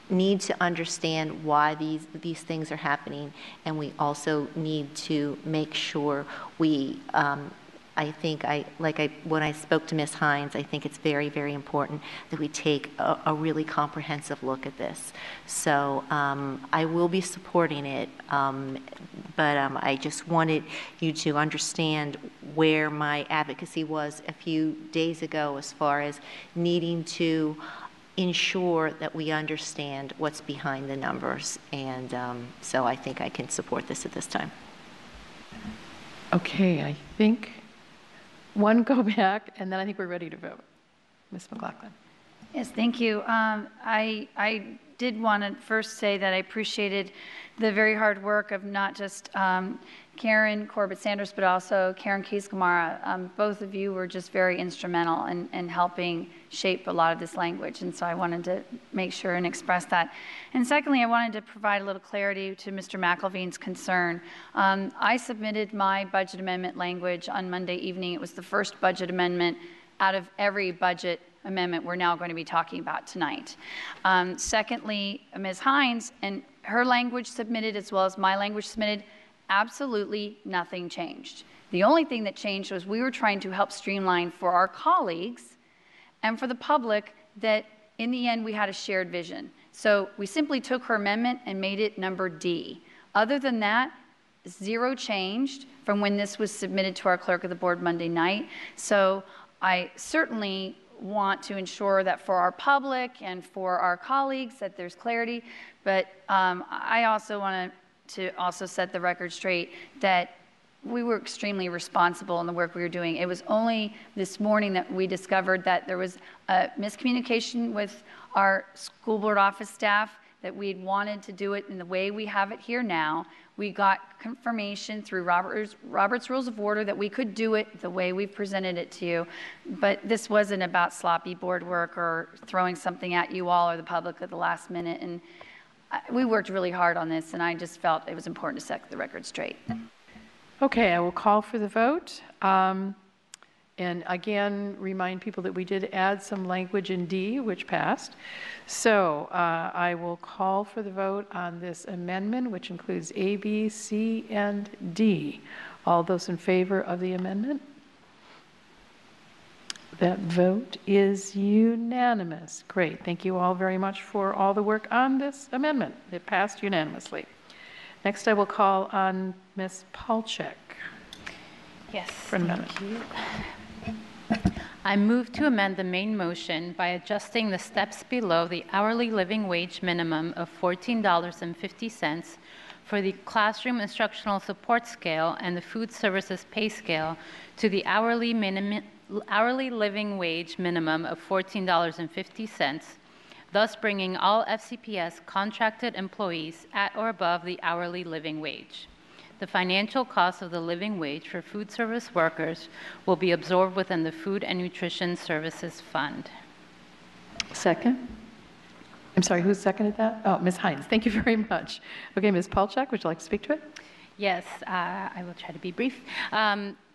need to understand why these things are happening, and we also need to make sure we. When I spoke to Ms. Hines, I think it's very, very important that we take a really comprehensive look at this. So I will be supporting it, but I just wanted you to understand where my advocacy was a few days ago as far as needing to ensure that we understand what's behind the numbers. And so I think I can support this at this time. Okay, I think one go back, and then I think we're ready to vote. Ms. McLaughlin. Yes, thank you. I did want to first say that I appreciated the very hard work of not just Karen Corbett Sanders, but also Karen Keys-Gamarra. Both of you were just very instrumental in helping shape a lot of this language, and so I wanted to make sure and express that. And secondly, I wanted to provide a little clarity to Mr. McElveen's concern. I submitted my budget amendment language on Monday evening. It was the first budget amendment out of every budget amendment we're now going to be talking about tonight. Secondly, Ms. Hines and her language submitted as well as my language submitted, absolutely nothing changed. The only thing that changed was we were trying to help streamline for our colleagues and for the public that in the end we had a shared vision. So we simply took her amendment and made it number D. Other than that, zero changed from when this was submitted to our clerk of the board Monday night. So I certainly want to ensure that for our public and for our colleagues that there's clarity, but I also want to also set the record straight that we were extremely responsible in the work we were doing. It was only this morning that we discovered that there was a miscommunication with our school board office staff, that we'd wanted to do it in the way we have it here now. We got confirmation through Robert's Rules of Order that we could do it the way we've presented it to you. But this wasn't about sloppy board work or throwing something at you all or the public at the last minute. And we worked really hard on this, and I just felt it was important to set the record straight. Okay, I will call for the vote. And again, remind people that we did add some language in D, which passed. So I will call for the vote on this amendment, which includes A, B, C, and D. All those in favor of the amendment? That vote is unanimous. Great. Thank you all very much for all the work on this amendment. It passed unanimously. Next, I will call on Ms. Palchik. Yes, for an amendment. thank you. I move to amend the main motion by adjusting the steps below the hourly living wage minimum of $14.50 for the classroom instructional support scale and the food services pay scale to the hourly living wage minimum of $14.50, thus bringing all FCPS contracted employees at or above the hourly living wage. The financial cost of the living wage for food service workers will be absorbed within the Food and Nutrition Services Fund. Second. I'm sorry, who seconded that? Oh, Ms. Hines. Thank you very much. Okay, Ms. Palchik, would you like to speak to it? Yes, I will try to be brief.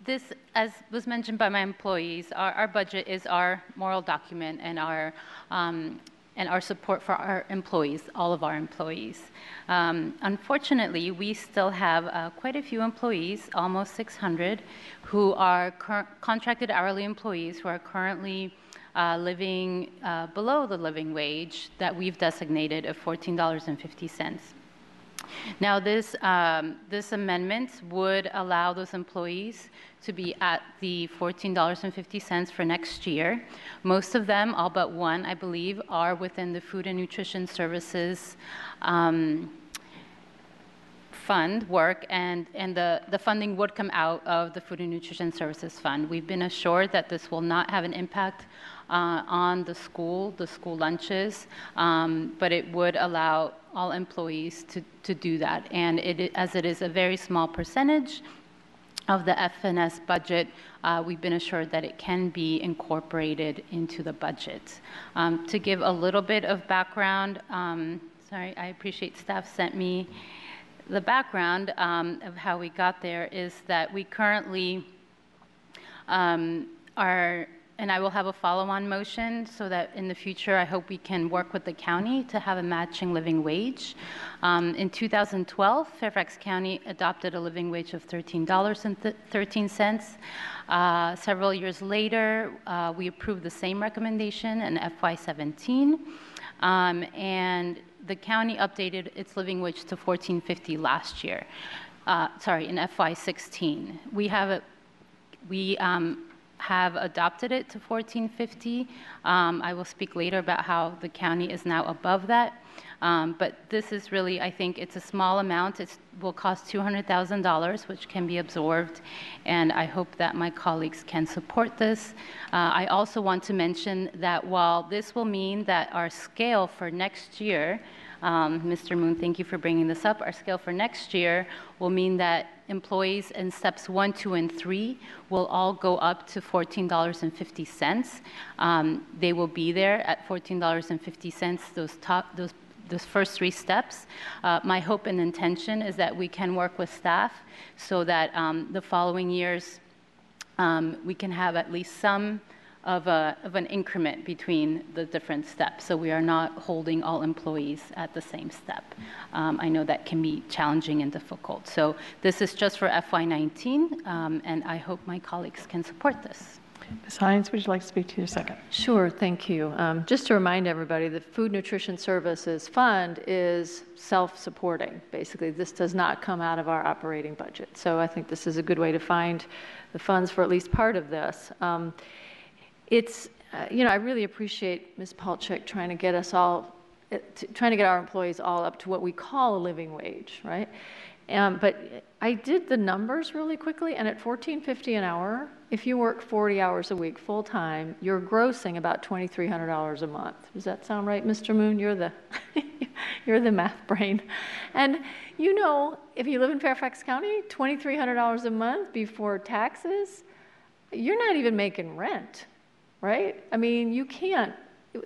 This, as was mentioned by my employees, our budget is our moral document and our support for our employees, all of our employees. Unfortunately, we still have quite a few employees, almost 600, who are contracted hourly employees who are currently living below the living wage that we've designated of $14.50. Now, this amendment would allow those employees to be at the $14.50 for next year. Most of them, all but one, I believe, are within the Food and Nutrition Services Fund work, and the funding would come out of the Food and Nutrition Services Fund. We've been assured that this will not have an impact on the school lunches, but it would allow all employees to do that. And as it is a very small percentage, of the FNS budget, we've been assured that it can be incorporated into the budget. To give a little bit of background, sorry, I appreciate staff sent me the background of how we got there, is that we currently are, and I will have a follow-on motion so that in the future I hope we can work with the county to have a matching living wage. In 2012, Fairfax County adopted a living wage of $13.13. Several years later, we approved the same recommendation in FY17, and the county updated its living wage to $14.50 last year. Sorry, in FY16. We have adopted it to $14.50. I will speak later about how the county is now above that. But this is really, I think it's a small amount. It will cost $200,000, which can be absorbed, and I hope that my colleagues can support this. I also want to mention that while this will mean that our scale for next year, Mr. Moon, thank you for bringing this up. Our scale for next year will mean that employees in steps 1, 2, and 3 will all go up to $14.50. They will be there at $14.50, those first 3 steps. My hope and intention is that we can work with staff so that the following years we can have at least some of an increment between the different steps, so we are not holding all employees at the same step. I know that can be challenging and difficult. So this is just for FY19, and I hope my colleagues can support this. Ms. Hines, would you like to speak to your second? Sure, thank you. Just to remind everybody, the Food Nutrition Services Fund is self-supporting. Basically, this does not come out of our operating budget. So I think this is a good way to find the funds for at least part of this. It's, I really appreciate Ms. Palchik trying to get us all, trying to get our employees all up to what we call a living wage, right? But I did the numbers really quickly, and at $14.50 an hour, if you work 40 hours a week full time, you're grossing about $2,300 a month. Does that sound right, Mr. Moon? You're the you're the math brain. And if you live in Fairfax County, $2,300 a month before taxes, you're not even making rent, right? I mean, you can't.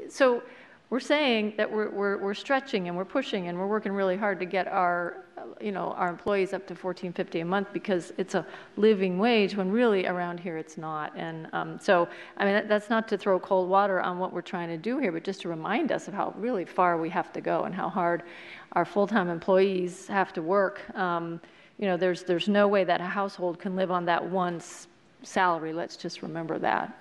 So we're saying that we're stretching and we're pushing and we're working really hard to get our employees up to $14.50 a month because it's a living wage, when really around here it's not. And so, I mean, that's not to throw cold water on what we're trying to do here, but just to remind us of how really far we have to go and how hard our full-time employees have to work. There's no way that a household can live on that one salary. Let's just remember that.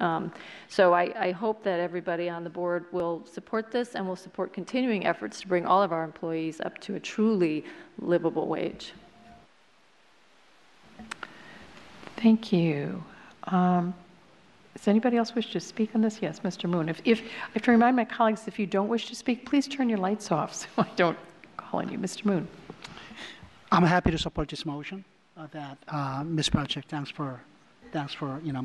So I hope that everybody on the board will support this and will support continuing efforts to bring all of our employees up to a truly livable wage. Thank you. Does anybody else wish to speak on this? Yes, Mr. Moon. If I have to remind my colleagues, if you don't wish to speak, please turn your lights off so I don't call on you. Mr. Moon. I'm happy to support this motion that Ms. Palchik, thanks for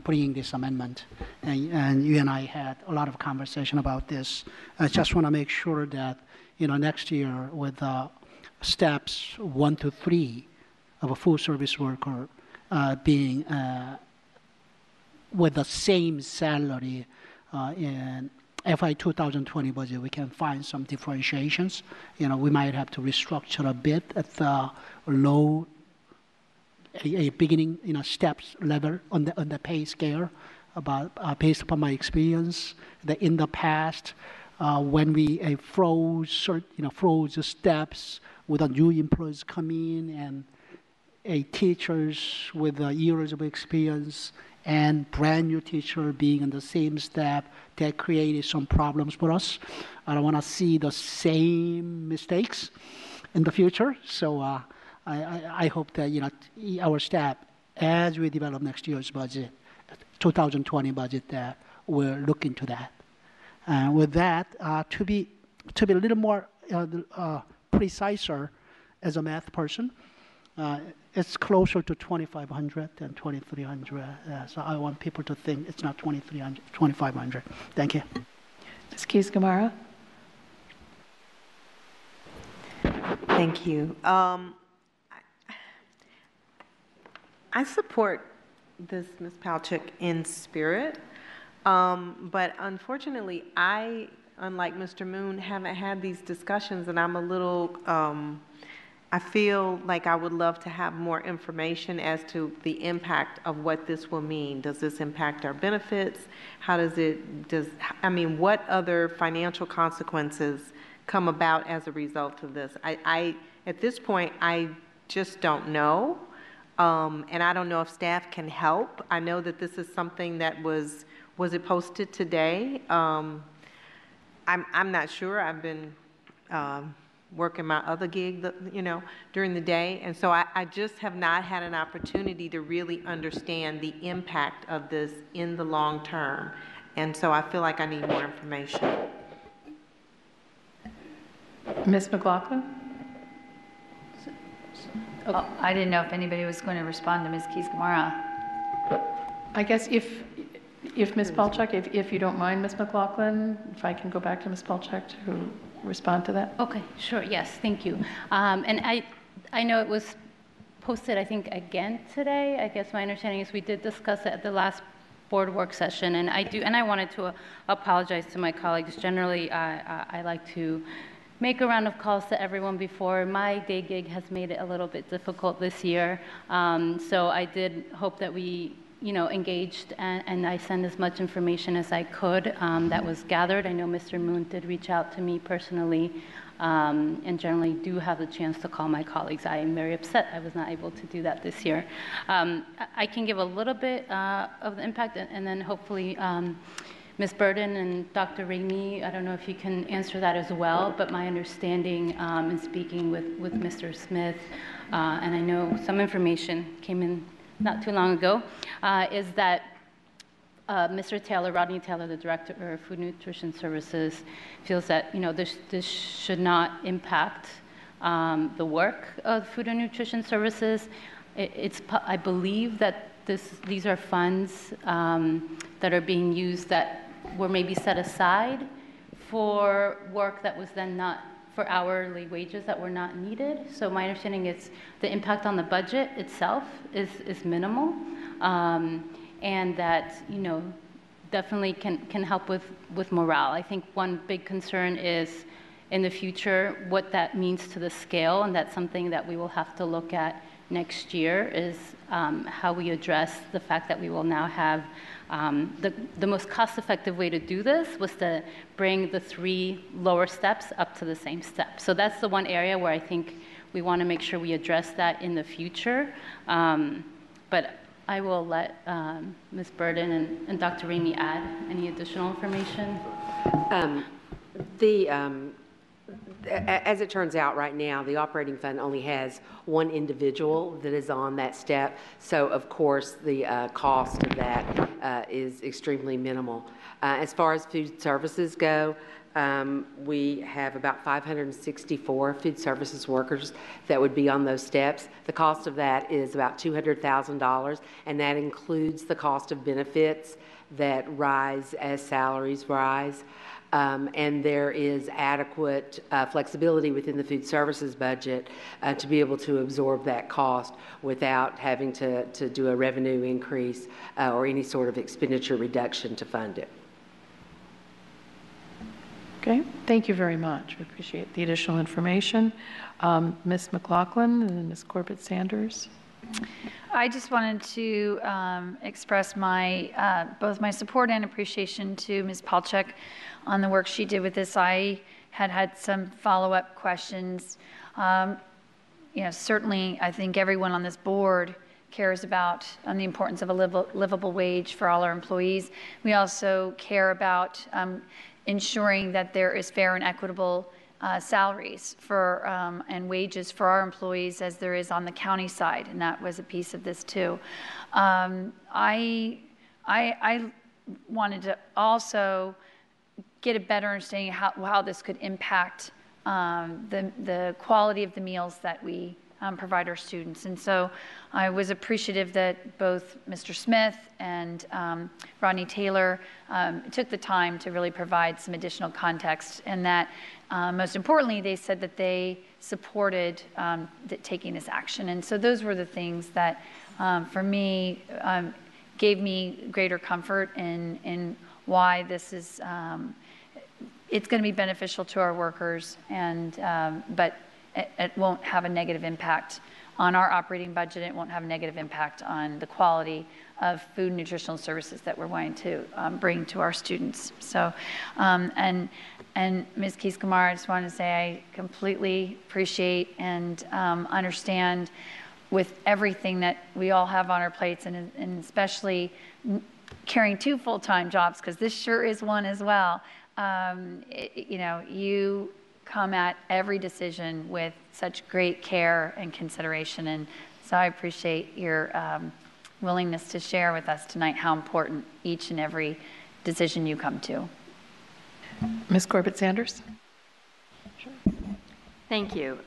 putting this amendment, and you and I had a lot of conversation about this. I just want to make sure that next year with steps 1 to 3 of a full service worker being with the same salary in FY 2020 budget, we can find some differentiations. We might have to restructure a bit at the low. A beginning, steps level on the pay scale, based upon my experience that in the past, when we froze the steps with the new employees come in and teachers with years of experience and brand new teacher being in the same step, that created some problems for us. I don't want to see the same mistakes in the future. So. I hope that our staff, as we develop next year's budget, 2020 budget, that will look into that. And with that, to be a little more preciser as a math person, it's closer to 2,500 than 2,300. So I want people to think it's not 2,300, 2,500. Thank you. Ms. Keys-Gamarra. Thank you. I support this, Ms. Palchik, in spirit, but unfortunately, I, unlike Mr. Moon, haven't had these discussions, and I'm a little, I feel like I would love to have more information as to the impact of what this will mean. Does this impact our benefits? How does it, I mean, what other financial consequences come about as a result of this? At this point, I just don't know. And I don't know if staff can help. I know that this is something that was it posted today? I'm not sure. I've been working my other gig, during the day. And so I just have not had an opportunity to really understand the impact of this in the long term. And so I feel like I need more information. Ms. McLaughlin? Oh, I didn't know if anybody was going to respond to Ms. Keys-Gamarra. I guess if Ms. Palchuk, if you don't mind, Ms. McLaughlin, if I can go back to Ms. Palchuk to respond to that. Okay, sure, yes, thank you. And I know it was posted, I think, again today. I guess my understanding is we did discuss it at the last board work session, and I wanted to apologize to my colleagues. Generally, I like to make a round of calls to everyone before. My day gig has made it a little bit difficult this year, so I did hope that we engaged, and I sent as much information as I could that was gathered. I know Mr. Moon did reach out to me personally, and generally do have the chance to call my colleagues. I am very upset I was not able to do that this year. I can give a little bit of the impact, and then hopefully Ms. Burden and Dr. Ramey, I don't know if you can answer that as well, but my understanding in speaking with Mr. Smith, and I know some information came in not too long ago, is that Mr. Taylor, Rodney Taylor, the Director of Food Nutrition Services, feels that this should not impact the work of Food and Nutrition Services. I believe that these are funds that are being used that were maybe set aside for work that was then not for hourly wages that were not needed. So my understanding is the impact on the budget itself is minimal, and that definitely can help with morale. I think one big concern is in the future what that means to the scale, and that's something that we will have to look at next year, is how we address the fact that we will now have the most cost-effective way to do this was to bring the 3 lower steps up to the same step. So that's the one area where I think we want to make sure we address that in the future. But I will let Ms. Burden and Dr. Ramey add any additional information. As it turns out right now, the operating fund only has one individual that is on that step. So, of course, the cost of that is extremely minimal. As far as food services go, we have about 564 food services workers that would be on those steps. The cost of that is about $200,000, and that includes the cost of benefits that rise as salaries rise. And there is adequate flexibility within the food services budget to be able to absorb that cost without having to do a revenue increase or any sort of expenditure reduction to fund it. Okay, thank you very much. We appreciate the additional information. Ms. McLaughlin and Ms. Corbett-Sanders. I just wanted to express both my support and appreciation to Ms. Palchuk on the work she did with this. I had some follow-up questions. Certainly, I think everyone on this board cares about the importance of a livable wage for all our employees. We also care about ensuring that there is fair and equitable salaries and wages for our employees as there is on the county side, and that was a piece of this too. I wanted to also get a better understanding of how this could impact the quality of the meals that we provide our students. And so I was appreciative that both Mr. Smith and Rodney Taylor took the time to really provide some additional context, and that most importantly, they said that they supported taking this action. And so those were the things that, for me, gave me greater comfort in why this is, it's going to be beneficial to our workers, and but it won't have a negative impact on our operating budget. It won't have a negative impact on the quality of food and nutritional services that we're going to bring to our students. So, and Ms. Keys-Gamarra, I just want to say I completely appreciate and understand with everything that we all have on our plates, and especially carrying 2 full-time jobs, because this sure is one as well. You know, you come at every decision with such great care and consideration, and so I appreciate your willingness to share with us tonight how important each and every decision you come to. Ms. Corbett Sanders. Thank you.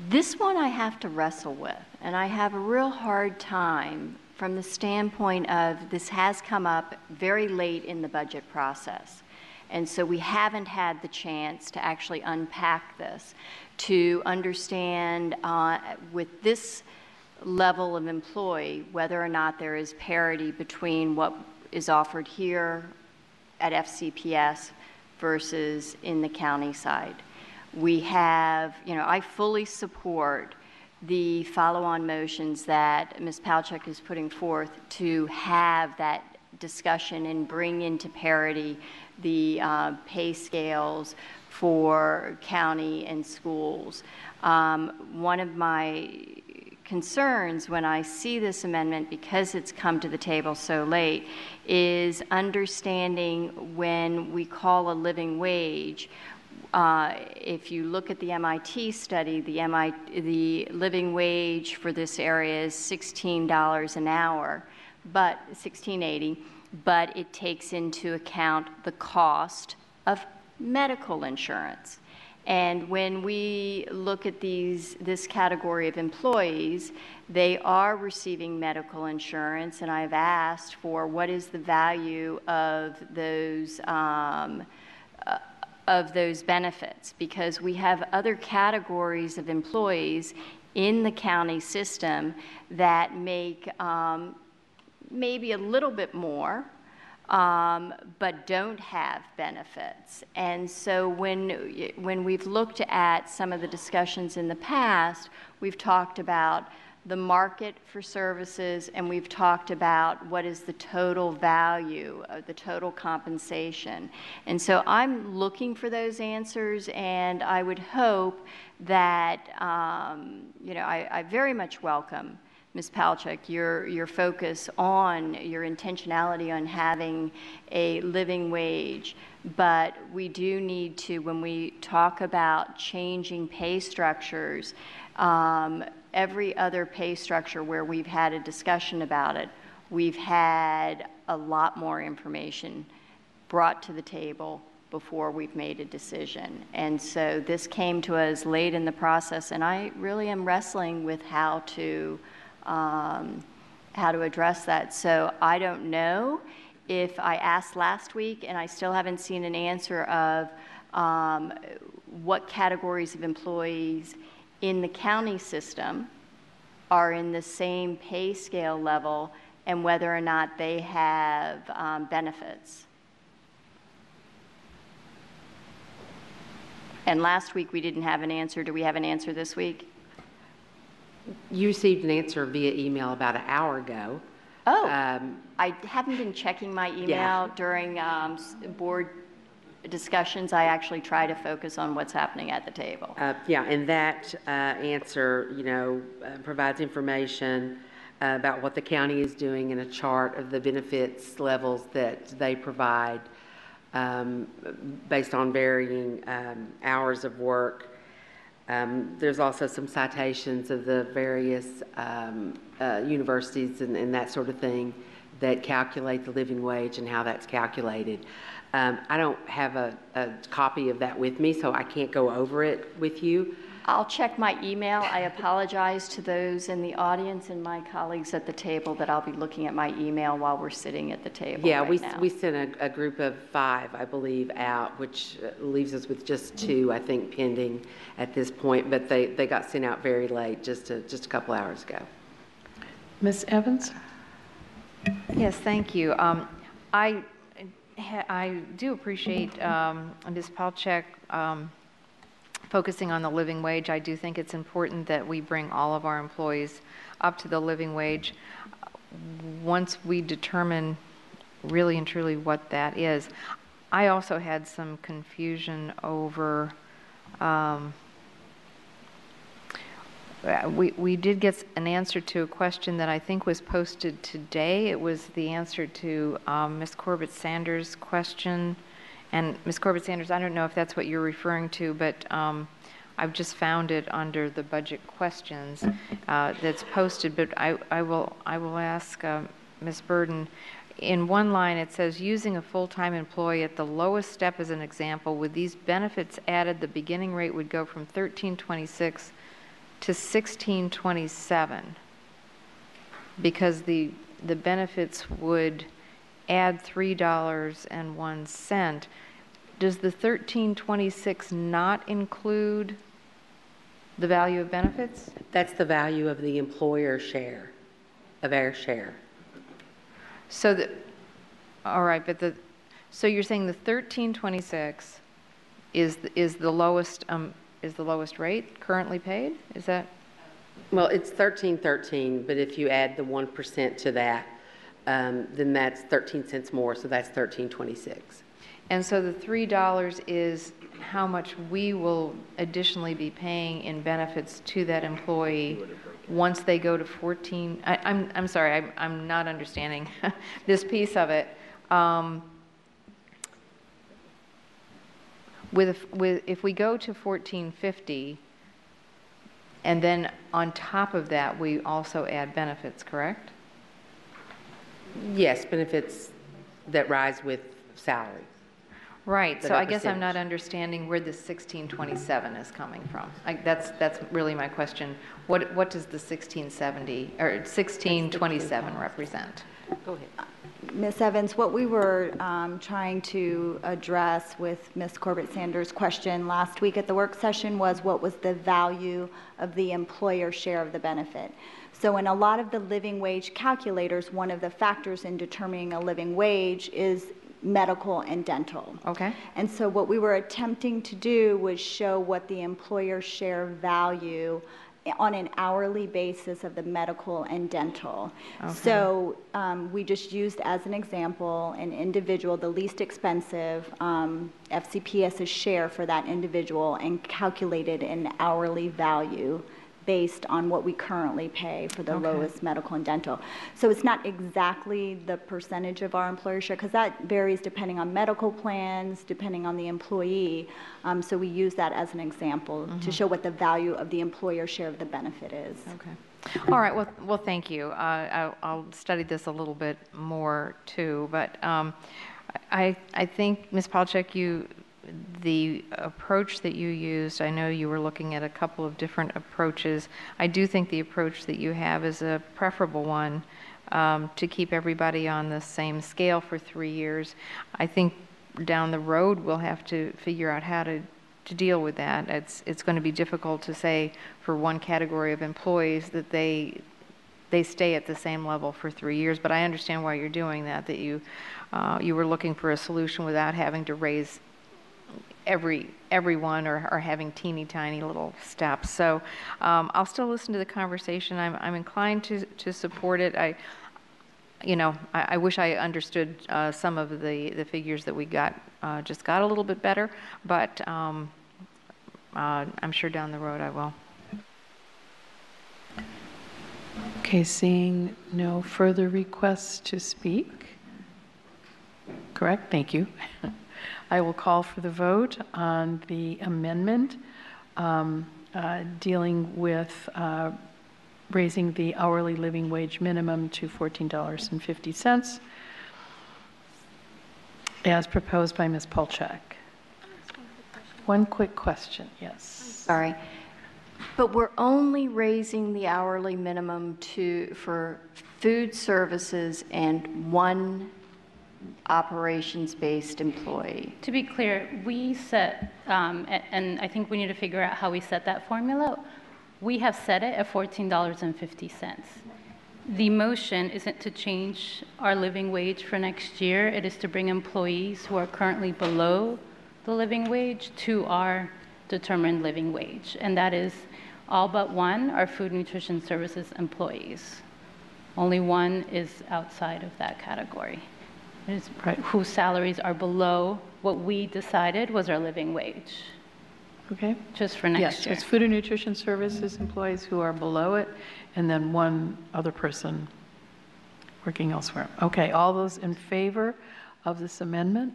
This one I have to wrestle with, and I have a real hard time from the standpoint of this has come up very late in the budget process. And so we haven't had the chance to actually unpack this, to understand with this level of employee whether or not there is parity between what is offered here at FCPS versus in the county side. We have, you know, I fully support the follow-on motions that Ms. Palchuk is putting forth to have that discussion and bring into parity the pay scales for county and schools. One of my concerns when I see this amendment, because it's come to the table so late, is understanding when we call a living wage. If you look at the MIT study, the living wage for this area is $16 an hour, but $16.80, but it takes into account the cost of medical insurance. And when we look at this category of employees, they are receiving medical insurance, and I've asked for what is the value of those benefits, because we have other categories of employees in the county system that make maybe a little bit more, but don't have benefits. And so when we've looked at some of the discussions in the past, we've talked about the market for services, and we've talked about what is the total value of the total compensation. And so I'm looking for those answers, and I would hope that, you know, I very much welcome, Ms. Palchuk, your focus on, your intentionality on having a living wage, but we do need to, when we talk about changing pay structures, every other pay structure where we've had a discussion about it, we've had a lot more information brought to the table before we've made a decision. And so this came to us late in the process, and I really am wrestling with how to address that. So I don't know if I asked last week and I still haven't seen an answer of what categories of employees in the county system are in the same pay scale level and whether or not they have benefits. And last week we didn't have an answer. Do we have an answer this week? You received an answer via email about an hour ago. Oh, I haven't been checking my email during board discussions. I actually try to focus on what's happening at the table. Yeah, and that answer, you know, provides information about what the county is doing and a chart of the benefits levels that they provide based on varying hours of work. There's also some citations of the various universities and that sort of thing that calculate the living wage and how that's calculated. I don't have a copy of that with me, so I can't go over it with you. I'll check my email. I apologize to those in the audience and my colleagues at the table that I'll be looking at my email while we're sitting at the table. Yeah, right now. we sent a group of 5, I believe, out, which leaves us with just 2, I think, pending at this point. But they got sent out very late, just a couple hours ago. Ms. Evans? Yes, thank you. I do appreciate Ms. Palchik focusing on the living wage. I do think it's important that we bring all of our employees up to the living wage once we determine really and truly what that is. I also had some confusion over, we did get an answer to a question that I think was posted today. It was the answer to Ms. Corbett-Sanders' question. And Ms. Corbett-Sanders, I don't know if that's what you're referring to, but I've just found it under the budget questions that's posted. But I will ask Ms. Burden. In one line, it says, using a full-time employee at the lowest step as an example, with these benefits added, the beginning rate would go from $13.26 to $16.27, because the benefits would add $3.01. Does the $13.26 not include the value of benefits? That's the value of the employer share, of our share. So all right, but so you're saying the $13.26 is the lowest rate currently paid? Is that? Well, it's $13.13, but if you add the 1% to that, then that's 13 cents more, so that's $13.26. And so the $3 is how much we will additionally be paying in benefits to that employee once they go to 14. I'm sorry, I'm not understanding this piece of it. If we go to $14.50, and then on top of that we also add benefits, correct? Yes, benefits that rise with salary. Right. So I guess I'm not understanding where the $16.27 is coming from. That's really my question. What does the $16.70 or $16.27 represent? Go ahead. Ms. Evans, what we were trying to address with Ms. Corbett-Sanders' question last week at the work session was what was the value of the employer share of the benefit. So in a lot of the living wage calculators, one of the factors in determining a living wage is medical and dental. Okay. And so what we were attempting to do was show what the employer share value on an hourly basis of the medical and dental. Okay. So we just used as an example an individual, the least expensive, FCPS's share for that individual, and calculated an hourly value based on what we currently pay for the lowest medical and dental. So it's not exactly the percentage of our employer share, because that varies depending on medical plans, depending on the employee. So we use that as an example to show what the value of the employer share of the benefit is. Okay. All right. Well, thank you. I'll study this a little bit more too. But I think, Ms. Palchik, the approach that you used, I know you were looking at a couple of different approaches. I do think the approach that you have is a preferable one, to keep everybody on the same scale for 3 years. I think down the road we'll have to figure out how to deal with that. It's going to be difficult to say for one category of employees that they stay at the same level for 3 years, but I understand why you're doing that, that you were looking for a solution without having to raise everyone or having teeny tiny little steps. So I'll still listen to the conversation. I'm inclined to support it. I wish I understood some of the figures that we got a little bit better, but I'm sure down the road I will. Okay, seeing no further requests to speak. Correct, thank you. I will call for the vote on the amendment dealing with raising the hourly living wage minimum to $14.50 as proposed by Ms. Palchik. One quick question, yes. Sorry. But we're only raising the hourly minimum for food services and one operations-based employee. To be clear, we set, and I think we need to figure out how we set that formula. We have set it at $14.50. The motion isn't to change our living wage for next year. It is to bring employees who are currently below the living wage to our determined living wage. And that is all but one are food nutrition services employees. Only one is outside of that category. It is whose salaries are below what we decided was our living wage. Okay. Just for next year. Yes, it's food and nutrition services employees who are below it, and then one other person working elsewhere. Okay, all those in favor of this amendment?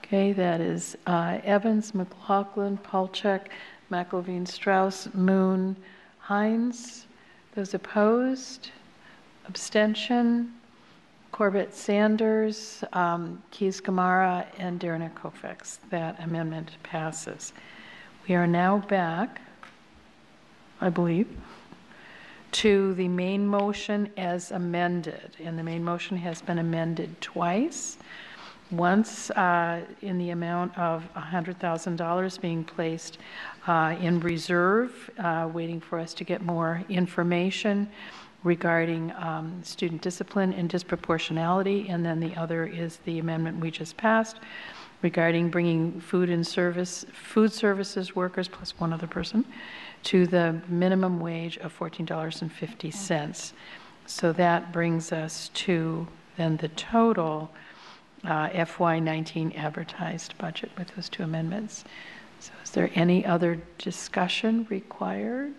Okay, that is Evans, McLaughlin, Palchuk, McElveen, Strauss, Moon, Hines. Those opposed? Abstention? Corbett, Sanders, Keys Gamara, and Darren Koufax. That amendment passes. We are now back, I believe, to the main motion as amended. And the main motion has been amended twice. Once in the amount of $100,000 being placed in reserve, waiting for us to get more information regarding student discipline and disproportionality, and then the other is the amendment we just passed regarding bringing food services workers plus one other person to the minimum wage of $14.50. So that brings us to then the total FY19 advertised budget with those two amendments. So is there any other discussion required?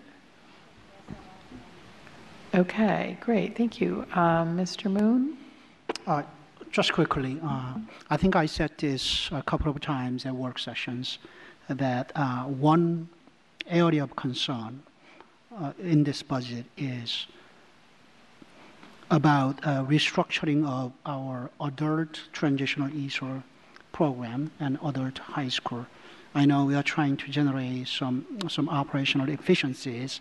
Okay, great, thank you. Mr. Moon? Just quickly, I think I said this a couple of times at work sessions, that one area of concern in this budget is about restructuring of our adult transitional ESOL program and adult high school. I know we are trying to generate some operational efficiencies,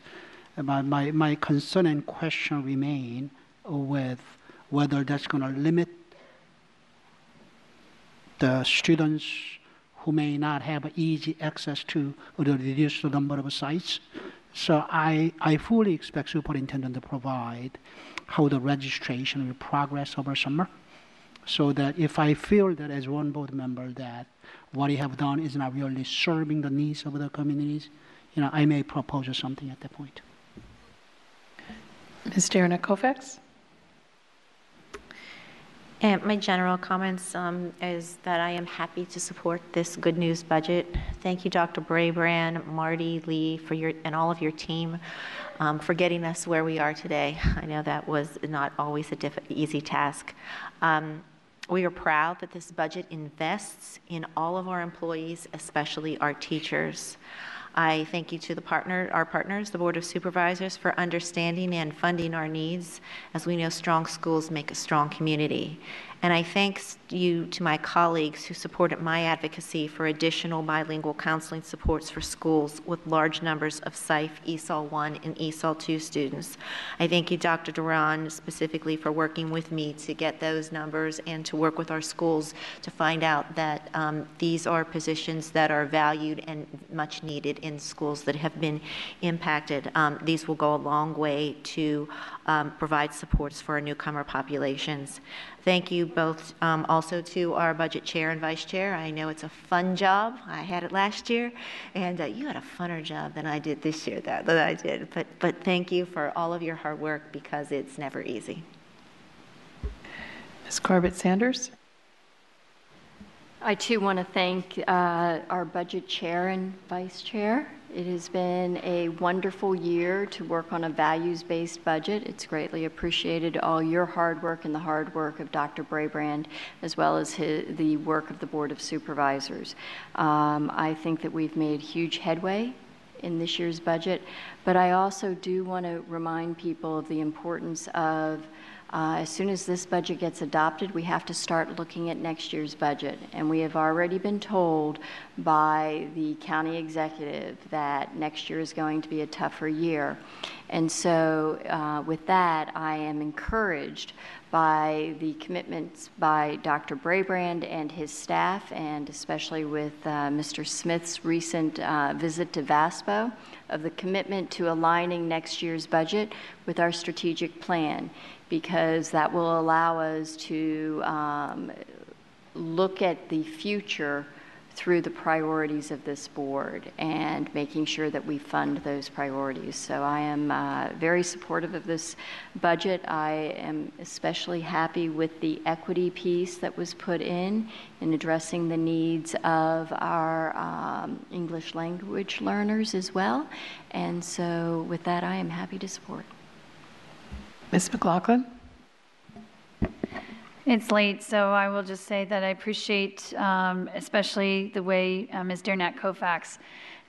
but my concern and question remain with whether that's going to limit the students who may not have easy access to or reduce the number of sites. So I fully expect superintendent to provide how the registration will progress over summer, so that if I feel that as one board member that what you have done is not really serving the needs of the communities, I may propose something at that point. Ms. Darren Koufax? And my general comments is that I am happy to support this good news budget. Thank you, Dr. Brabrand, Marty, Lee, and all of your team for getting us where we are today. I know that was not always an easy task. We are proud that this budget invests in all of our employees, especially our teachers. I thank you to our partners, the Board of Supervisors, for understanding and funding our needs. As we know, strong schools make a strong community. And I thank you to my colleagues who supported my advocacy for additional bilingual counseling supports for schools with large numbers of SIFE ESOL 1 and ESOL 2 students. I thank you, Dr. Duran, specifically for working with me to get those numbers and to work with our schools to find out that these are positions that are valued and much needed in schools that have been impacted. These will go a long way to provide supports for our newcomer populations. Thank you both also to our budget chair and vice chair. I know it's a fun job. I had it last year, and you had a funner job than I did this year that I did. But thank you for all of your hard work, because it's never easy. Ms. Corbett Sanders? I too want to thank our budget chair and vice chair. It has been a wonderful year to work on a values-based budget. It's greatly appreciated, all your hard work and the hard work of Dr. Brabrand, as well as the work of the Board of Supervisors. I think that we've made huge headway in this year's budget, but I also do want to remind people of the importance of As soon as this budget gets adopted, we have to start looking at next year's budget. And we have already been told by the county executive that next year is going to be a tougher year. And so with that, I am encouraged by the commitments by Dr. Brabrand and his staff, and especially with Mr. Smith's recent visit to VASPO, of the commitment to aligning next year's budget with our strategic plan, because that will allow us to look at the future through the priorities of this board and making sure that we fund those priorities. So I am very supportive of this budget. I am especially happy with the equity piece that was put in addressing the needs of our English language learners as well. And so with that, I am happy to support. Ms. McLaughlin? It's late, so I will just say that I appreciate especially the way Ms. Dearnat Koufax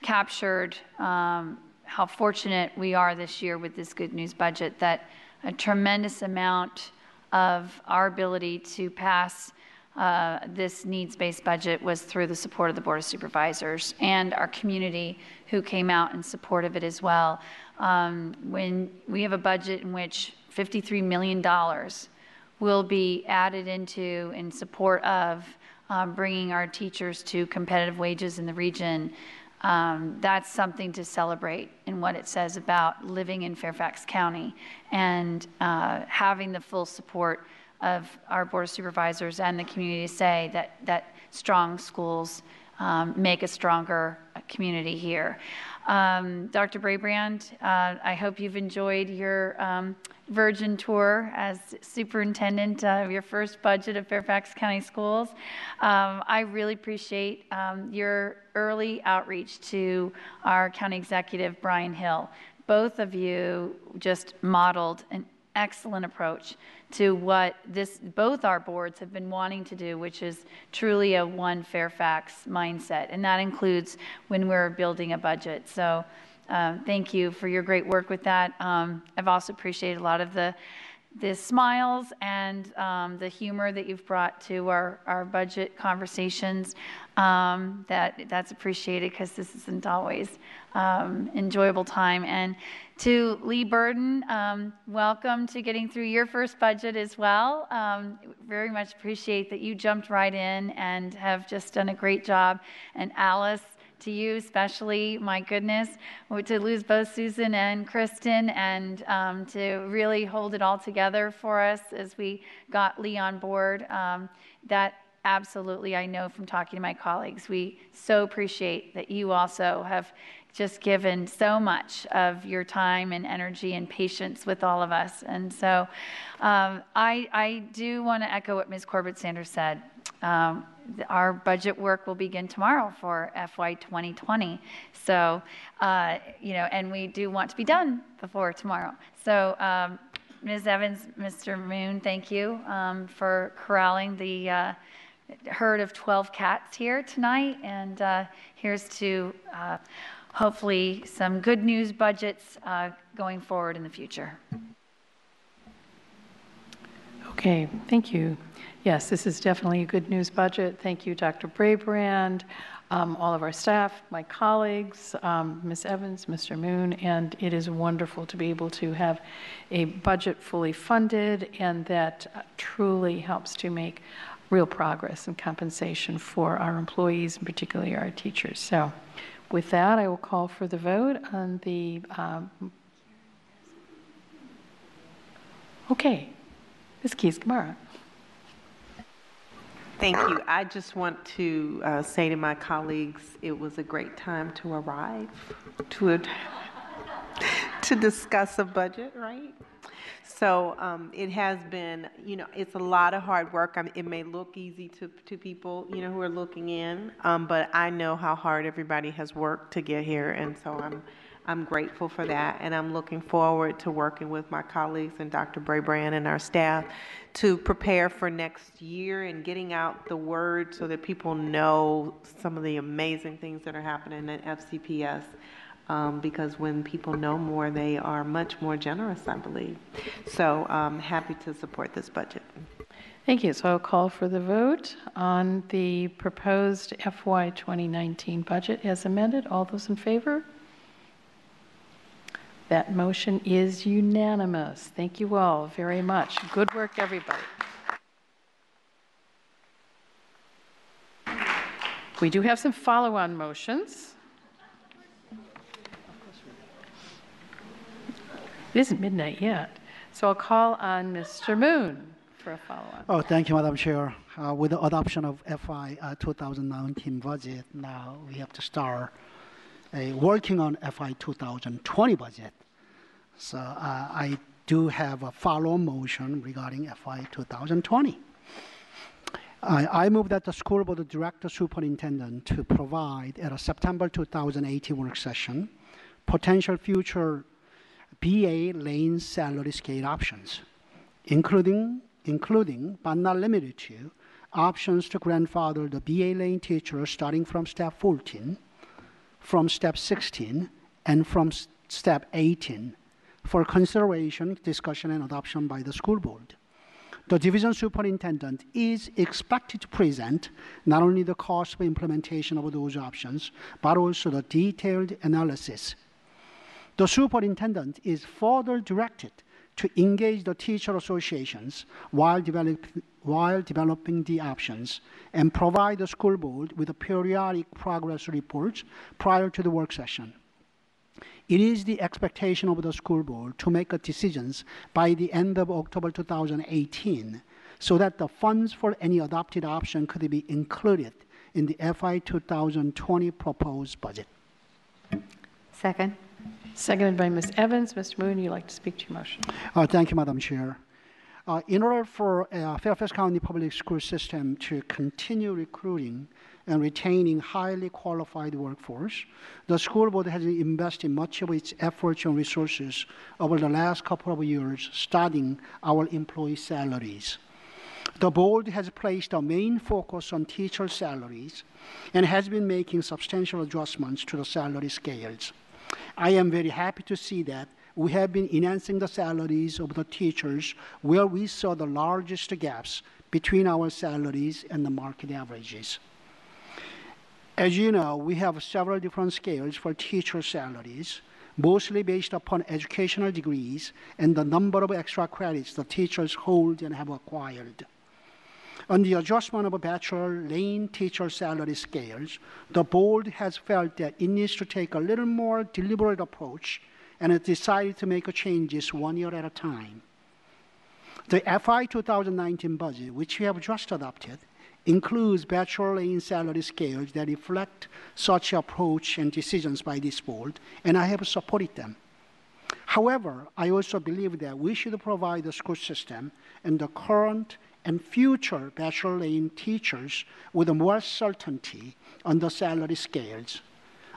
captured how fortunate we are this year with this good news budget, that a tremendous amount of our ability to pass this needs-based budget was through the support of the Board of Supervisors and our community who came out in support of it as well. When we have a budget in which $53 million will be added into in support of bringing our teachers to competitive wages in the region, that's something to celebrate in what it says about living in Fairfax County and having the full support of our Board of Supervisors and the community to say that strong schools make a stronger community here. Dr. Brabrand, I hope you've enjoyed your Virgin tour as superintendent of your first budget of Fairfax County Schools. I really appreciate your early outreach to our county executive, Brian Hill. Both of you just modeled an excellent approach to what both our boards have been wanting to do, which is truly a one Fairfax mindset, and that includes when we're building a budget. So thank you for your great work with that. I've also appreciated a lot of the smiles and the humor that you've brought to our budget conversations. That's appreciated because this isn't always enjoyable time. And to Lee Burden, welcome to getting through your first budget as well. Very much appreciate that you jumped right in and have just done a great job. And Alice, to you especially, my goodness, to lose both Susan and Kristen and to really hold it all together for us as we got Lee on board. That absolutely, I know from talking to my colleagues, we so appreciate that you also have just given so much of your time and energy and patience with all of us. And so I do want to echo what Ms. Corbett Sanders said. Our budget work will begin tomorrow for FY 2020. So, and we do want to be done before tomorrow. So, Ms. Evans, Mr. Moon, thank you for corralling the herd of 12 cats here tonight. And here's to hopefully some good news budgets going forward in the future. Okay, thank you. Yes, this is definitely a good news budget. Thank you, Dr. Brabrand, all of our staff, my colleagues, Ms. Evans, Mr. Moon, and it is wonderful to be able to have a budget fully funded and that truly helps to make real progress and compensation for our employees and particularly our teachers. So with that, I will call for the vote on the, okay, Ms. Keys-Gamarra. Thank you. I just want to say to my colleagues, it was a great time to arrive to discuss a budget, right? So it has been, it's a lot of hard work. It may look easy to people, who are looking in, but I know how hard everybody has worked to get here, and so I'm grateful for that, and I'm looking forward to working with my colleagues and Dr. Brabrand and our staff to prepare for next year and getting out the word so that people know some of the amazing things that are happening at FCPS. because when people know more, they are much more generous, I believe. So I'm happy to support this budget. Thank you. So I'll call for the vote on the proposed FY 2019 budget as amended. All those in favor? That motion is unanimous. Thank you all very much. Good work, everybody. We do have some follow-on motions. It isn't midnight yet. So I'll call on Mr. Moon for a follow-on. Oh, thank you, Madam Chair. With the adoption of FY 2019 budget, now we have to start working on FY 2020 budget. So I do have a follow-on motion regarding FY 2020. I move that the school board director superintendent to provide at a September 2018 work session potential future BA lane salary scale options, including but not limited to options to grandfather the BA lane teacher starting from step 14, from step 16, and from step 18 for consideration, discussion, and adoption by the school board. The division superintendent is expected to present not only the cost of implementation of those options, but also the detailed analysis. The superintendent is further directed to engage the teacher associations while developing the options and provide the school board with a periodic progress reports prior to the work session. It is the expectation of the school board to make decisions by the end of October 2018 so that the funds for any adopted option could be included in the FY 2020 proposed budget. Second. Seconded by Ms. Evans. Mr. Moon, you'd like to speak to your motion. Thank you, Madam Chair. In order for Fairfax County Public School System to continue recruiting and retaining highly qualified workforce, the school board has invested much of its efforts and resources over the last couple of years studying our employee salaries. The board has placed a main focus on teacher salaries and has been making substantial adjustments to the salary scales. I am very happy to see that we have been enhancing the salaries of the teachers where we saw the largest gaps between our salaries and the market averages. As you know, we have several different scales for teacher salaries, mostly based upon educational degrees and the number of extra credits the teachers hold and have acquired. On the adjustment of a bachelor lane teacher salary scales, the board has felt that it needs to take a little more deliberate approach and has decided to make changes 1 year at a time. The FY 2019 budget, which we have just adopted, includes bachelor lane salary scales that reflect such approach and decisions by this board, and I have supported them. However, I also believe that we should provide the school system and the current and future bachelor lane teachers with more certainty on the salary scales.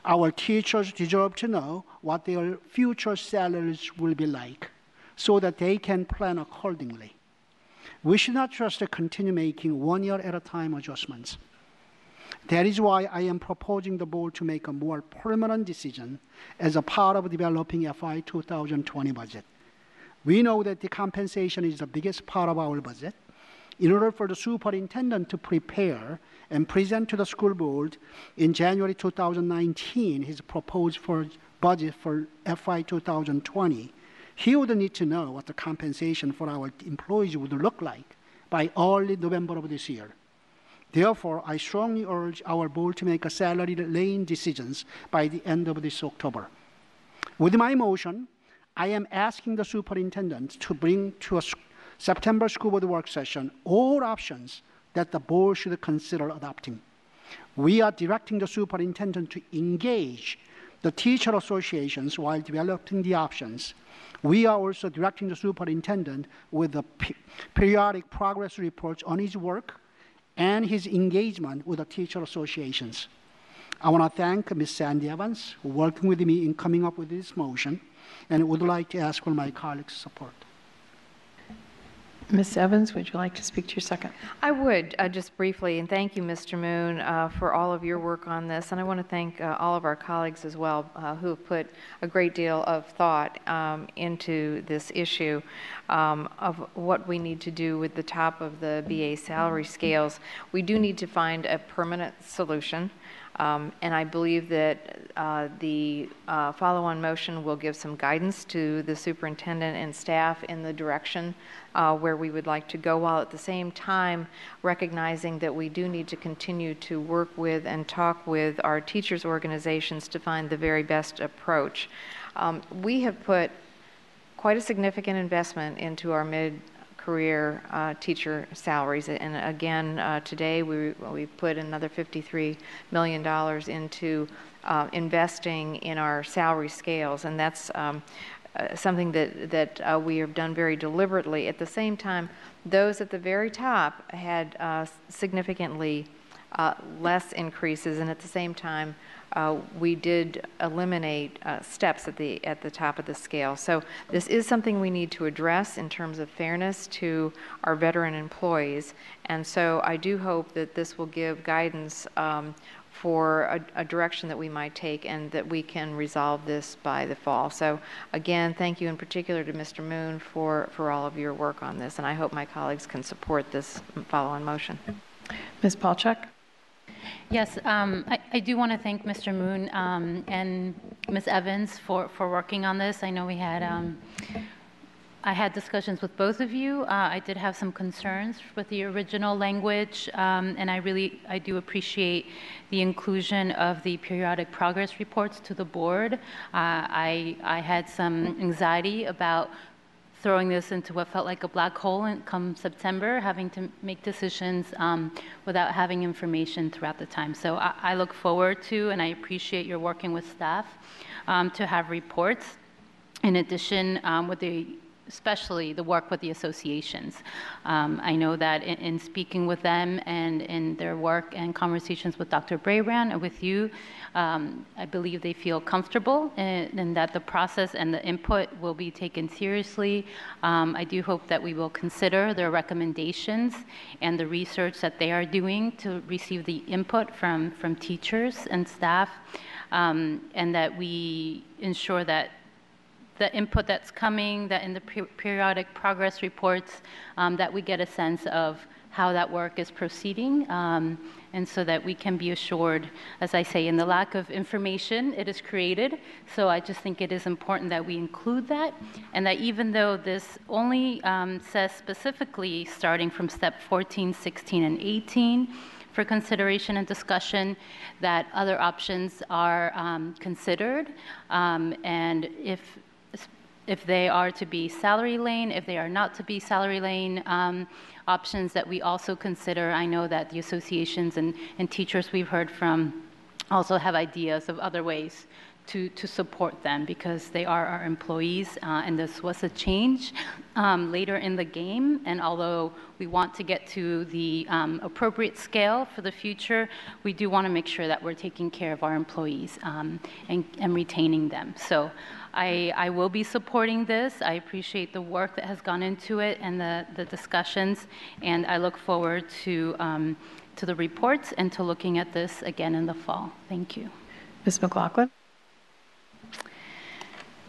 Our teachers deserve to know what their future salaries will be like so that they can plan accordingly. We should not just continue making 1 year at a time adjustments. That is why I am proposing the board to make a more permanent decision as a part of developing FY 2020 budget. We know that the compensation is the biggest part of our budget. In order for the superintendent to prepare and present to the school board in January 2019 his proposed budget for FY 2020, he would need to know what the compensation for our employees would look like by early November of this year. Therefore, I strongly urge our board to make a salary lane decisions by the end of this October. With my motion, I am asking the superintendent to bring to a September school board work session all options that the board should consider adopting. We are directing the superintendent to engage the teacher associations while developing the options. We are also directing the superintendent with the periodic progress reports on his work and his engagement with the teacher associations. I want to thank Ms. Sandy Evans for working with me in coming up with this motion, and would like to ask for my colleagues' support. Ms. Evans, would you like to speak to your second? I would, just briefly, and thank you, Mr. Moon, for all of your work on this. And I want to thank all of our colleagues as well who have put a great deal of thought into this issue of what we need to do with the top of the BA salary scales. We do need to find a permanent solution. And I believe that the follow-on motion will give some guidance to the superintendent and staff in the direction where we would like to go, while at the same time recognizing that we do need to continue to work with and talk with our teachers' organizations to find the very best approach. We have put quite a significant investment into our mid-career teacher salaries. And again, today we put another $53 million into investing in our salary scales, and that's something that we have done very deliberately. At the same time, those at the very top had significantly less increases, and at the same time, we did eliminate steps at the top of the scale. So this is something we need to address in terms of fairness to our veteran employees. And so I do hope that this will give guidance for a direction that we might take, and that we can resolve this by the fall. So again, thank you in particular to Mr. Moon for all of your work on this, and I hope my colleagues can support this follow-on motion. Ms. Palchuk? Yes, I do want to thank Mr. Moon and Ms. Evans for working on this. I know we had I had discussions with both of you. I did have some concerns with the original language, and I do appreciate the inclusion of the periodic progress reports to the board. I had some anxiety about throwing this into what felt like a black hole come September, having to make decisions without having information throughout the time. So I look forward to, and I appreciate your working with staff to have reports. In addition, especially the work with the associations. I know that in speaking with them and in their work and conversations with Dr. Brabrand and with you, I believe they feel comfortable and that the process and the input will be taken seriously. I do hope that we will consider their recommendations and the research that they are doing to receive the input from teachers and staff, and that we ensure that the input that's coming, that in the periodic progress reports, that we get a sense of how that work is proceeding, and so that we can be assured, as I say, in the lack of information, it is created. So I just think it is important that we include that, and that even though this only says specifically starting from step 14, 16, and 18, for consideration and discussion, that other options are considered, and if they are to be salary lane, if they are not to be salary lane options, that we also consider. I know that the associations and teachers we've heard from also have ideas of other ways to support them, because they are our employees, and this was a change later in the game. And although we want to get to the appropriate scale for the future, we do want to make sure that we're taking care of our employees and retaining them. So I will be supporting this. I appreciate the work that has gone into it and the discussions, and I look forward to the reports and to looking at this again in the fall. Thank you. Ms. McLaughlin?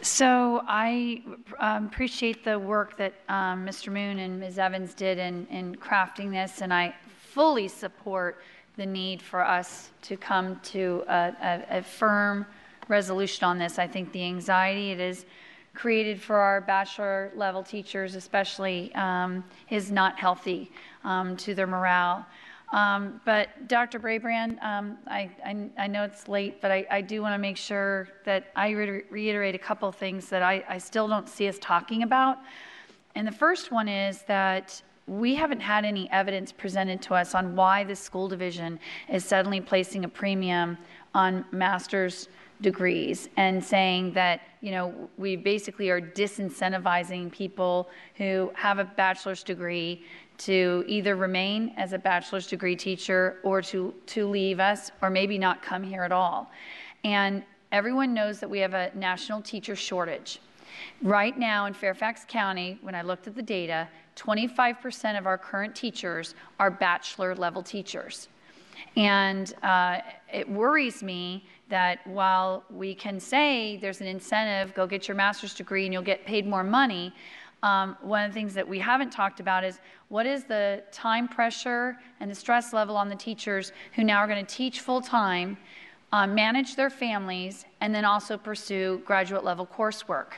So I appreciate the work that Mr. Moon and Ms. Evans did in crafting this, and I fully support the need for us to come to a firm resolution on this. I think the anxiety it is created for our bachelor level teachers especially is not healthy to their morale. But Dr. Brabrand, I know it's late, but I do want to make sure that I reiterate a couple of things that I still don't see us talking about. And the first one is that we haven't had any evidence presented to us on why the school division is suddenly placing a premium on master's degrees and saying that, you know, we basically are disincentivizing people who have a bachelor's degree to either remain as a bachelor's degree teacher or to leave us or maybe not come here at all. And everyone knows that we have a national teacher shortage. Right now in Fairfax County, when I looked at the data, 25% of our current teachers are bachelor level teachers. And it worries me that while we can say there's an incentive, go get your master's degree and you'll get paid more money, one of the things that we haven't talked about is what is the time pressure and the stress level on the teachers who now are going to teach full time, manage their families, and then also pursue graduate level coursework.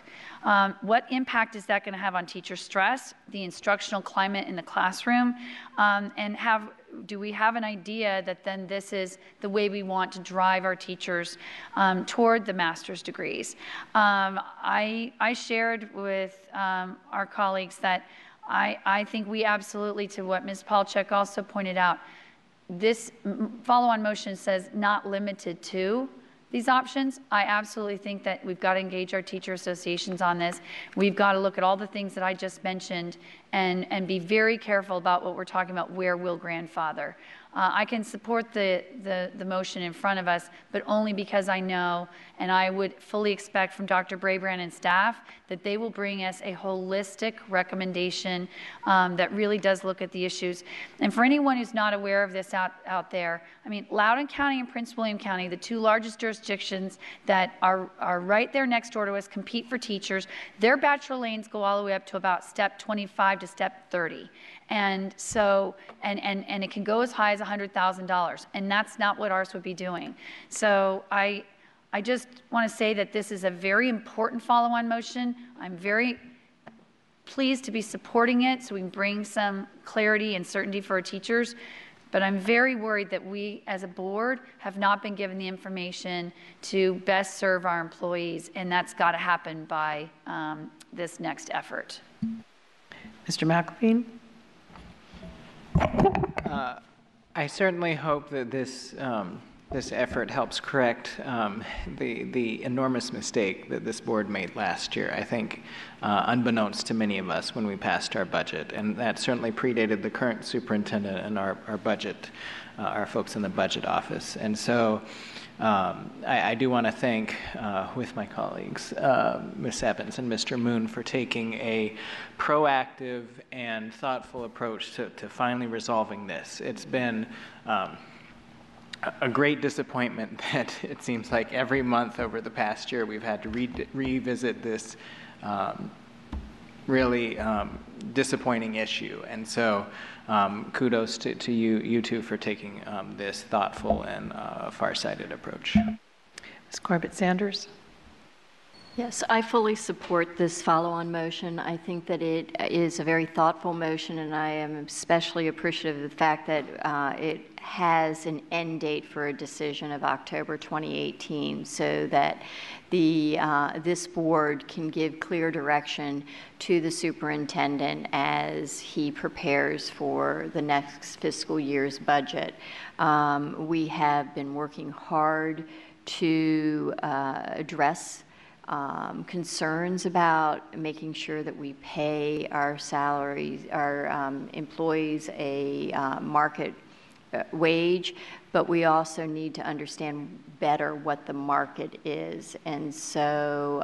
What impact is that going to have on teacher stress, the instructional climate in the classroom, and do we have an idea that then this is the way we want to drive our teachers toward the master's degrees? I shared with our colleagues that I think we absolutely, to what Ms. Palchik also pointed out, this follow-on motion says not limited to these options. I absolutely think that we've got to engage our teacher associations on this. We've got to look at all the things that I just mentioned and be very careful about what we're talking about, where will grandfather. I can support the motion in front of us, but only because I know, and I would fully expect from Dr. Brabrand and staff, that they will bring us a holistic recommendation that really does look at the issues. And for anyone who's not aware of this out there, I mean, Loudoun County and Prince William County, the two largest jurisdictions that are right there next door to us, compete for teachers. Their bachelor lanes go all the way up to about step 25 to step 30. And so, and it can go as high as $100,000, and that's not what ours would be doing. So I just want to say that this is a very important follow-on motion. I'm very pleased to be supporting it so we can bring some clarity and certainty for our teachers. But I'm very worried that we, as a board, have not been given the information to best serve our employees, and that's got to happen by this next effort. Mr. McElveen? I certainly hope that this effort helps correct the enormous mistake that this board made last year. I think, unbeknownst to many of us when we passed our budget, and that certainly predated the current superintendent and our budget, our folks in the budget office. And so I do want to thank, with my colleagues, Ms. Evans and Mr. Moon for taking a proactive and thoughtful approach to finally resolving this. It's been a great disappointment that it seems like every month over the past year we've had to revisit this really disappointing issue. And so kudos to you two for taking this thoughtful and far-sighted approach. Ms. Corbett-Sanders? Yes, I fully support this follow-on motion. I think that it is a very thoughtful motion, and I am especially appreciative of the fact that it has an end date for a decision of October 2018, so that this board can give clear direction to the superintendent as he prepares for the next fiscal year's budget. We have been working hard to address concerns about making sure that we pay our salaries, our employees a market wage, but we also need to understand better what the market is. And so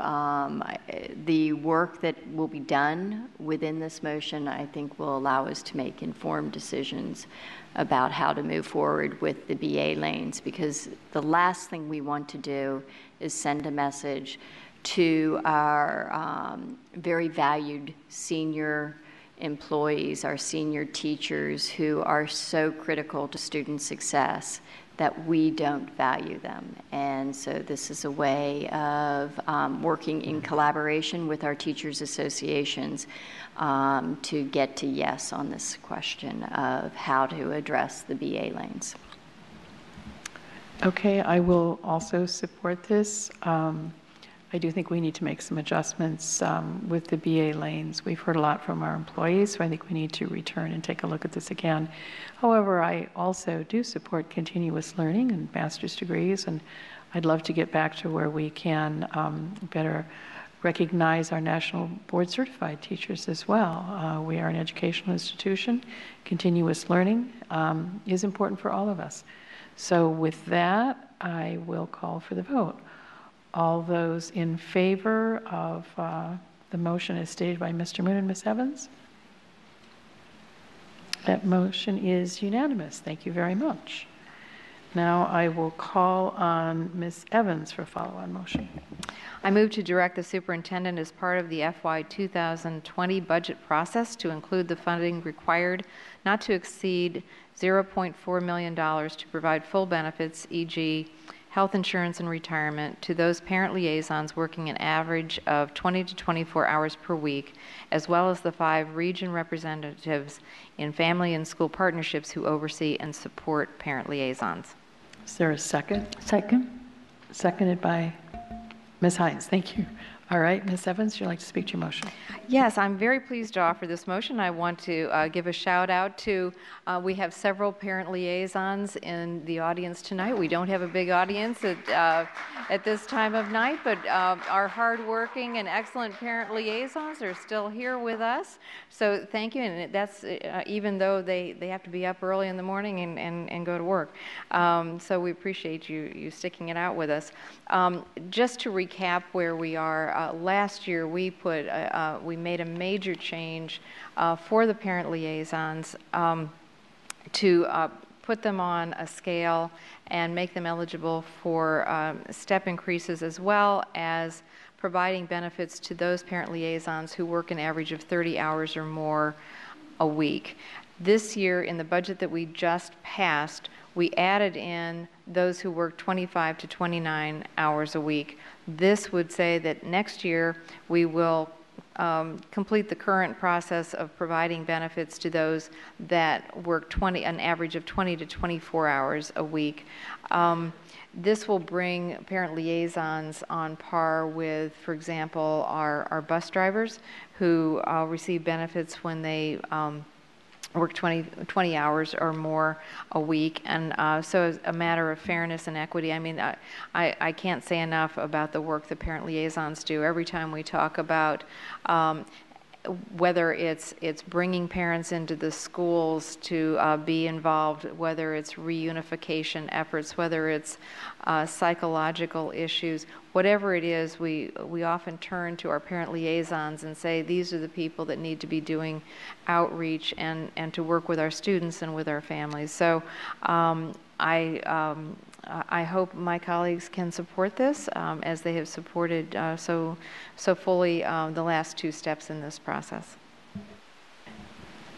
the work that will be done within this motion, I think, will allow us to make informed decisions about how to move forward with the BA lanes, because the last thing we want to do is send a message to our very valued senior employees, our senior teachers who are so critical to student success, that we don't value them. And so this is a way of working in collaboration with our teachers associations to get to yes on this question of how to address the BA lanes. Okay, I will also support this. I do think we need to make some adjustments with the BA lanes. We've heard a lot from our employees, so I think we need to return and take a look at this again. However, I also do support continuous learning and master's degrees, and I'd love to get back to where we can better recognize our national board certified teachers as well. We are an educational institution. Continuous learning is important for all of us. So with that, I will call for the vote. All those in favor of the motion as stated by Mr. Moon and Ms. Evans? That motion is unanimous. Thank you very much. Now I will call on Ms. Evans for a follow-on motion. I move to direct the superintendent as part of the FY 2020 budget process to include the funding required not to exceed $0.4 million to provide full benefits, e.g., health insurance and retirement, to those parent liaisons working an average of 20 to 24 hours per week, as well as the 5 region representatives in family and school partnerships who oversee and support parent liaisons. Is there a second? Second. Seconded by Ms. Hines. Thank you. All right, Ms. Evans, would you like to speak to your motion? Yes, I'm very pleased to offer this motion. I want to give a shout out to, we have several parent liaisons in the audience tonight. We don't have a big audience at this time of night, but our hardworking and excellent parent liaisons are still here with us. So thank you, and that's even though they have to be up early in the morning and go to work. So we appreciate you sticking it out with us. Just to recap where we are, last year we made a major change for the parent liaisons to put them on a scale and make them eligible for step increases, as well as providing benefits to those parent liaisons who work an average of 30 hours or more a week. This year, in the budget that we just passed, we added in those who work 25 to 29 hours a week. This would say that next year we will complete the current process of providing benefits to those that work an average of 20 to 24 hours a week. This will bring parent liaisons on par with, for example, our bus drivers who receive benefits when they work 20 hours or more a week. And so as a matter of fairness and equity, I mean, I can't say enough about the work that parent liaisons do. Every time we talk about whether it's bringing parents into the schools to be involved, whether it's reunification efforts, whether it's psychological issues, whatever it is, we often turn to our parent liaisons and say these are the people that need to be doing outreach and to work with our students and with our families. So I hope my colleagues can support this as they have supported so fully the last 2 steps in this process.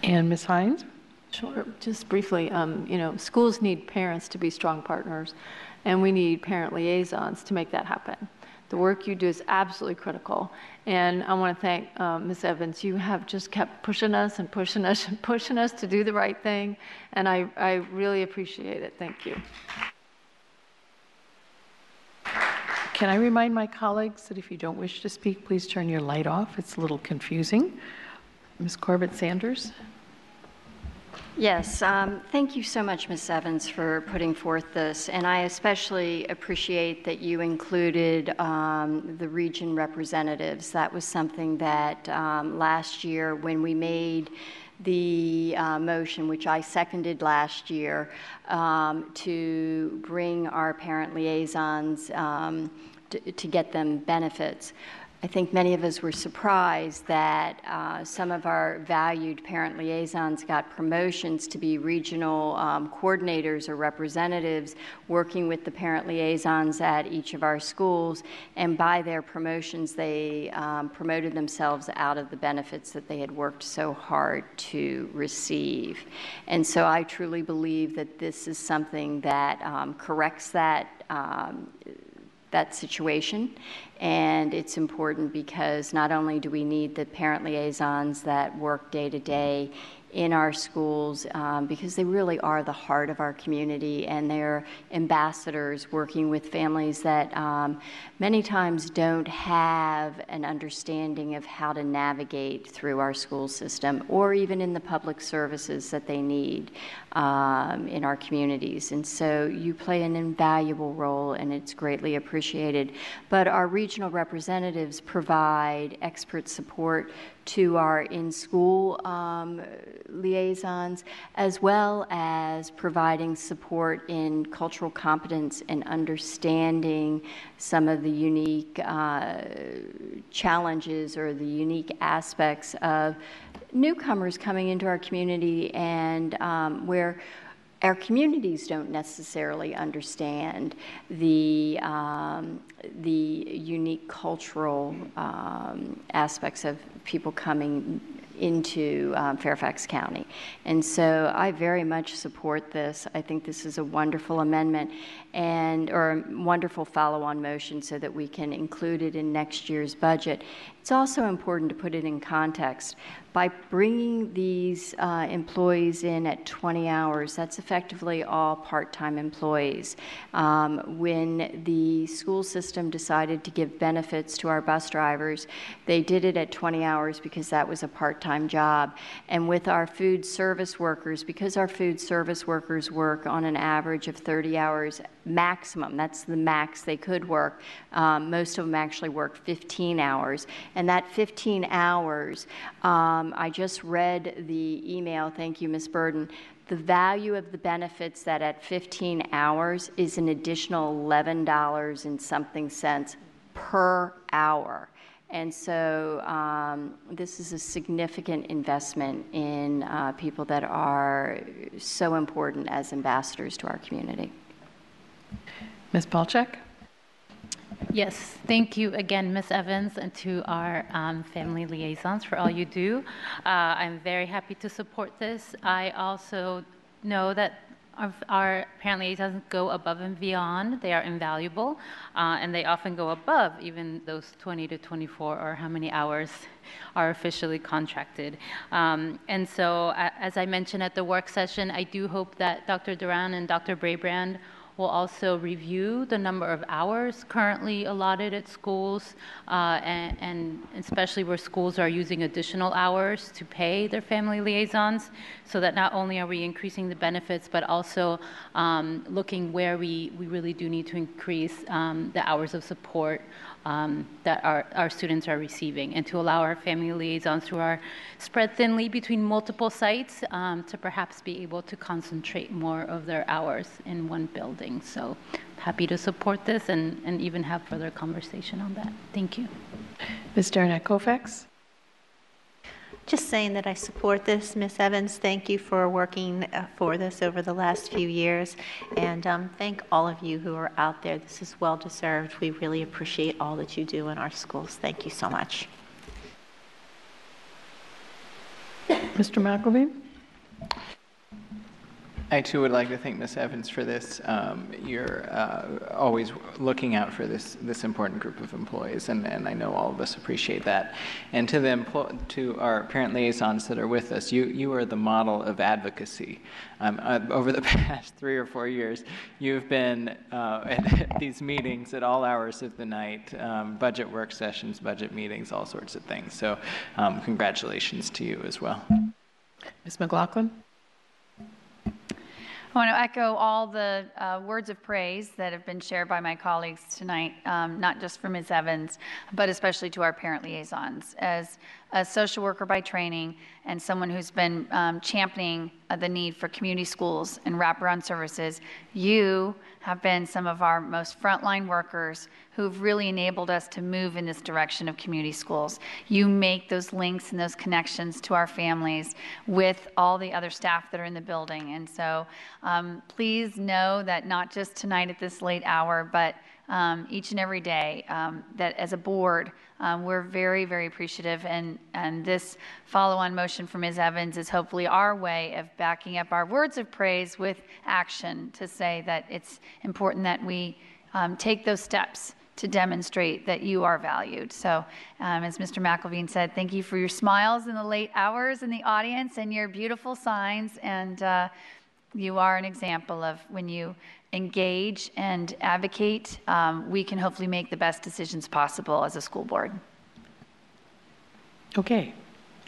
And Ms. Hines? Sure. Just briefly, you know, schools need parents to be strong partners, and we need parent liaisons to make that happen. The work you do is absolutely critical, and I want to thank Ms. Evans. You have just kept pushing us and pushing us and pushing us to do the right thing, and I really appreciate it. Thank you. Can I remind my colleagues that if you don't wish to speak, please turn your light off. It's a little confusing. Ms. Corbett Sanders? Yes, thank you so much, Ms. Evans, for putting forth this. And I especially appreciate that you included the region representatives. That was something that last year when we made the motion, which I seconded last year, to bring our parent liaisons to get them benefits. I think many of us were surprised that some of our valued parent liaisons got promotions to be regional coordinators or representatives working with the parent liaisons at each of our schools, and by their promotions they promoted themselves out of the benefits that they had worked so hard to receive. And so I truly believe that this is something that corrects that situation, and it's important because not only do we need the parent liaisons that work day to day in our schools, because they really are the heart of our community, and they're ambassadors working with families that many times don't have an understanding of how to navigate through our school system or even in the public services that they need in our communities. And so you play an invaluable role, and it's greatly appreciated. But our regional representatives provide expert support to our in-school liaisons, as well as providing support in cultural competence and understanding some of the unique challenges or the unique aspects of newcomers coming into our community, and where our communities don't necessarily understand the unique cultural aspects of people coming into Fairfax County. And so I very much support this. I think this is a wonderful amendment or a wonderful follow-on motion so that we can include it in next year's budget. It's also important to put it in context. By bringing these employees in at 20 hours, that's effectively all part-time employees. When the school system decided to give benefits to our bus drivers, they did it at 20 hours because that was a part-time job. And with our food service workers, because our food service workers work on an average of 30 hours maximum, that's the max they could work, most of them actually work 15 hours. And that 15 hours, I just read the email, thank you, Ms. Burden. The value of the benefits that at 15 hours is an additional $11 and something cents per hour. And so this is a significant investment in people that are so important as ambassadors to our community. Ms. Palchak? Yes, thank you again, Ms. Evans, and to our family liaisons for all you do. I'm very happy to support this. I also know that our parent liaisons go above and beyond. They are invaluable, and they often go above even those 20 to 24 or how many hours are officially contracted. And so, as I mentioned at the work session, I do hope that Dr. Duran and Dr. Brabrand will also review the number of hours currently allotted at schools, and especially where schools are using additional hours to pay their family liaisons, so that not only are we increasing the benefits, but also looking where we really do need to increase the hours of support that our students are receiving, and to allow our family liaisons who are spread thinly between multiple sites to perhaps be able to concentrate more of their hours in one building. So happy to support this and even have further conversation on that. Thank you. Ms. Derenak-Kaufax? Just saying that I support this. Ms. Evans, thank you for working for this over the last few years. And thank all of you who are out there. This is well deserved. We really appreciate all that you do in our schools. Thank you so much. Mr. McElveen? I too would like to thank Ms. Evans for this. You're always looking out for this important group of employees, and I know all of us appreciate that. And to our parent liaisons that are with us, you are the model of advocacy. Over the past 3 or 4 years, you've been at these meetings at all hours of the night, budget work sessions, budget meetings, all sorts of things. So congratulations to you as well. Ms. McLaughlin? I want to echo all the words of praise that have been shared by my colleagues tonight, not just for Ms. Evans, but especially to our parent liaisons. As a social worker by training and someone who's been championing the need for community schools and wraparound services, you have been some of our most frontline workers who've really enabled us to move in this direction of community schools. You make those links and those connections to our families with all the other staff that are in the building. And so please know that not just tonight at this late hour, but each and every day, that as a board, we're very, very appreciative, and this follow-on motion from Ms. Evans is hopefully our way of backing up our words of praise with action to say that it's important that we take those steps to demonstrate that you are valued. So as Mr. McElveen said, thank you for your smiles in the late hours in the audience and your beautiful signs, and you are an example of when you engage and advocate, we can hopefully make the best decisions possible as a school board. Okay.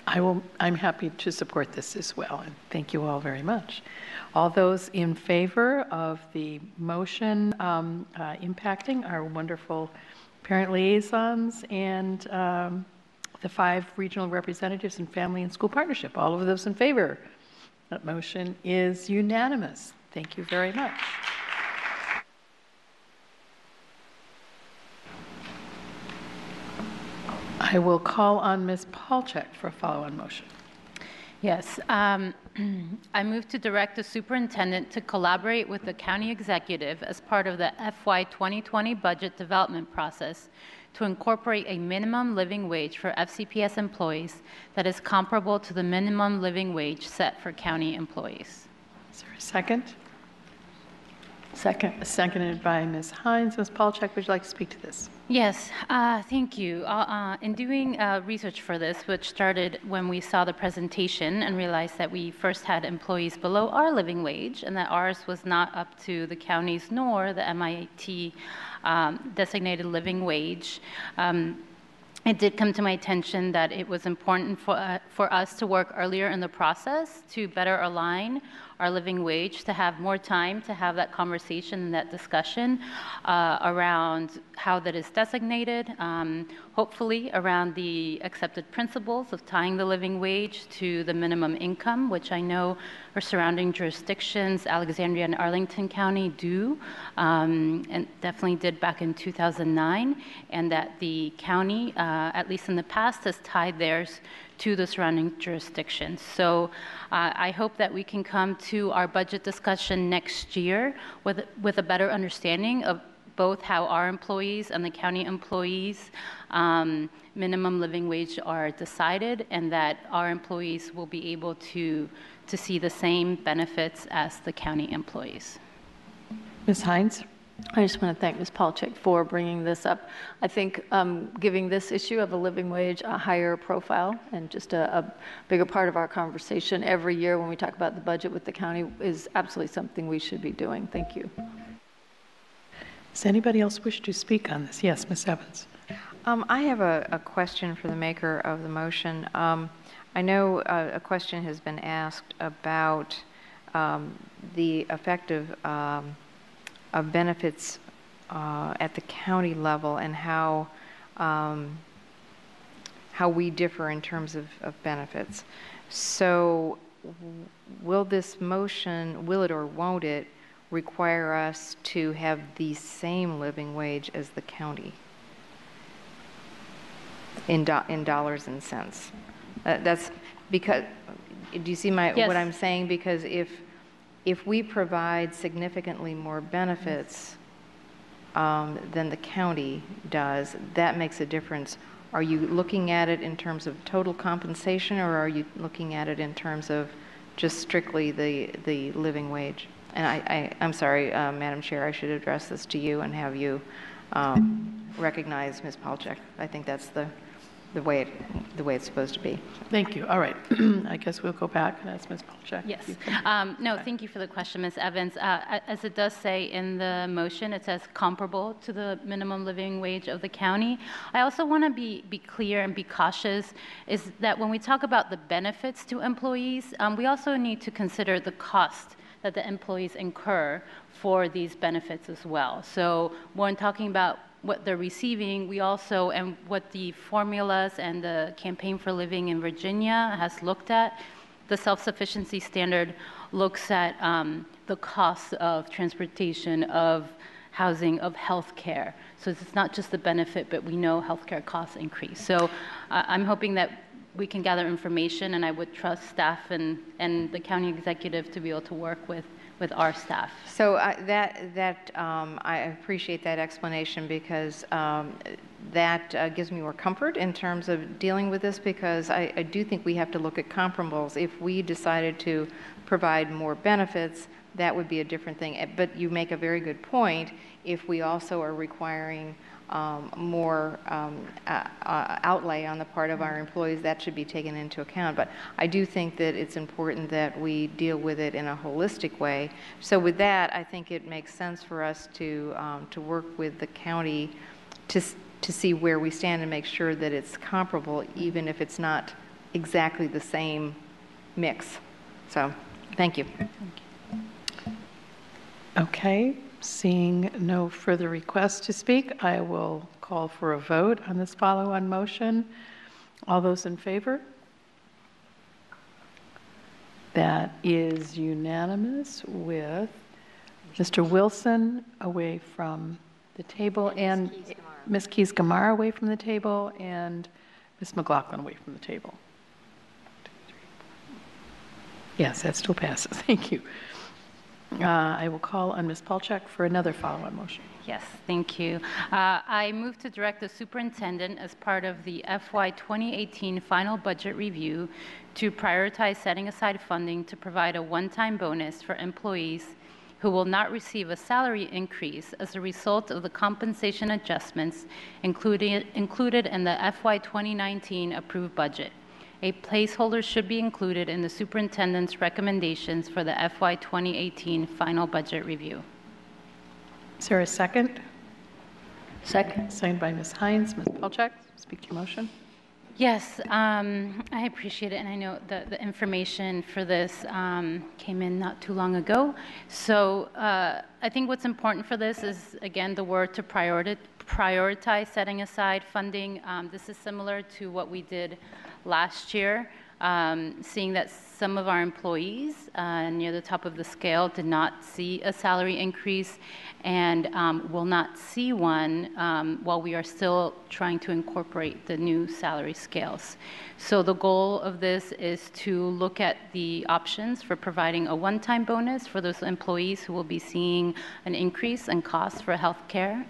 I'm happy to support this as well, and thank you all very much. All those in favor of the motion impacting our wonderful parent liaisons and the 5 regional representatives in family and school partnership. All of those in favor? That motion is unanimous. Thank you very much. I will call on Ms. Palchik for a follow-on motion. Yes. I move to direct the superintendent to collaborate with the county executive as part of the FY 2020 budget development process to incorporate a minimum living wage for FCPS employees that is comparable to the minimum living wage set for county employees. Is there a second? Seconded by Ms. Hines. Ms. Palchik, would you like to speak to this? Yes, thank you. In doing research for this, which started when we saw the presentation and realized that we first had employees below our living wage and that ours was not up to the county's nor the MIT designated living wage, it did come to my attention that it was important for us to work earlier in the process to better align our living wage, to have more time to have that conversation and that discussion around how that is designated, hopefully around the accepted principles of tying the living wage to the minimum income, which I know our surrounding jurisdictions, Alexandria and Arlington County, do, and definitely did back in 2009, and that the county, at least in the past, has tied theirs to the surrounding jurisdictions. So I hope that we can come to our budget discussion next year with a better understanding of both how our employees and the county employees minimum living wage are decided, and that our employees will be able to see the same benefits as the county employees. Ms. Hines? I just want to thank Ms. Palchik for bringing this up. I think giving this issue of a living wage a higher profile and just a bigger part of our conversation every year when we talk about the budget with the county is absolutely something we should be doing. Thank you. Does anybody else wish to speak on this? Yes, Ms. Evans. I have a question for the maker of the motion. I know a question has been asked about the effect of benefits at the county level and how we differ in terms of benefits. So will this motion, will it or won't it, require us to have the same living wage as the county in dollars and cents? That's because, do you see what I'm saying? Because if we provide significantly more benefits than the county does, that makes a difference. Are you looking at it in terms of total compensation, or are you looking at it in terms of just strictly the living wage? And I'm sorry, Madam Chair, I should address this to you and have you recognize Ms. Palchik. I think that's the way it's supposed to be. Thank you. All right. I guess we'll go back and ask Ms. Palchik. Yes. No, thank you for the question, Ms. Evans. As it does say in the motion, it says comparable to the minimum living wage of the county. I also want to be clear and be cautious is that when we talk about the benefits to employees, we also need to consider the cost that the employees incur for these benefits as well. So when talking about what they're receiving, we also, and what the formulas and the Campaign for Living in Virginia has looked at, the self-sufficiency standard looks at the costs of transportation, of housing, of health care. So it's not just the benefit, but we know healthcare costs increase. So I'm hoping that we can gather information, and I would trust staff and the county executive to be able to work with our staff. So I appreciate that explanation, because that gives me more comfort in terms of dealing with this, because I do think we have to look at comparables. If we decided to provide more benefits, that would be a different thing. But you make a very good point. If we also are requiring more outlay on the part of our employees, that should be taken into account. But I do think that it's important that we deal with it in a holistic way. So with that, I think it makes sense for us to work with the county to see where we stand and make sure that it's comparable, even if it's not exactly the same mix. So thank you. Okay. Seeing no further requests to speak, I will call for a vote on this follow-on motion. All those in favor? That is unanimous with Mr. Wilson away from the table and Ms. Keys-Gamarra away from the table and Ms. McLaughlin away from the table. Yes, that still passes. Thank you. I will call on Ms. Palchak for another follow-on motion. Yes, thank you. I move to direct the superintendent as part of the FY 2018 final budget review to prioritize setting aside funding to provide a one-time bonus for employees who will not receive a salary increase as a result of the compensation adjustments included in the FY 2019 approved budget. A placeholder should be included in the superintendent's recommendations for the FY 2018 final budget review. Is there a second? Second. Second by Ms. Hines. Ms. Palchak, speak to your motion. Yes, I appreciate it, and I know the information for this came in not too long ago. So I think what's important for this is, again, the word to prioritize setting aside funding. This is similar to what we did last year, seeing that some of our employees near the top of the scale did not see a salary increase and will not see one while we are still trying to incorporate the new salary scales. So the goal of this is to look at the options for providing a one-time bonus for those employees who will be seeing an increase in costs for health care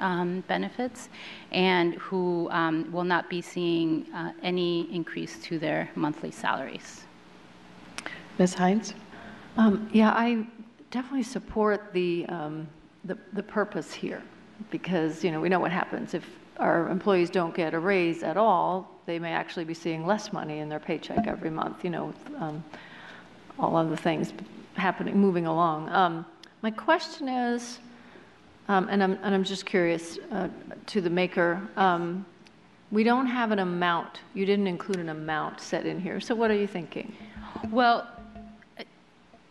benefits and who will not be seeing any increase to their monthly salaries. Ms. Hines? Yeah, I definitely support the purpose here because, you know, we know what happens if our employees don't get a raise at all. They may actually be seeing less money in their paycheck every month, you know, with all of the things happening, moving along. My question is, and I'm just curious to the maker, we don't have an amount. You didn't include an amount set in here. So what are you thinking? Well,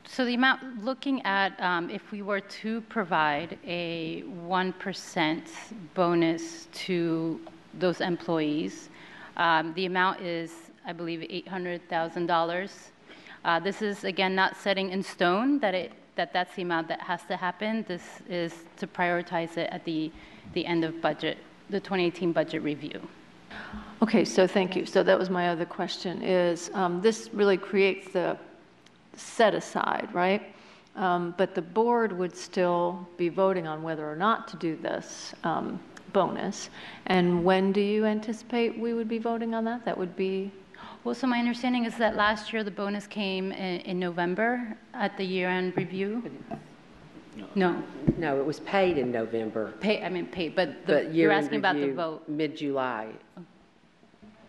so the amount, looking at if we were to provide a 1% bonus to those employees, the amount is, I believe, $800,000. This is, again, not setting in stone that's the amount that has to happen. This is to prioritize it at the end of budget, the 2018 budget review. Okay, so thank you. So that was my other question is, this really creates the set aside, right? But the board would still be voting on whether or not to do this bonus. And when do you anticipate we would be voting on that? That would be? Well, so my understanding is that last year the bonus came in November at the year-end review. No. No, it was paid in November. Paid, but you're asking about the vote. Mid-July.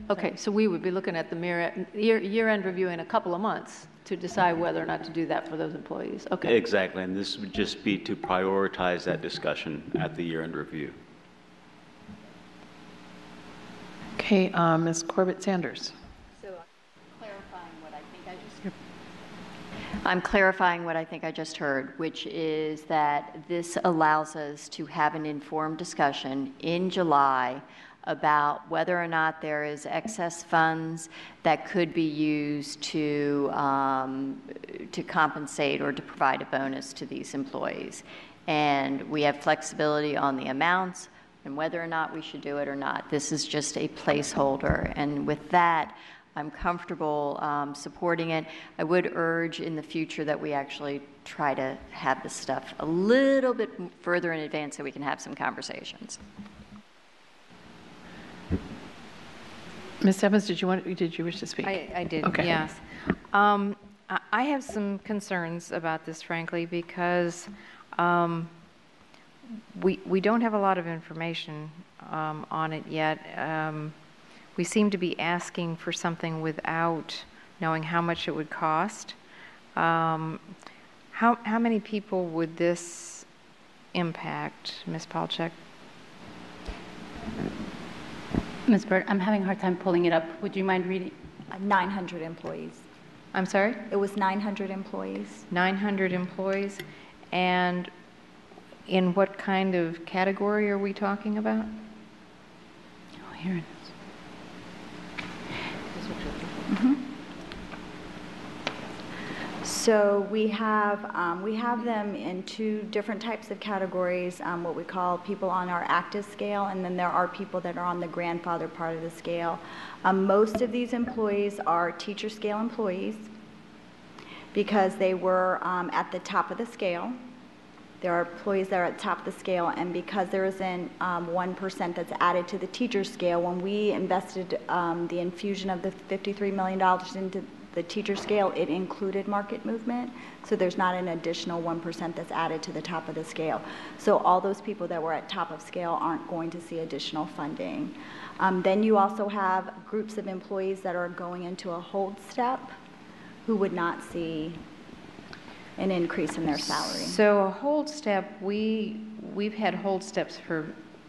Okay, so we would be looking at the year-end review in a couple of months to decide whether or not to do that for those employees. Okay. Exactly, and this would just be to prioritize that discussion at the year-end review. Okay, Ms. Corbett-Sanders. I'm clarifying what I think I just heard, which is that this allows us to have an informed discussion in July about whether or not there is excess funds that could be used to compensate or to provide a bonus to these employees. And we have flexibility on the amounts and whether or not we should do it or not. This is just a placeholder. And with that, I'm comfortable supporting it. I would urge in the future that we actually try to have this stuff a little bit further in advance so we can have some conversations. Ms. Evans, did you wish to speak? I did, okay. Yes. I have some concerns about this, frankly, because we don't have a lot of information on it yet. We seem to be asking for something without knowing how much it would cost. How many people would this impact, Ms. Palchak? Ms. Bird, I'm having a hard time pulling it up. Would you mind reading? 900 employees. I'm sorry? It was 900 employees. 900 employees. And in what kind of category are we talking about? Oh, here it is. So we have them in two different types of categories, what we call people on our active scale, and then there are people that are on the grandfather part of the scale. Most of these employees are teacher scale employees because they were at the top of the scale. There are employees that are at the top of the scale, and because there isn't 1% that's added to the teacher scale, when we invested the infusion of the $53 million into the teacher scale, it included market movement, so there's not an additional 1% that's added to the top of the scale. So all those people that were at top of scale aren't going to see additional funding. Then you also have groups of employees that are going into a hold step who would not see an increase in their salary. So a hold step, we've had hold steps for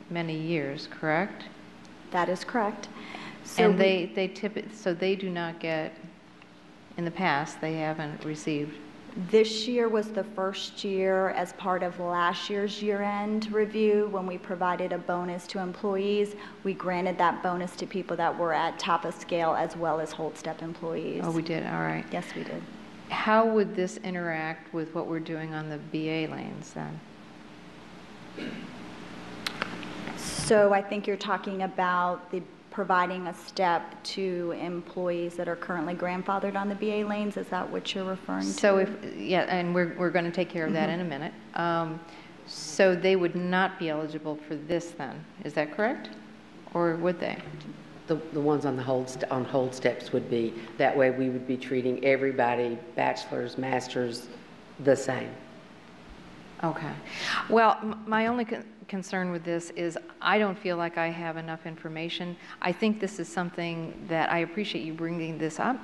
many years, correct? That is correct. So and they do not get, in the past, they haven't received. This year was the first year as part of last year's year-end review when we provided a bonus to employees. We granted that bonus to people that were at top of scale as well as hold step employees. Oh, we did, all right. Yes, we did. How would this interact with what we're doing on the BA lanes then? So I think you're talking about the providing a step to employees that are currently grandfathered on the BA lanes. Is that what you're referring to? So and we're going to take care of that in a minute. So they would not be eligible for this then, is that correct? Or would they? The ones on the hold steps would be, that way we would be treating everybody, bachelor's, master's, the same. Okay. Well, my only concern with this is I don't feel like I have enough information. I think this is something that I appreciate you bringing this up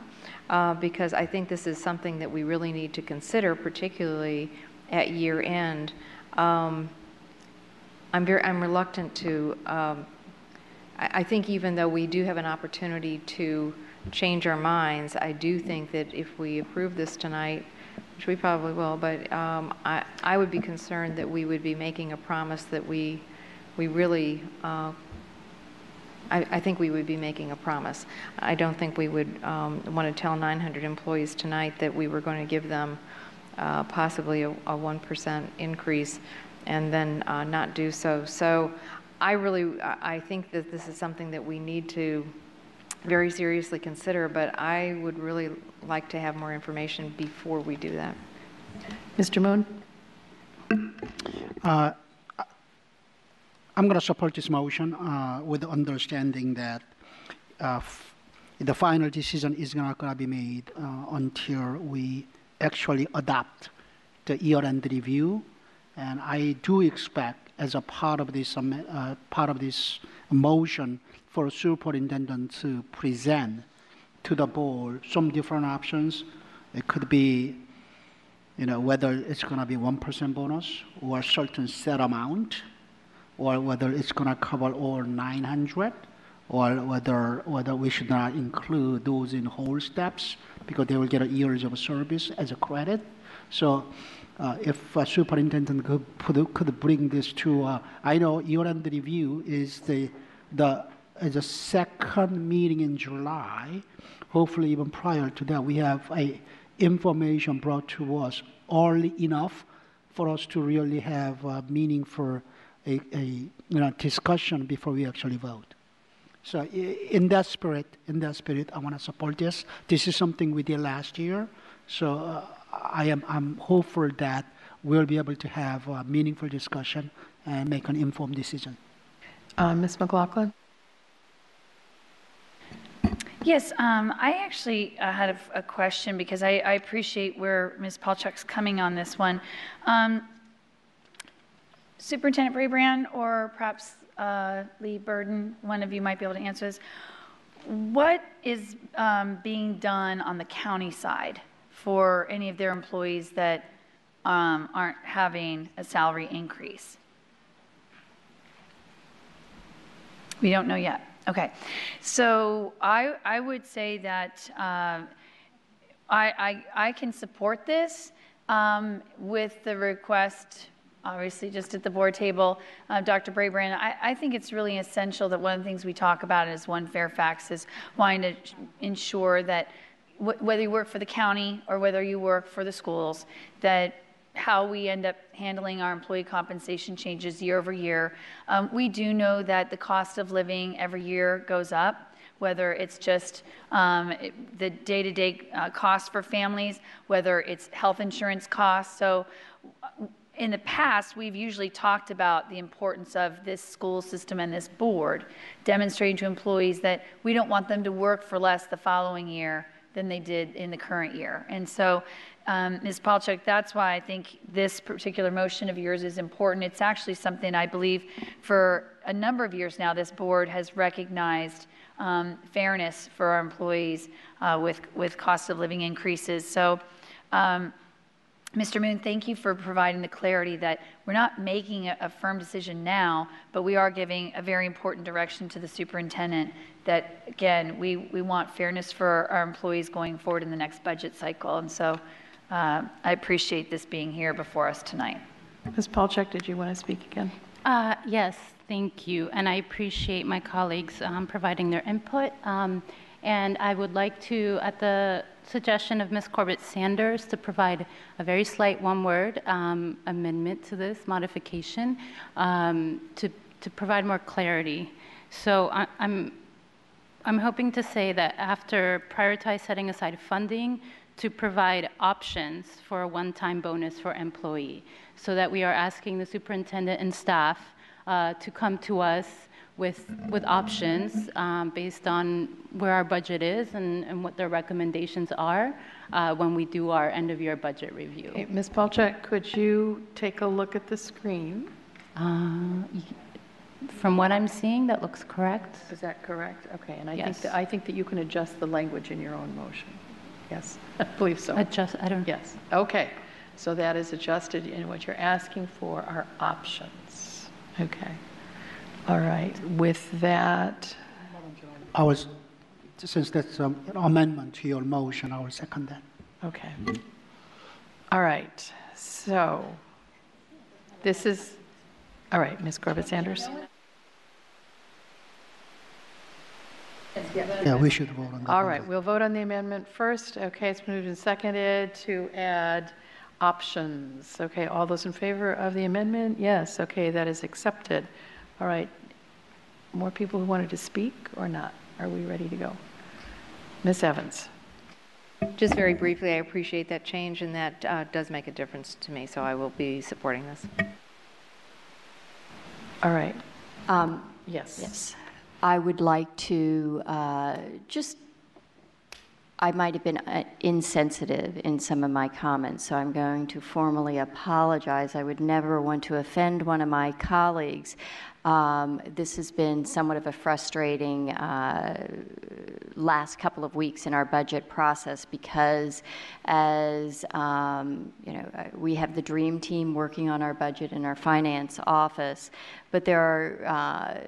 because I think this is something that we really need to consider, particularly at year end. I'm reluctant to. I think even though we do have an opportunity to change our minds, I do think that if we approve this tonight, which we probably will, but I would be concerned that we would be making a promise that we really, I think we would be making a promise. I don't think we would want to tell 900 employees tonight that we were going to give them possibly a 1% increase and then not do so. So I think that this is something that we need to very seriously consider, but I would really like to have more information before we do that. Mr. Moon? I'm going to support this motion with the understanding that the final decision is not going to be made until we actually adopt the year-end review, and I do expect as a part of this motion for a superintendent to present to the board some different options. It could be, whether it's going to be 1% bonus or a certain set amount, or whether it's going to cover all 900, or whether we should not include those in whole steps because they will get a years of service as a credit. So if a superintendent could bring this to, I know year-end review is the second meeting in July. Hopefully even prior to that, we have information brought to us early enough for us to really have a meaningful discussion before we actually vote. So in that spirit, I want to support this. This is something we did last year. So I'm hopeful that we'll be able to have a meaningful discussion and make an informed decision. Ms. McLaughlin? Yes, I actually had a question because I appreciate where Ms. Palchuk's coming on this one. Superintendent Brabrand or perhaps Lee Burden, one of you might be able to answer this. What is being done on the county side for any of their employees that aren't having a salary increase? We don't know yet. Okay, so I would say that I can support this with the request, obviously just at the board table, Dr. Brabrand. I think it's really essential that one of the things we talk about as One Fairfax is wanting to ensure that whether you work for the county or whether you work for the schools, that how we end up handling our employee compensation changes year over year. We do know that the cost of living every year goes up, whether it's just the day-to-day cost for families, whether it's health insurance costs. So in the past, we've usually talked about the importance of this school system and this board, demonstrating to employees that we don't want them to work for less the following year than they did in the current year. And so, Ms. Palchuk, that's why I think this particular motion of yours is important. It's actually something I believe for a number of years now, this board has recognized fairness for our employees with cost of living increases. So, Mr. Moon, thank you for providing the clarity that we're not making a firm decision now, but we are giving a very important direction to the superintendent that, again, we want fairness for our employees going forward in the next budget cycle. And so I appreciate this being here before us tonight. Ms. Palchuk, did you want to speak again? Yes, thank you. And I appreciate my colleagues providing their input. And I would like to, at the suggestion of Ms. Corbett Sanders, to provide a very slight one-word amendment to this modification to provide more clarity. So I'm hoping to say that after prioritize setting aside funding to provide options for a one-time bonus for employee, so that we are asking the superintendent and staff to come to us with options based on where our budget is and what their recommendations are when we do our end-of-year budget review. Okay, Ms. Palchuk, could you take a look at the screen? From what I'm seeing, that looks correct. Is that correct? Okay, and Yes. I think that you can adjust the language in your own motion. Yes, I believe so. Adjust, I don't. Yes, okay. So that is adjusted, and what you're asking for are options. Okay. All right, with that. Since that's an amendment to your motion, I will second that. Okay. All right, so this is, all right, Ms. Corbett Sanders. Yeah, we should vote on that. All right, we'll vote on the amendment first. Okay, it's been moved and seconded to add options. Okay, all those in favor of the amendment? Yes, okay, that is accepted. All right, more people who wanted to speak or not? Are we ready to go? Ms. Evans. Just very briefly, I appreciate that change, and that does make a difference to me, so I will be supporting this. All right. Yes. Yes. I would like to I might have been insensitive in some of my comments, so I'm going to formally apologize. I would never want to offend one of my colleagues. This has been somewhat of a frustrating last couple of weeks in our budget process because, as you know, we have the dream team working on our budget in our finance office, but there are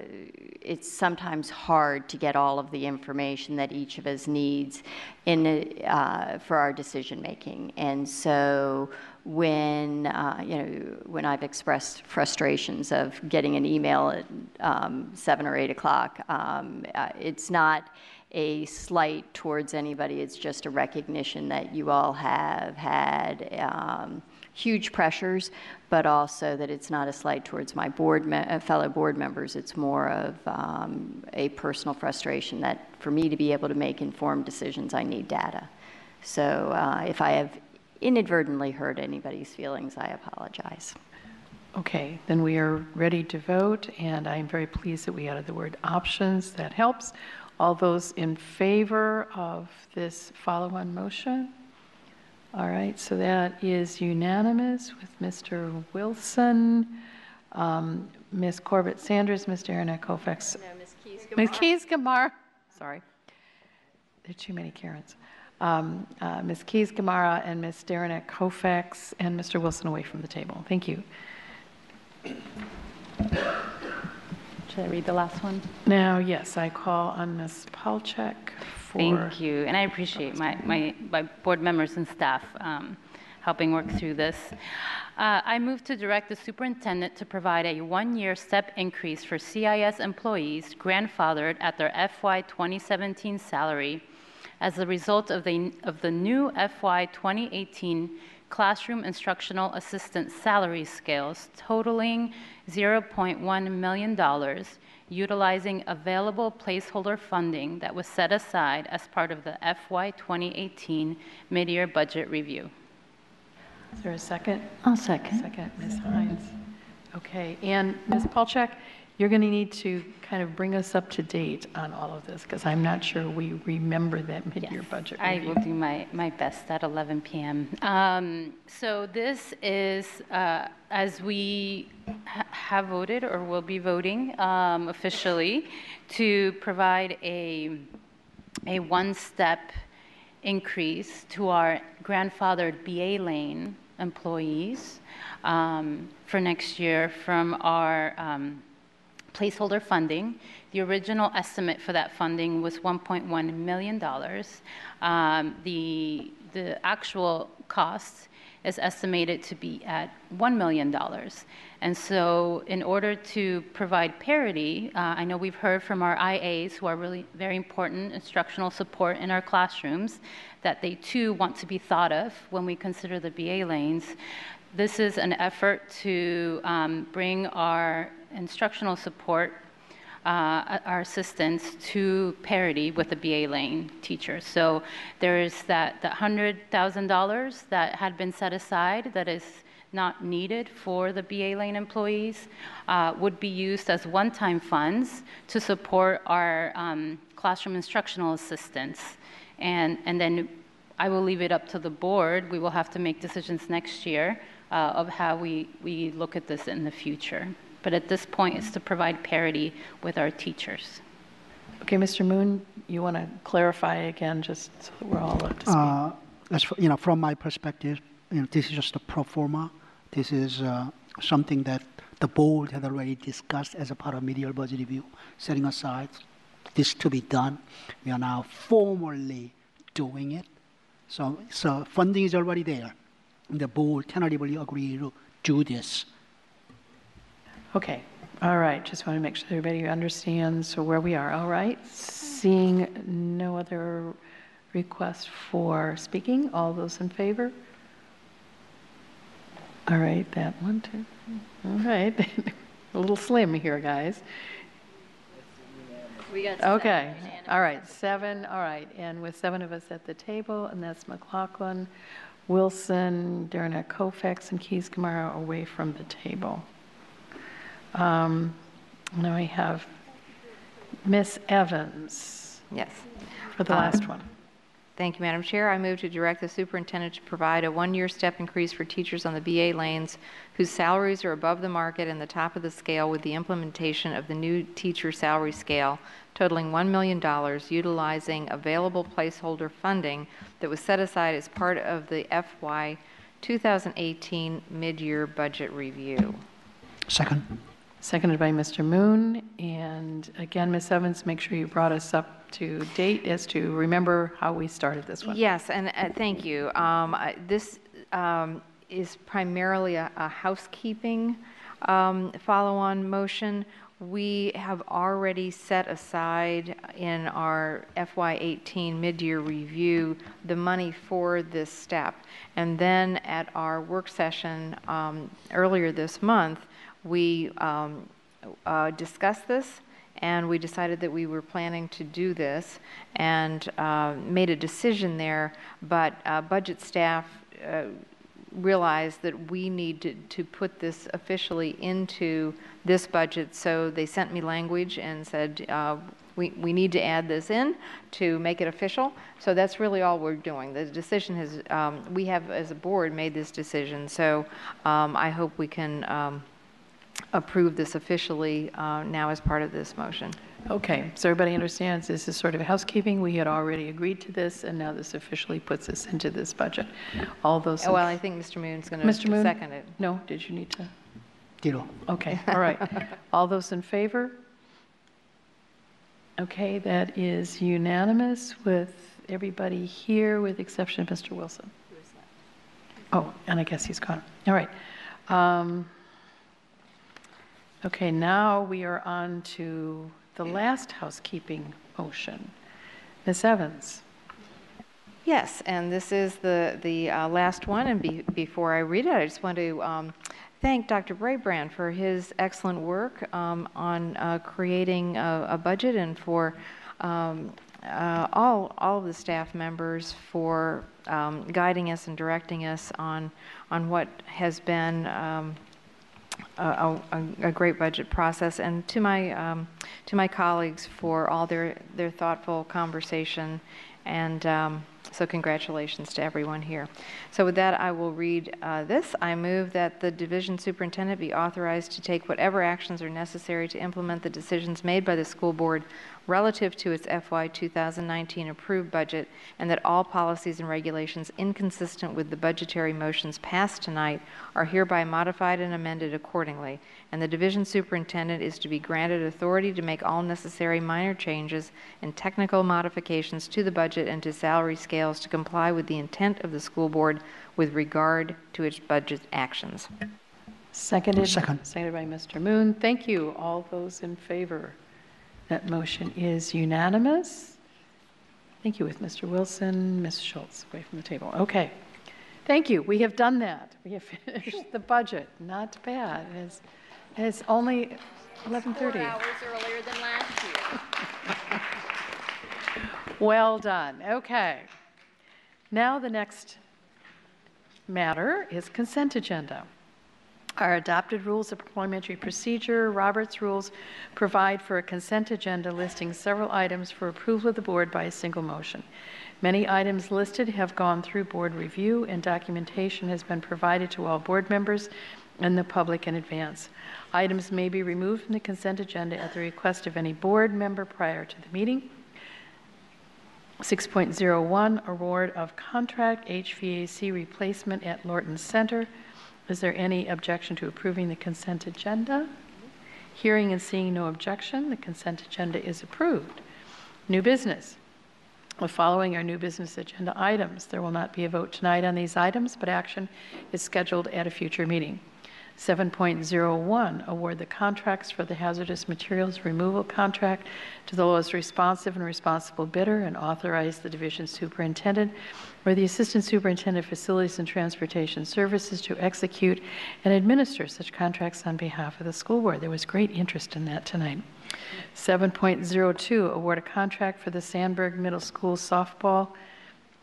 it's sometimes hard to get all of the information that each of us needs for our decision making, and so when when I've expressed frustrations of getting an email at 7 or 8 o'clock, it's not a slight towards anybody. It's just a recognition that you all have had huge pressures, but also that it's not a slight towards my fellow board members. It's more of a personal frustration that for me to be able to make informed decisions, I need data. So if I have inadvertently hurt anybody's feelings, I apologize. Okay, then we are ready to vote, and I'm very pleased that we added the word options. That helps. All those in favor of this follow-on motion? All right, so that is unanimous with Mr. Wilson, Ms. Corbett Sanders, Ms. Darren Koufax. No, Ms. Keys-Gamarra. Ms. Keys-Gamarra. Sorry. There are too many Karens. Ms. Keys-Gamarra and Ms. Darren Koufax and Mr. Wilson away from the table. Thank you. Should I read the last one? Now, yes, I call on Ms. Palchuk for... Thank you, and I appreciate my board members and staff helping work through this. I move to direct the superintendent to provide a one-year step increase for CIS employees grandfathered at their FY 2017 salary as a result of the new FY 2018 classroom instructional assistant salary scales totaling $0.1 million, utilizing available placeholder funding that was set aside as part of the FY 2018 mid-year budget review. Is there a second? I'll second. Second, Ms. Hines. Okay, and Ms. Palchak, you're going to need to kind of bring us up to date on all of this, because I'm not sure we remember that mid-year budget review. I will do my best at 11 p.m. So this is, as we have voted or will be voting officially, to provide a one-step increase to our grandfathered BA lane employees for next year from our placeholder funding. The original estimate for that funding was $1.1 million. The actual cost is estimated to be at $1 million. And so in order to provide parity, I know we've heard from our IAs, who are really very important instructional support in our classrooms, that they too want to be thought of when we consider the BA lanes. This is an effort to bring our instructional support, our assistants, to parity with the BA lane teachers. So there is that $100,000 that had been set aside that is not needed for the BA lane employees would be used as one-time funds to support our classroom instructional assistants. And then I will leave it up to the board. We will have to make decisions next year of how we look at this in the future. But at this point, it's to provide parity with our teachers. Okay, Mr. Moon, you want to clarify again, just so that we're all up to speed? As for, from my perspective, this is just a pro forma. This is something that the board had already discussed as a part of mid-year budget review, setting aside this to be done. We are now formally doing it. So funding is already there. The board tentatively agreed to do this. Okay, all right, just want to make sure everybody understands where we are. All right, seeing no other requests for speaking, all those in favor? All right, that one, two. All right, a little slim here, guys. We got okay, all right, 7, all right, and with 7 of us at the table, and that's McLaughlin, Wilson, Derenak Koufax, and Keys Kamara away from the table. Now we have Miss Evans. Yes. For the last one. Thank you, Madam Chair. I move to direct the superintendent to provide a one-year step increase for teachers on the BA lanes whose salaries are above the market and the top of the scale with the implementation of the new teacher salary scale totaling $1 million, utilizing available placeholder funding that was set aside as part of the FY 2018 mid-year budget review. Second. Seconded by Mr. Moon. And again, Ms. Evans, make sure you brought us up to date as to remember how we started this one. Yes, and thank you. This is primarily a housekeeping follow-on motion. We have already set aside in our FY18 mid-year review the money for this step. And then at our work session earlier this month, we discussed this, and we decided that we were planning to do this and made a decision there, but budget staff realized that we need to put this officially into this budget, so they sent me language and said we need to add this in to make it official. So that's really all we're doing. The decision has, we have as a board made this decision, so I hope we can approve this officially now as part of this motion. Okay, so everybody understands this is sort of housekeeping. We had already agreed to this, and now this officially puts us into this budget. All those. Well, I think Mr. Moon's going to second it. No, did you need to? Ditto. Okay, all right. All those in favor? Okay, that is unanimous with everybody here, with the exception of Mr. Wilson. Oh, and I guess he's gone. All right. Okay, now we are on to the last housekeeping motion. Ms. Evans. Yes, and this is the last one, and before I read it, I just want to thank Dr. Brabrand for his excellent work on creating a budget, and for all of the staff members for guiding us and directing us on what has been a great budget process, and to my colleagues for all their thoughtful conversation, and so congratulations to everyone here. So with that, I will read this. I move that the division superintendent be authorized to take whatever actions are necessary to implement the decisions made by the school board relative to its FY 2019 approved budget, and that all policies and regulations inconsistent with the budgetary motions passed tonight are hereby modified and amended accordingly, and the division superintendent is to be granted authority to make all necessary minor changes and technical modifications to the budget and to salary scales to comply with the intent of the school board with regard to its budget actions. Seconded by Mr. Moon. Thank you. All those in favor? That motion is unanimous. Thank you, with Mr. Wilson, Ms. Schultz, away from the table. Okay. Thank you. We have done that. We have finished the budget. Not bad. It's only 11:30. 4 hours earlier than last year. Well done. Okay. Now the next matter is consent agenda. Our adopted rules of parliamentary procedure, Robert's rules, provide for a consent agenda listing several items for approval of the board by a single motion. Many items listed have gone through board review, and documentation has been provided to all board members and the public in advance. Items may be removed from the consent agenda at the request of any board member prior to the meeting. 6.01, award of contract HVAC replacement at Lorton Center. Is there any objection to approving the consent agenda? Hearing and seeing no objection, the consent agenda is approved. New business. Well, following our new business agenda items, there will not be a vote tonight on these items, but action is scheduled at a future meeting. 7.01, award the contracts for the hazardous materials removal contract to the lowest responsive and responsible bidder, and authorize the division superintendent or the assistant superintendent of facilities and transportation services to execute and administer such contracts on behalf of the school board. There was great interest in that tonight. 7.02, award a contract for the Sandburg Middle School softball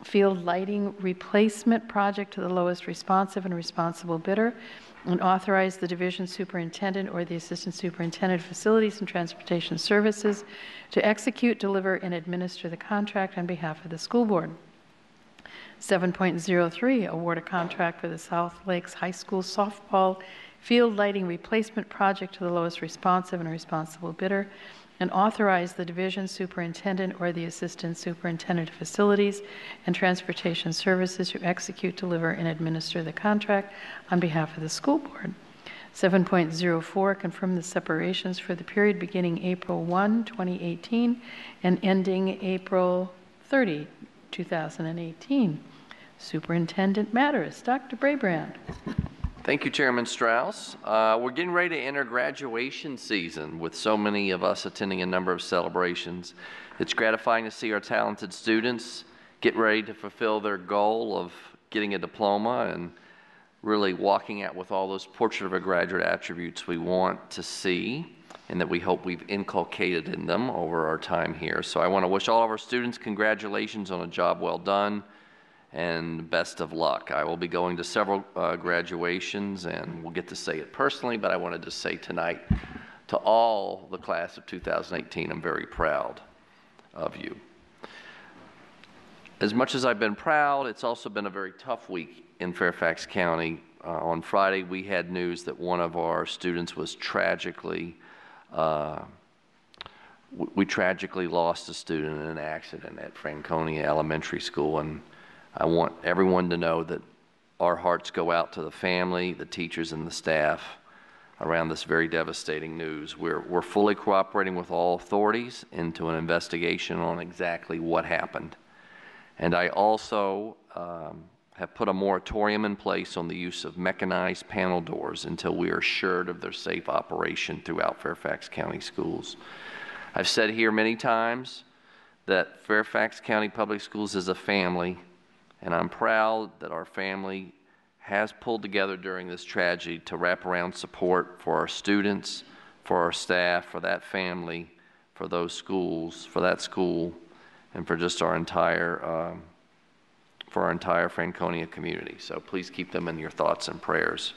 field lighting replacement project to the lowest responsive and responsible bidder, and authorize the division superintendent or the assistant superintendent of facilities and transportation services to execute, deliver, and administer the contract on behalf of the school board. 7.03, award a contract for the South Lakes High School softball field lighting replacement project to the lowest responsive and responsible bidder, and authorize the division superintendent or the assistant superintendent of facilities and transportation services to execute, deliver, and administer the contract on behalf of the school board. 7.04, confirm the separations for the period beginning April 1, 2018 and ending April 30, 2018. Superintendent matters. Dr. Brabrand. Thank you, Chairman Strauss. We're getting ready to enter graduation season with so many of us attending a number of celebrations. It's gratifying to see our talented students get ready to fulfill their goal of getting a diploma and really walking out with all those portrait of a graduate attributes we want to see and that we hope we've inculcated in them over our time here. So I want to wish all of our students congratulations on a job well done, and best of luck. I will be going to several graduations, and we'll get to say it personally, but I wanted to say tonight to all the class of 2018, I'm very proud of you. As much as I've been proud, it's also been a very tough week in Fairfax County. On Friday, we had news that one of our students was tragically we tragically lost a student in an accident at Franconia Elementary School, and I want everyone to know that our hearts go out to the family, the teachers, and the staff around this very devastating news. We're fully cooperating with all authorities into an investigation on exactly what happened. And I also have put a moratorium in place on the use of mechanized panel doors until we are assured of their safe operation throughout Fairfax County schools. I've said here many times that Fairfax County Public Schools is a family, And I'm proud that our family has pulled together during this tragedy to wrap around support for our students, for our staff, for that family, for those schools, for that school, and for just our entire Franconia community. So please keep them in your thoughts and prayers.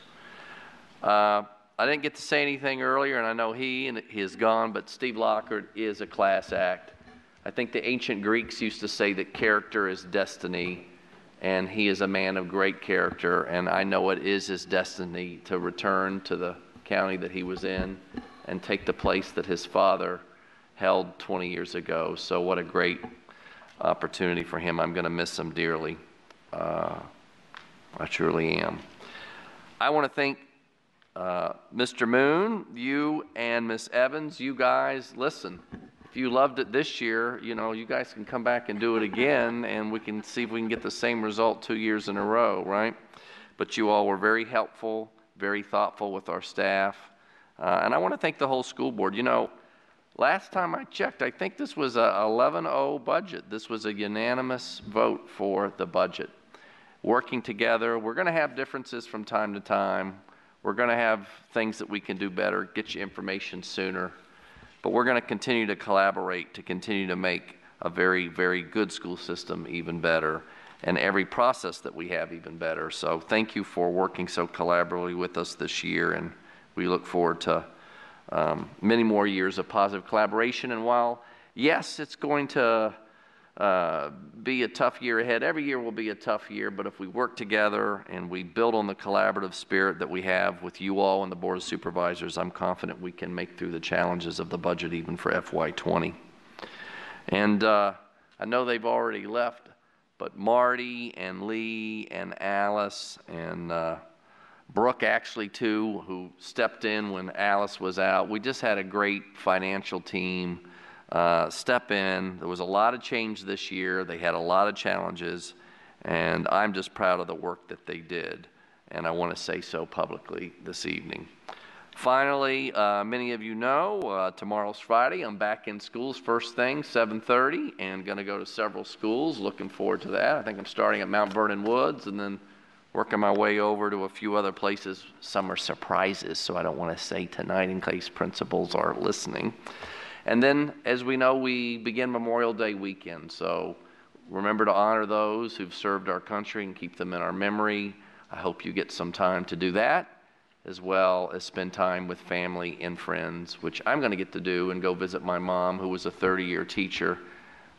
I didn't get to say anything earlier, and I know he is gone, but Steve Lockhart is a class act. I think the ancient Greeks used to say that character is destiny, and he is a man of great character, and I know it is his destiny to return to the county that he was in and take the place that his father held 20 years ago. So what a great opportunity for him. I'm going to miss him dearly. I truly am. I want to thank Mr. Moon, you and Miss Evans. You guys, listen, if you loved it this year, you know, you guys can come back and do it again, and we can see if we can get the same result 2 years in a row, right? But you all were very helpful, very thoughtful with our staff. And I want to thank the whole school board. You know, last time I checked, I think this was a 11-0 budget. This was a unanimous vote for the budget. Working together, we're going to have differences from time to time. We're going to have things that we can do better, get you information sooner. But we're going to continue to collaborate to continue to make a very, very good school system even better, and every process that we have even better. So thank you for working so collaboratively with us this year, and we look forward to many more years of positive collaboration. And while, yes, it's going to be a tough year ahead, every year will be a tough year, but if we work together and we build on the collaborative spirit that we have with you all and the Board of Supervisors, I'm confident we can make through the challenges of the budget even for FY20. And I know they've already left, but Marty and Lee and Alice and Brooke actually too, who stepped in when Alice was out. We just had a great financial team step in. There was a lot of change this year. They had a lot of challenges, and I'm just proud of the work that they did, and I want to say so publicly this evening. Finally, many of you know, tomorrow's Friday. I'm back in schools first thing, 7:30, and going to go to several schools. Looking forward to that. I think I'm starting at Mount Vernon Woods and then working my way over to a few other places. Some are surprises, so I don't want to say tonight in case principals are listening. And then, as we know, we begin Memorial Day weekend. So remember to honor those who've served our country and keep them in our memory. I hope you get some time to do that, as well as spend time with family and friends, which I'm going to get to do, and go visit my mom, who was a 30-year teacher,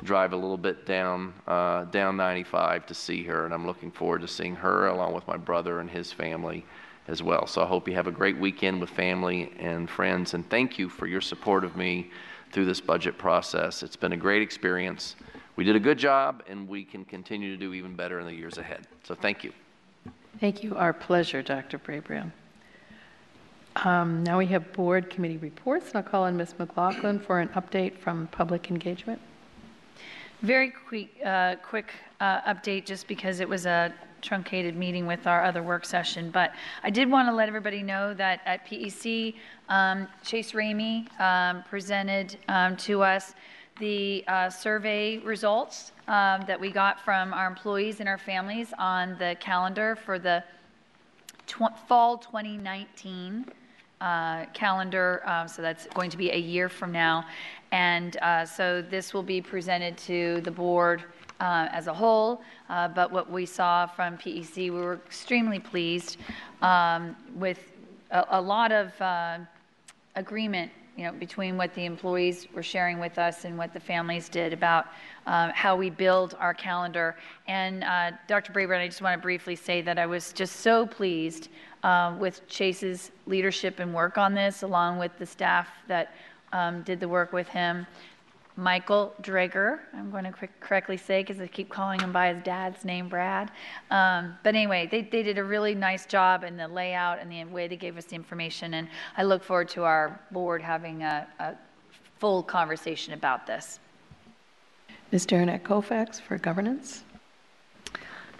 drive a little bit down 95 to see her, and I'm looking forward to seeing her along with my brother and his family as well. So I hope you have a great weekend with family and friends, and thank you for your support of me through this budget process. It's been a great experience. We did a good job, and we can continue to do even better in the years ahead. So thank you. Thank you. Our pleasure, Dr. Brabrand. Now we have board committee reports, and I'll call on Ms. McLaughlin for an update from public engagement. Very quick update, just because it was a truncated meeting with our other work session, but I did want to let everybody know that at PEC, Chase Ramey presented to us the survey results that we got from our employees and our families on the calendar for the fall 2019 calendar, so that's going to be a year from now. And so this will be presented to the board as a whole, but what we saw from PEC, we were extremely pleased with a lot of agreement, you know, between what the employees were sharing with us and what the families did about how we build our calendar. And Dr. Brabrand, I just want to briefly say that I was just so pleased with Chase's leadership and work on this, along with the staff that did the work with him. Michael Drager, I'm going to correctly say because I keep calling him by his dad's name, Brad. But anyway, they did a really nice job in the layout and the way they gave us the information, and I look forward to our board having a full conversation about this. Ms. Derenak Kaufax for governance.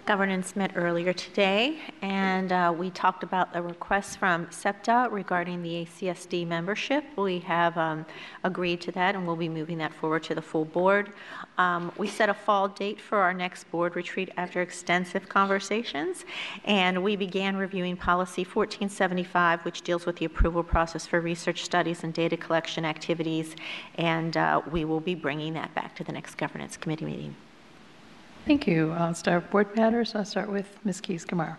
Governance met earlier today, and we talked about the request from SEPTA regarding the ACSD membership. We have agreed to that, and we'll be moving that forward to the full board. We set a fall date for our next board retreat after extensive conversations, and we began reviewing policy 1475, which deals with the approval process for research studies and data collection activities, and we will be bringing that back to the next governance committee meeting. Thank you. I'll start board matters. I'll start with Ms. Keys-Gamarra.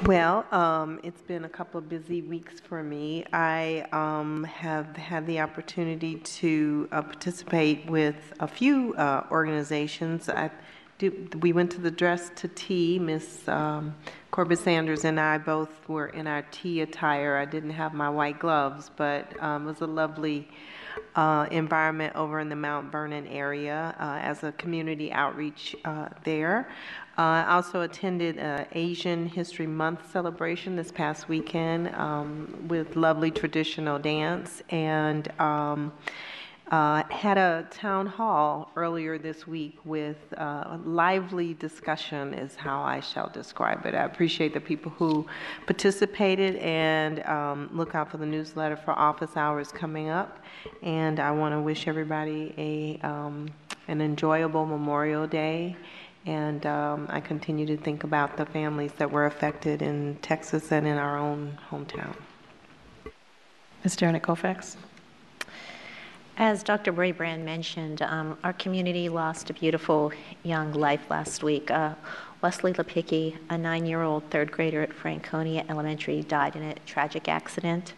Well, it's been a couple of busy weeks for me. I have had the opportunity to participate with a few organizations. We went to the Dress to Tea. Miss Corbett Sanders and I both were in our tea attire. I didn't have my white gloves, but it was a lovely environment over in the Mount Vernon area as a community outreach there. I also attended Asian History Month celebration this past weekend with lovely traditional dance, and had a town hall earlier this week with lively discussion is how I shall describe it. I appreciate the people who participated, and look out for the newsletter for office hours coming up. And I want to wish everybody an enjoyable Memorial Day. And I continue to think about the families that were affected in Texas and in our own hometown. Ms. Derenak Kaufax. As Dr. Brabrand mentioned, our community lost a beautiful young life last week. Wesley Lepicki, a 9-year-old third grader at Franconia Elementary, died in a tragic accident.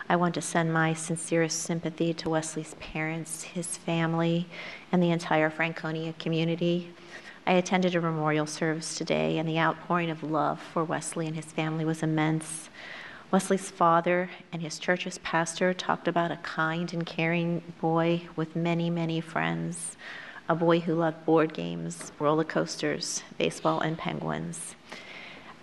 I want to send my sincerest sympathy to Wesley's parents, his family, and the entire Franconia community. I attended a memorial service today, and the outpouring of love for Wesley and his family was immense. Wesley's father and his church's pastor talked about a kind and caring boy with many, many friends, a boy who loved board games, roller coasters, baseball, and penguins.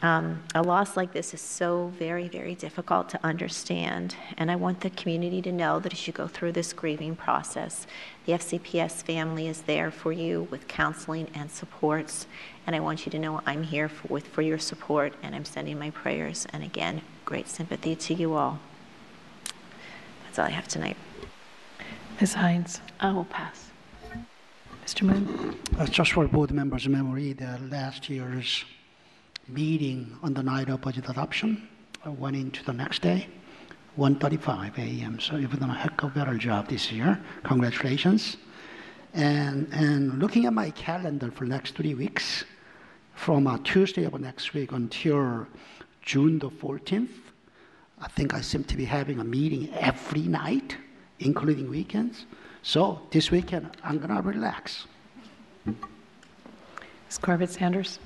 A loss like this is so very, very difficult to understand, and I want the community to know that as you go through this grieving process, the FCPS family is there for you with counseling and supports, and I want you to know I'm here for your support, and I'm sending my prayers, and again, great sympathy to you all. That's all I have tonight. Ms. Hines. I will pass. Mr. Moon. Just for board members' memory, the last year's meeting on the night of budget adoption went into the next day, 1:35 a.m. So you've done a heck of a better job this year. Congratulations. And looking at my calendar for the next 3 weeks, from Tuesday of next week until June the 14th, I think I seem to be having a meeting every night, including weekends. So this weekend, I'm going to relax. Ms. Corbett Sanders.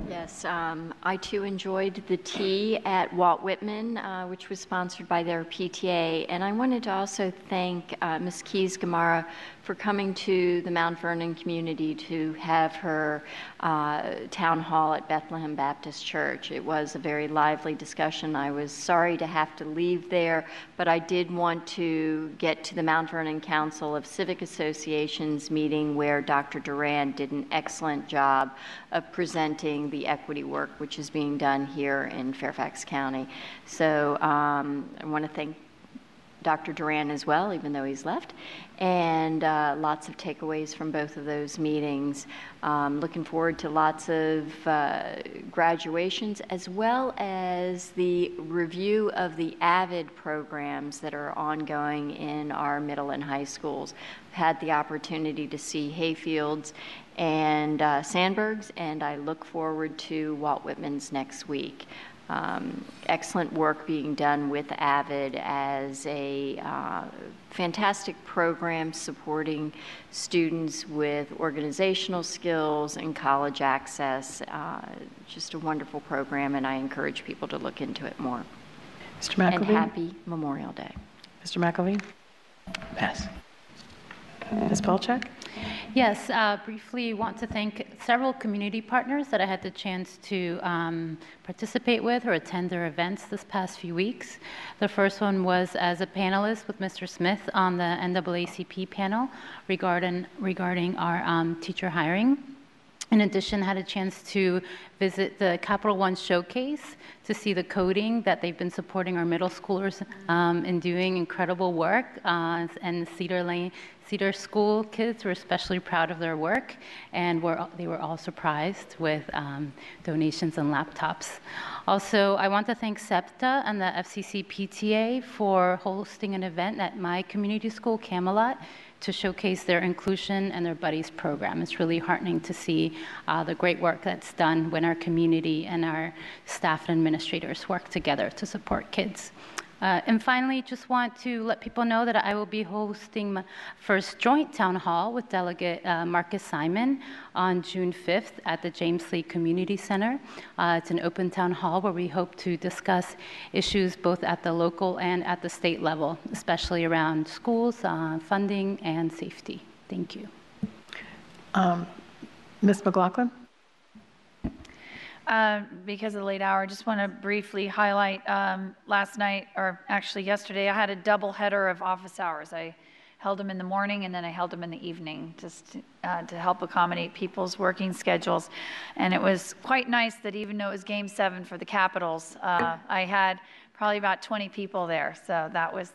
Yes, I too enjoyed the tea at Walt Whitman, which was sponsored by their PTA. And I wanted to also thank Ms. Keys-Gamarra for coming to the Mount Vernon community to have her town hall at Bethlehem Baptist Church. It was a very lively discussion. I was sorry to have to leave there, but I did want to get to the Mount Vernon Council of Civic Associations meeting where Dr. Duran did an excellent job of presenting the equity work which is being done here in Fairfax County. So I want to thank Dr. Duran as well, even though he's left, and lots of takeaways from both of those meetings. Looking forward to lots of graduations, as well as the review of the AVID programs that are ongoing in our middle and high schools. I've had the opportunity to see Hayfields and Sandbergs, and I look forward to Walt Whitman's next week. Excellent work being done with AVID as a fantastic program supporting students with organizational skills and college access. Just a wonderful program, and I encourage people to look into it more. Mr. McElveen. And happy Memorial Day. Mr. McElveen. Pass. Ms. Palchak? Yes, briefly want to thank several community partners that I had the chance to participate with or attend their events this past few weeks. The first one was as a panelist with Mr. Smith on the NAACP panel regarding our teacher hiring. In addition, had a chance to visit the Capital One Showcase to see the coding that they've been supporting our middle schoolers in doing incredible work. And Cedar School kids were especially proud of their work, and they were all surprised with donations and laptops. Also, I want to thank SEPTA and the FCC PTA for hosting an event at my community school, Camelot, to showcase their inclusion and their buddies program. It's really heartening to see the great work that's done when our community and our staff and administrators work together to support kids. And finally, just want to let people know that I will be hosting my first joint town hall with Delegate Marcus Simon on June 5th at the James Lee Community Center. It's an open town hall where we hope to discuss issues both at the local and at the state level, especially around schools, funding, and safety. Thank you. Ms. McLaughlin? Because of the late hour, I just want to briefly highlight last night, or actually yesterday, I had a double header of office hours. I held them in the morning and then I held them in the evening just to help accommodate people's working schedules. And it was quite nice that even though it was Game 7 for the Capitals, I had probably about 20 people there. So that was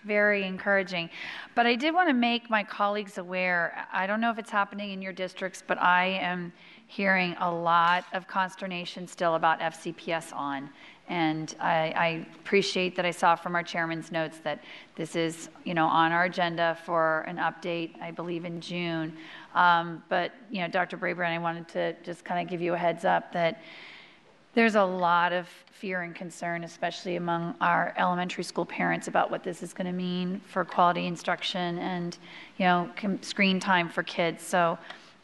very encouraging. But I did want to make my colleagues aware, I don't know if it's happening in your districts, but I am hearing a lot of consternation still about FCPS on. And I appreciate that I saw from our chairman's notes that this is, on our agenda for an update, I believe in June. But, Dr. Brabrand, I wanted to just kind of give you a heads up that there's a lot of fear and concern, especially among our elementary school parents, about what this is going to mean for quality instruction and, screen time for kids. So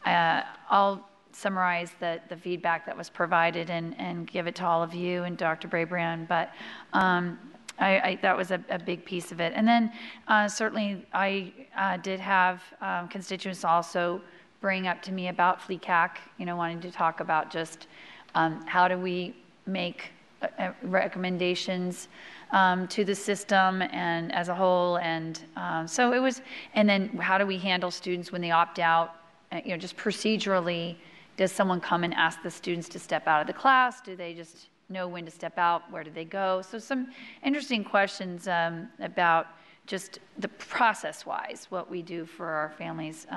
I'll summarize the feedback that was provided and give it to all of you and Dr. Brabrand, but that was a big piece of it. And then certainly I did have constituents also bring up to me about FLECAC, wanting to talk about just how do we make recommendations to the system and as a whole, and so it was, and then how do we handle students when they opt out, just procedurally. Does someone come and ask the students to step out of the class? Do they just know when to step out? Where do they go? So some interesting questions about just the process-wise, what we do for our families,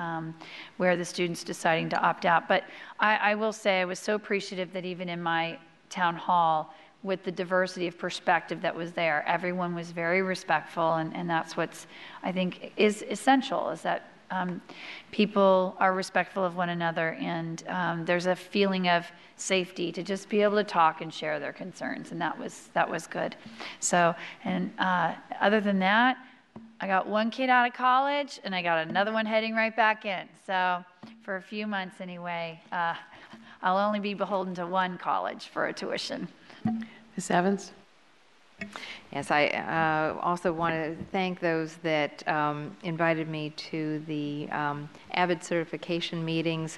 where the students deciding to opt out. But I will say I was so appreciative that even in my town hall, with the diversity of perspective that was there, everyone was very respectful, and that's what's, I think, is essential, is that people are respectful of one another, and there's a feeling of safety to just be able to talk and share their concerns, and that was good. So, and other than that, I got one kid out of college, and I got another one heading right back in. So for a few months anyway, I'll only be beholden to one college for a tuition. Ms. Evans? Yes, I also want to thank those that invited me to the AVID certification meetings.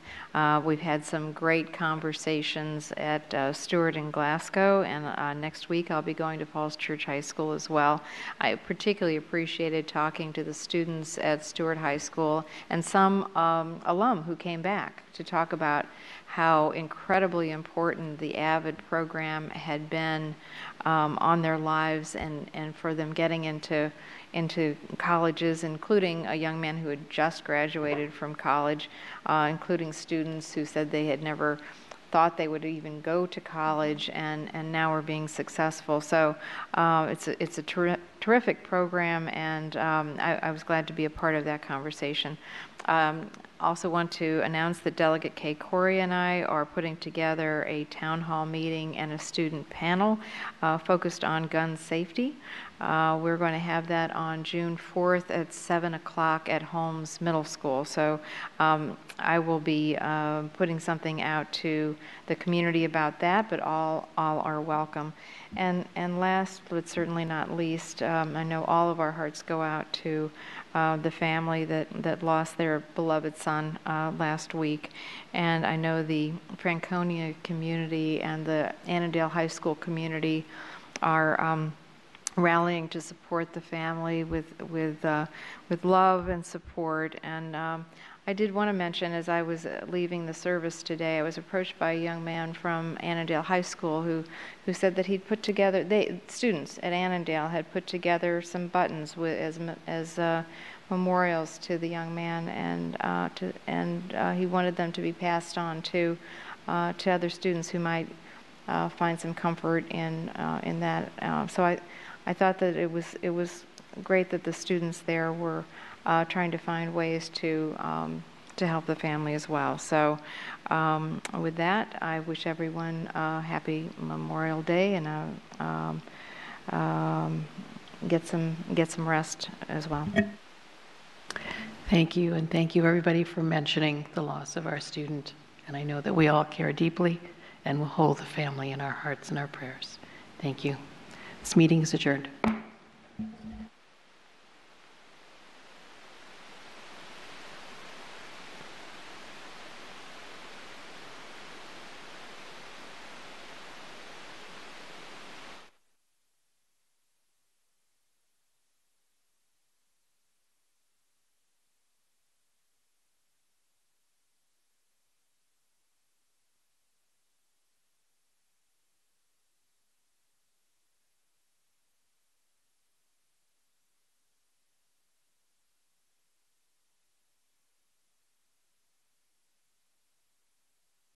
We've had some great conversations at Stewart and Glasgow, and next week I'll be going to Falls Church High School as well. I particularly appreciated talking to the students at Stewart High School and some alum who came back to talk about how incredibly important the AVID program had been on their lives, and for them getting into colleges, including a young man who had just graduated from college, including students who said they had never thought they would even go to college, and now are being successful. So it's a terrific program, and I was glad to be a part of that conversation. Also want to announce that Delegate Kay Corey and I are putting together a town hall meeting and a student panel focused on gun safety. We're going to have that on June 4th at 7 o'clock at Holmes Middle School. So I will be putting something out to the community about that, but all are welcome. And last, but certainly not least, I know all of our hearts go out to the family that lost their beloved son last week. And I know the Franconia community and the Annandale High School community are rallying to support the family with love and support. And I did want to mention, as I was leaving the service today, I was approached by a young man from Annandale High School who said that he'd put together, students at Annandale had put together some buttons as memorials to the young man, and he wanted them to be passed on to other students who might find some comfort in that. So I thought that it was great that the students there were trying to find ways to help the family as well. So with that, I wish everyone a happy Memorial Day and get some rest as well. Thank you, and thank you everybody for mentioning the loss of our student. And I know that we all care deeply and will hold the family in our hearts and our prayers. Thank you. This meeting is adjourned.